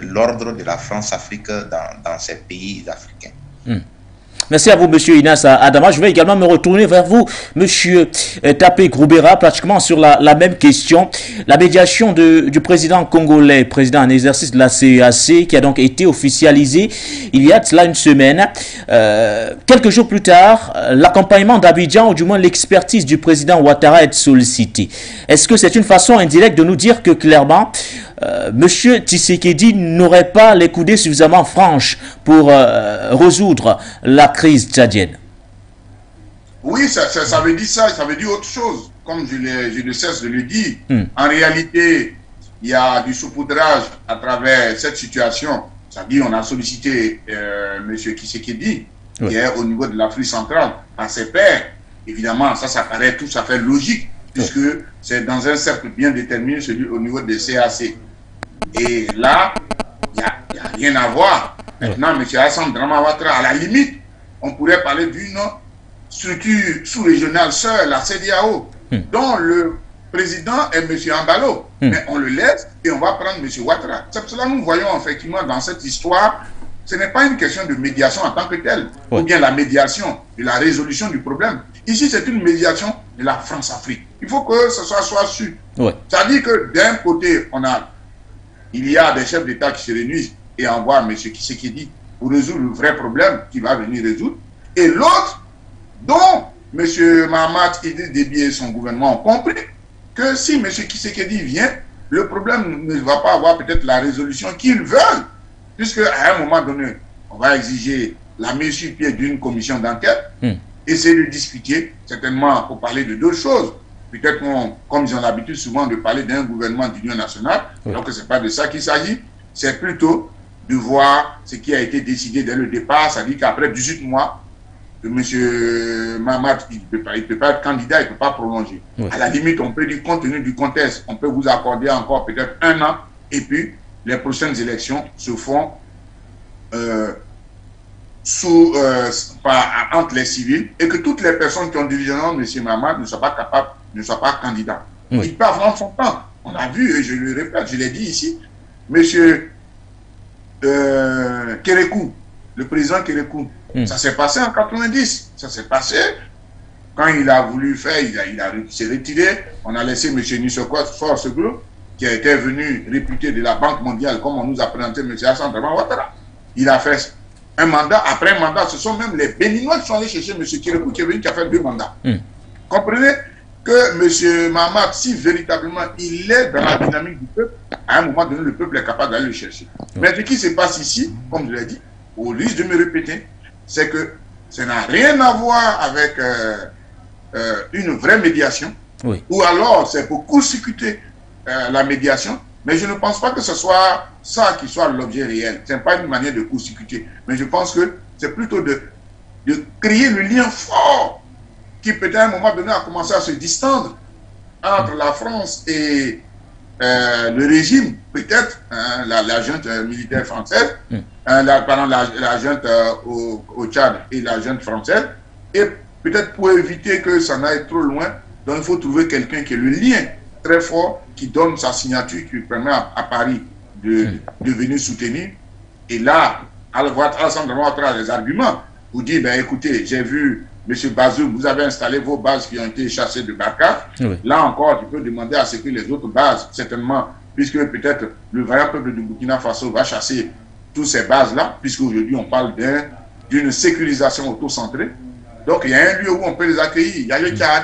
l'ordre de la France-Afrique dans ces pays africains. Merci à vous, M. Inas Adama. Je vais également me retourner vers vous, M. Tapé Groubera, pratiquement sur la même question. La médiation du président congolais, président en exercice de la CEAC, qui a donc été officialisée il y a de cela une semaine. Quelques jours plus tard, l'accompagnement d'Abidjan, ou du moins l'expertise du président Ouattara est sollicité. Est-ce que c'est une façon indirecte de nous dire que clairement, Monsieur Tshisekedi n'aurait pas les coudées suffisamment franches pour résoudre la crise tchadienne? Oui, ça veut dire ça, ça veut dire autre chose, comme je ne cesse de le dire. En réalité, il y a du saupoudrage à travers cette situation. C'est-à-dire on a sollicité Monsieur Tshisekedi, qui est au niveau de l'Afrique centrale, à ses pairs. Évidemment, ça paraît tout à fait logique, puisque c'est dans un cercle bien déterminé, celui au niveau des CAC. Et là, il n'y a rien à voir. Maintenant, M. Hassan Drama Ouattara, à la limite, on pourrait parler d'une structure sous-régionale seule, la CEDEAO, dont le président est M. Ambalo. Mais on le laisse et on va prendre M. Ouattara. C'est pour cela que nous voyons effectivement dans cette histoire, ce n'est pas une question de médiation en tant que telle, ou bien la médiation de la résolution du problème. Ici, c'est une médiation de la France-Afrique. Il faut que ce soit su. C'est-à-dire que d'un côté, il y a des chefs d'État qui se réunissent et envoient M. Tshisekedi pour résoudre le vrai problème qu'il va venir résoudre. Et l'autre, dont M. Mahamat Idriss Déby et son gouvernement ont compris que si M. Tshisekedi vient, le problème ne va pas avoir peut-être la résolution qu'ils veulent. Puisque à un moment donné, on va exiger la mise sur pied d'une commission d'enquête, essayer de discuter, certainement pour parler de deux choses. Peut-être comme ils ont l'habitude souvent de parler d'un gouvernement d'union nationale, donc ce n'est pas de ça qu'il s'agit, c'est plutôt de voir ce qui a été décidé dès le départ, c'est-à-dire qu'après 18 mois, M. Mahamat, il ne peut pas être candidat, il ne peut pas prolonger. À la limite, on peut dire, compte tenu du contexte, on peut vous accorder encore peut-être 1 an, et puis les prochaines élections se font entre les civils, et que toutes les personnes qui ont dirigé M. Mahamat ne soient pas capables, ne soient pas candidats. Ils peuvent prendre son temps. On a vu, et je le répète, je l'ai dit ici, M. Kérékou, le président Kérékou, ça s'est passé en 90, ça s'est passé Quand il a voulu faire, il s'est retiré. On a laissé M. Nisokot Force-Glo, qui était venu réputé de la Banque mondiale, comme on nous a présenté M. Hassan Draman Ouattara. Il a fait un mandat. Après un mandat, ce sont même les Béninois qui sont allés chercher M. Kirekou, qui est venu, qui a fait 2 mandats. Comprenez que M. Mahamat, si véritablement il est dans la dynamique du peuple, à un moment donné, le peuple est capable d'aller le chercher. Mais ce qui se passe ici, comme je l'ai dit, au risque de me répéter, c'est que ça n'a rien à voir avec une vraie médiation, ou alors c'est pour court-circuiter la médiation, mais je ne pense pas que ce soit ça qui soit l'objet réel. Ce n'est pas une manière de court-circuiter, mais je pense que c'est plutôt de créer le lien fort qui peut-être à un moment donné a commencé à se distendre entre la France et le régime, peut-être, la junte militaire française, la junte au Tchad et la junte française, et peut-être pour éviter que ça n'aille trop loin, donc il faut trouver quelqu'un qui ait le lien très fort, qui donne sa signature, qui permet à Paris de venir soutenir. Et là, à travers les arguments, vous dites, ben écoutez, j'ai vu M. Bazoum, vous avez installé vos bases qui ont été chassées de Barkhane. Là encore, je peux demander à ce que les autres bases, certainement, puisque peut-être le vaillant peuple du Burkina Faso va chasser toutes ces bases-là, puisqu'aujourd'hui on parle d'une sécurisation auto-centrée. Donc il y a un lieu où on peut les accueillir, il y a le Tchad.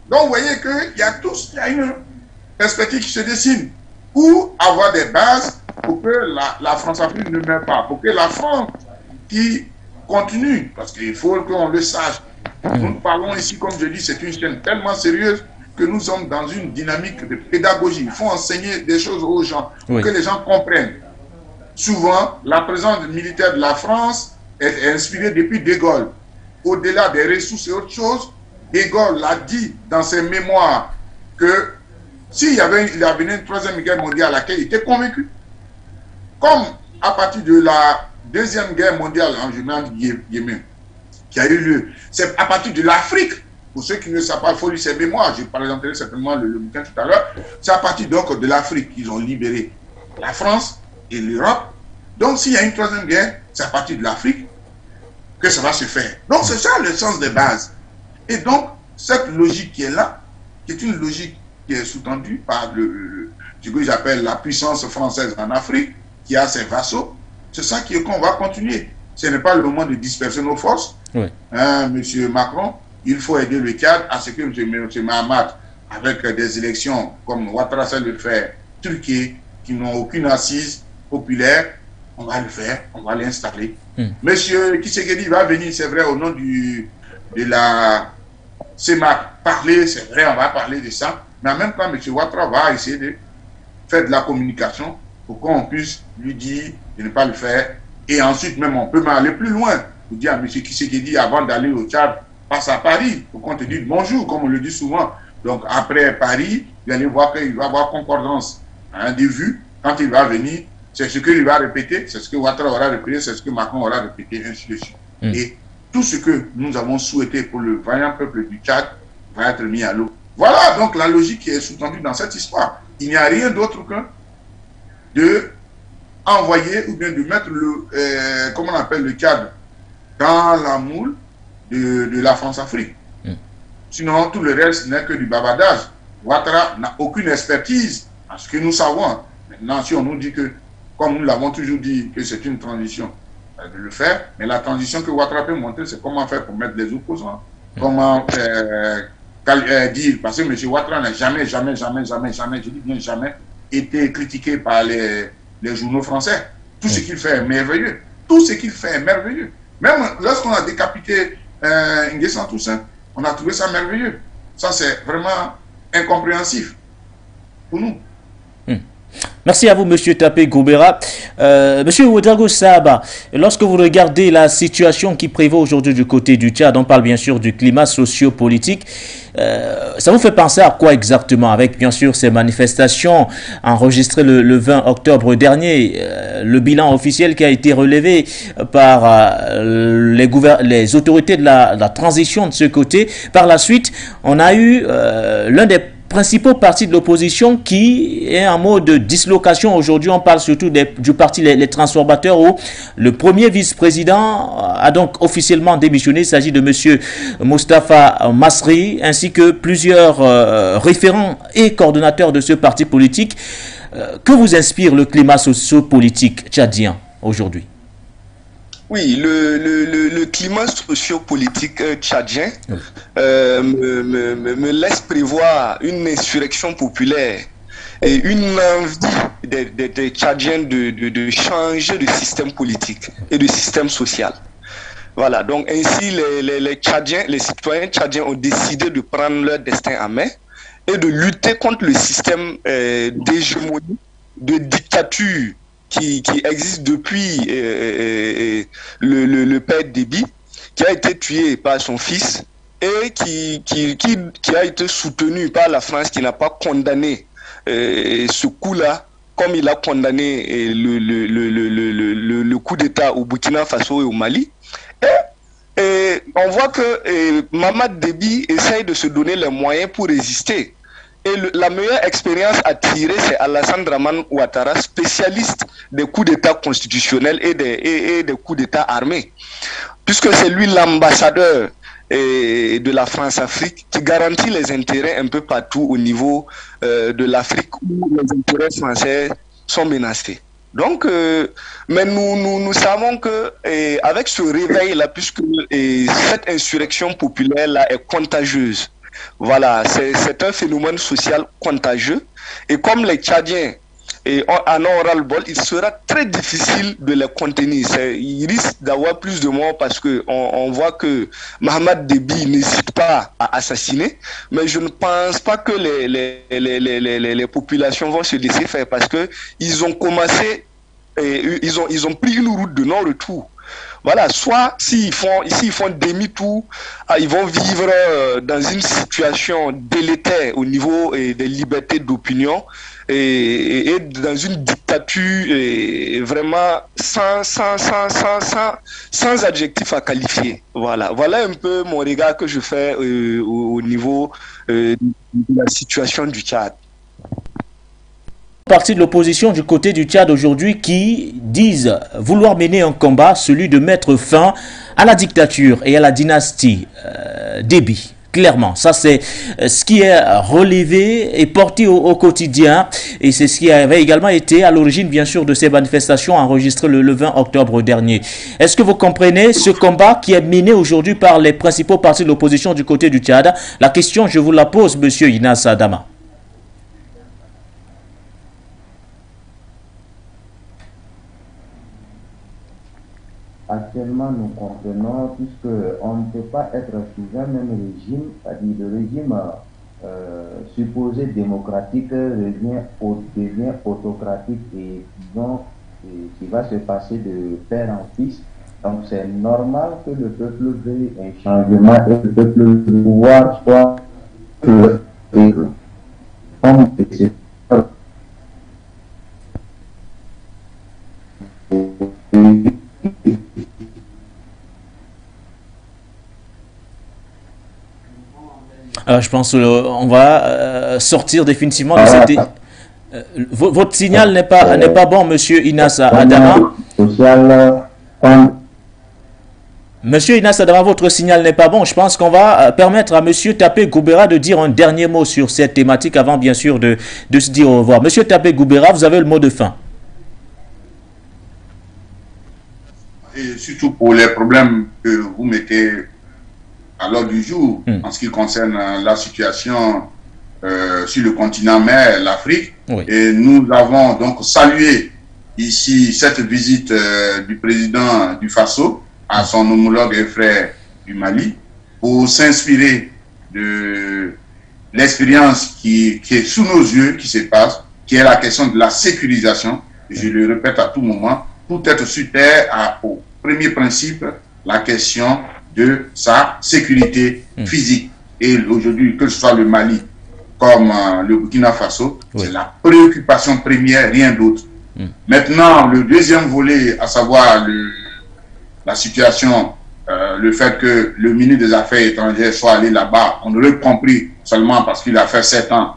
Donc vous voyez qu'il y a une perspective qui se dessine. Pour avoir des bases pour que la France-Afrique ne meure pas, pour que la France qui continue, parce qu'il faut qu'on le sache. Nous parlons ici, comme je dis, c'est une chaîne tellement sérieuse que nous sommes dans une dynamique de pédagogie. Il faut enseigner des choses aux gens, pour que les gens comprennent. Souvent, la présence militaire de la France est inspirée depuis De Gaulle. Au-delà des ressources et autres choses, De Gaulle l'a dit dans ses mémoires que s'il y avait une 3e guerre mondiale à laquelle il était convaincu, comme à partir de la 2e guerre mondiale en Yémen, qui a eu lieu, c'est à partir de l'Afrique. Pour ceux qui ne savent pas, il faut lire ses mémoires, je présenterai certainement le bouquin tout à l'heure. C'est à partir donc de l'Afrique qu'ils ont libéré la France et l'Europe. Donc s'il y a une 3e guerre, c'est à partir de l'Afrique que ça va se faire. Donc c'est ça le sens des bases. Et donc cette logique qui est là, qui est une logique qui est sous-tendue par ce que j'appelle la puissance française en Afrique, qui a ses vassaux, c'est ça qu'on va continuer. Ce n'est pas le moment de disperser nos forces. Monsieur Macron, il faut aider le Tchad à ce que M. Mahamat, avec des élections comme Ouattara sait le faire, truquées, qui n'ont aucune assise populaire, on va le faire, on va l'installer. Monsieur Tshisekedi va venir, c'est vrai, au nom de la CEMAC, parler, c'est vrai, on va parler de ça, mais en même temps, M. Ouattara va essayer de faire de la communication pour qu'on puisse lui dire de ne pas le faire. Et ensuite, même, on peut aller plus loin. Vous dire à M. Tshisekedi, avant d'aller au Tchad, passe à Paris, pour qu'on te dise bonjour, comme on le dit souvent. Donc, après Paris, vous allez voir qu'il va avoir concordance des vues. Quand il va venir, c'est ce qu'il va répéter, c'est ce que Ouattara aura répété, c'est ce que Macron aura répété, ainsi de suite. Et tout ce que nous avons souhaité pour le vaillant peuple du Tchad va être mis à l'eau. Voilà donc la logique qui est sous-tendue dans cette histoire. Il n'y a rien d'autre que de envoyer ou bien de mettre comment on appelle le Tchad dans la moule de la France-Afrique. Sinon, tout le reste n'est que du bavardage. Ouattara n'a aucune expertise à ce que nous savons. Maintenant, si on nous dit que, comme nous l'avons toujours dit, que c'est une transition, de le faire, mais la transition que Ouattara peut montrer, c'est comment faire pour mettre les opposants. Comment dire, parce que M. Ouattara n'a jamais, je dis bien jamais, été critiqué par les journaux français. Tout ce qu'il fait est merveilleux. Tout ce qu'il fait est merveilleux. Même lorsqu'on a décapité Nguessan Toussaint, on a trouvé ça merveilleux. Ça, c'est vraiment incompréhensif pour nous. Merci à vous, M. Tapé Goubera. M. Ouedraogo Sahaba, lorsque vous regardez la situation qui prévaut aujourd'hui du côté du Tchad, on parle bien sûr du climat socio-politique, ça vous fait penser à quoi exactement, avec bien sûr ces manifestations enregistrées le 20 octobre dernier, le bilan officiel qui a été relevé par les autorités de la transition de ce côté. Par la suite, on a eu l'un des principaux partis de l'opposition qui est en mode dislocation. Aujourd'hui, on parle surtout du parti les Transformateurs, où le premier vice-président a donc officiellement démissionné. Il s'agit de M. Moustapha Masri, ainsi que plusieurs référents et coordonnateurs de ce parti politique. Que vous inspire le climat socio-politique tchadien aujourd'hui? Oui, le climat socio-politique tchadien me laisse prévoir une insurrection populaire et une envie des Tchadiens de changer de système politique et de système social. Voilà, donc ainsi les Tchadiens, les citoyens tchadiens ont décidé de prendre leur destin en main et de lutter contre le système d'hégémonie, de dictature qui existe depuis le père Déby, qui a été tué par son fils et qui a été soutenu par la France, qui n'a pas condamné ce coup-là, comme il a condamné le coup d'État au Burkina Faso et au Mali. Et on voit que Mamad Déby essaye de se donner les moyens pour résister. Et la meilleure expérience à tirer, c'est Alassane Dramane Ouattara, spécialiste des coups d'État constitutionnels et des coups d'État armés. Puisque c'est lui l'ambassadeur de la France-Afrique qui garantit les intérêts un peu partout au niveau de l'Afrique où les intérêts français sont menacés. Donc, mais nous savons que avec ce réveil-là, puisque cette insurrection populaire-là est contagieuse, voilà, c'est un phénomène social contagieux. Et comme les Tchadiens en ont ras-le-bol, il sera très difficile de les contenir. Il risque d'avoir plus de morts parce qu'on voit que Mamad Déby n'hésite pas à assassiner. Mais je ne pense pas que les populations vont se laisser faire parce qu'ils ont commencé, ils ont pris une route de non-retour. Voilà, soit s'ils font demi-tour, ils vont vivre dans une situation délétère au niveau des libertés d'opinion et dans une dictature vraiment sans adjectif à qualifier. Voilà un peu mon regard que je fais au niveau de la situation du Tchad. Partis de l'opposition du côté du Tchad aujourd'hui qui disent vouloir mener un combat, celui de mettre fin à la dictature et à la dynastie Déby. Clairement, ça c'est ce qui est relevé et porté au quotidien, et c'est ce qui avait également été à l'origine bien sûr de ces manifestations enregistrées le 20 octobre dernier. Est-ce que vous comprenez ce combat qui est mené aujourd'hui par les principaux partis de l'opposition du côté du Tchad? La question, je vous la pose, monsieur Inas Adama. Actuellement, nous comprenons, puisqu'on ne peut pas être sous un même régime, c'est-à-dire le régime supposé démocratique devient autocratique et qui va se passer de père en fils. Donc c'est normal que le peuple veuille un changement et le peuple veut pouvoir soit je pense qu'on va sortir définitivement de cette... votre signal n'est pas bon, monsieur Inas Adama. Monsieur Inas Adama, votre signal n'est pas bon. Je pense qu'on va permettre à monsieur Tapé Goubera de dire un dernier mot sur cette thématique avant, bien sûr, de se dire au revoir. Monsieur Tapé Goubera, vous avez le mot de fin. Et surtout pour les problèmes que vous mettez à l'ordre du jour en ce qui concerne la situation sur le continent mer, l'Afrique. Oui. Et nous avons donc salué ici cette visite du président du Faso à son homologue et frère du Mali pour s'inspirer de l'expérience qui est sous nos yeux, qui se passe, qui est la question de la sécurisation. Je le répète à tout moment, tout être sur terre au premier principe, la question de sa sécurité physique. Et aujourd'hui, que ce soit le Mali comme le Burkina Faso, c'est la préoccupation première, rien d'autre. Maintenant, le deuxième volet, à savoir la situation, le fait que le ministre des Affaires étrangères soit allé là-bas, on aurait compris seulement parce qu'il a fait 7 ans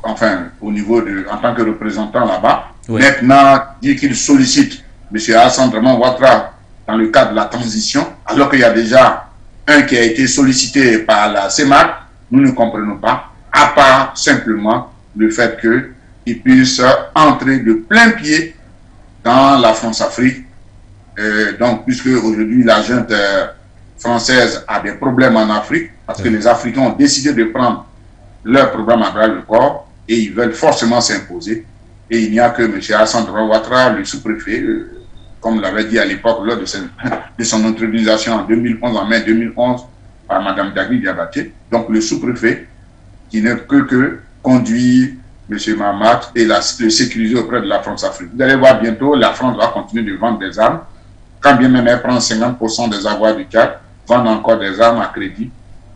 enfin, au niveau de, en tant que représentant là-bas. Oui. Maintenant, dit qu'il sollicite M. Alassane Dramane Ouattara dans le cadre de la transition, alors qu'il y a déjà un qui a été sollicité par la CEMAC, nous ne comprenons pas, à part simplement le fait qu'il puisse entrer de plein pied dans la France-Afrique. Donc, puisque aujourd'hui la junte française a des problèmes en Afrique, parce que les Africains ont décidé de prendre leur programme à bras le corps et ils veulent forcément s'imposer. Et il n'y a que M. Alassane Dramane Ouattara, le sous-préfet, comme l'avait dit à l'époque lors de son intronisation en 2011, en mai 2011, par Mme Dagui Diabaté, donc le sous-préfet, qui ne peut que conduire M. Mahamat et le sécuriser auprès de la France-Afrique. Vous allez voir bientôt, la France va continuer de vendre des armes. Quand bien même elle prend 50% des avoirs du Tchad, vendre encore des armes à crédit.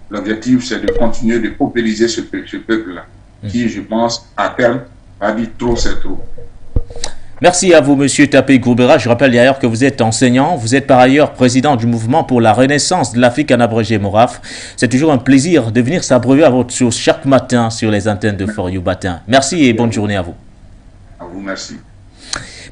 L'objectif, c'est de continuer de paupériser ce peuple-là, qui, je pense, à terme, va dire trop, c'est trop. Merci à vous, M. Tapé Gourbera. Je rappelle d'ailleurs que vous êtes enseignant. Vous êtes par ailleurs président du mouvement pour la renaissance de l'Afrique en abrégé MORAF. C'est toujours un plaisir de venir s'abreuver à votre source chaque matin sur les antennes de For You Matin. Merci et bonne journée à vous. À vous, merci.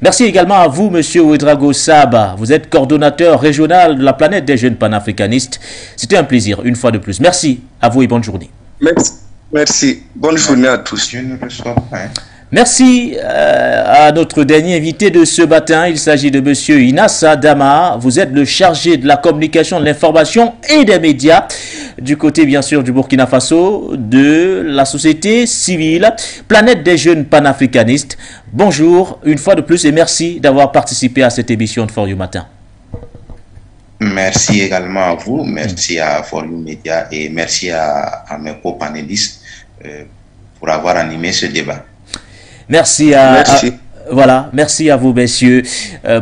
Merci également à vous, M. Ouedraogo Saba. Vous êtes coordonnateur régional de la planète des jeunes panafricanistes. C'était un plaisir, une fois de plus. Merci à vous et bonne journée. Merci. Merci. Bonne journée à tous. Je ne reçois pas. Merci à notre dernier invité de ce matin. Il s'agit de M. Inassa Dama. Vous êtes le chargé de la communication, de l'information et des médias du côté, bien sûr, du Burkina Faso, de la société civile, Planète des jeunes panafricanistes. Bonjour, une fois de plus, et merci d'avoir participé à cette émission de For You Matin. Merci également à vous, merci à For You Media et merci à mes co-panélistes pour avoir animé ce débat. Merci merci à vous, messieurs,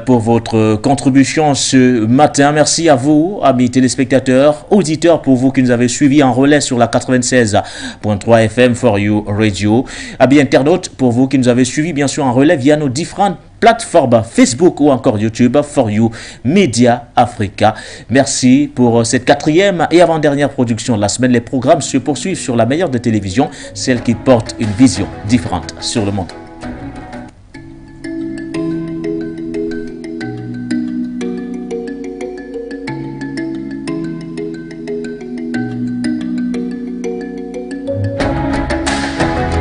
pour votre contribution ce matin. Merci à vous, amis téléspectateurs, auditeurs, pour vous qui nous avez suivis en relais sur la 96.3 FM For You Radio. Amis internautes, pour vous qui nous avez suivis, bien sûr, en relais via nos différentes plateformes Facebook ou encore YouTube, For You Media Africa. Merci pour cette 4e et avant-dernière production de la semaine. Les programmes se poursuivent sur la meilleure des télévisions, celle qui porte une vision différente sur le monde.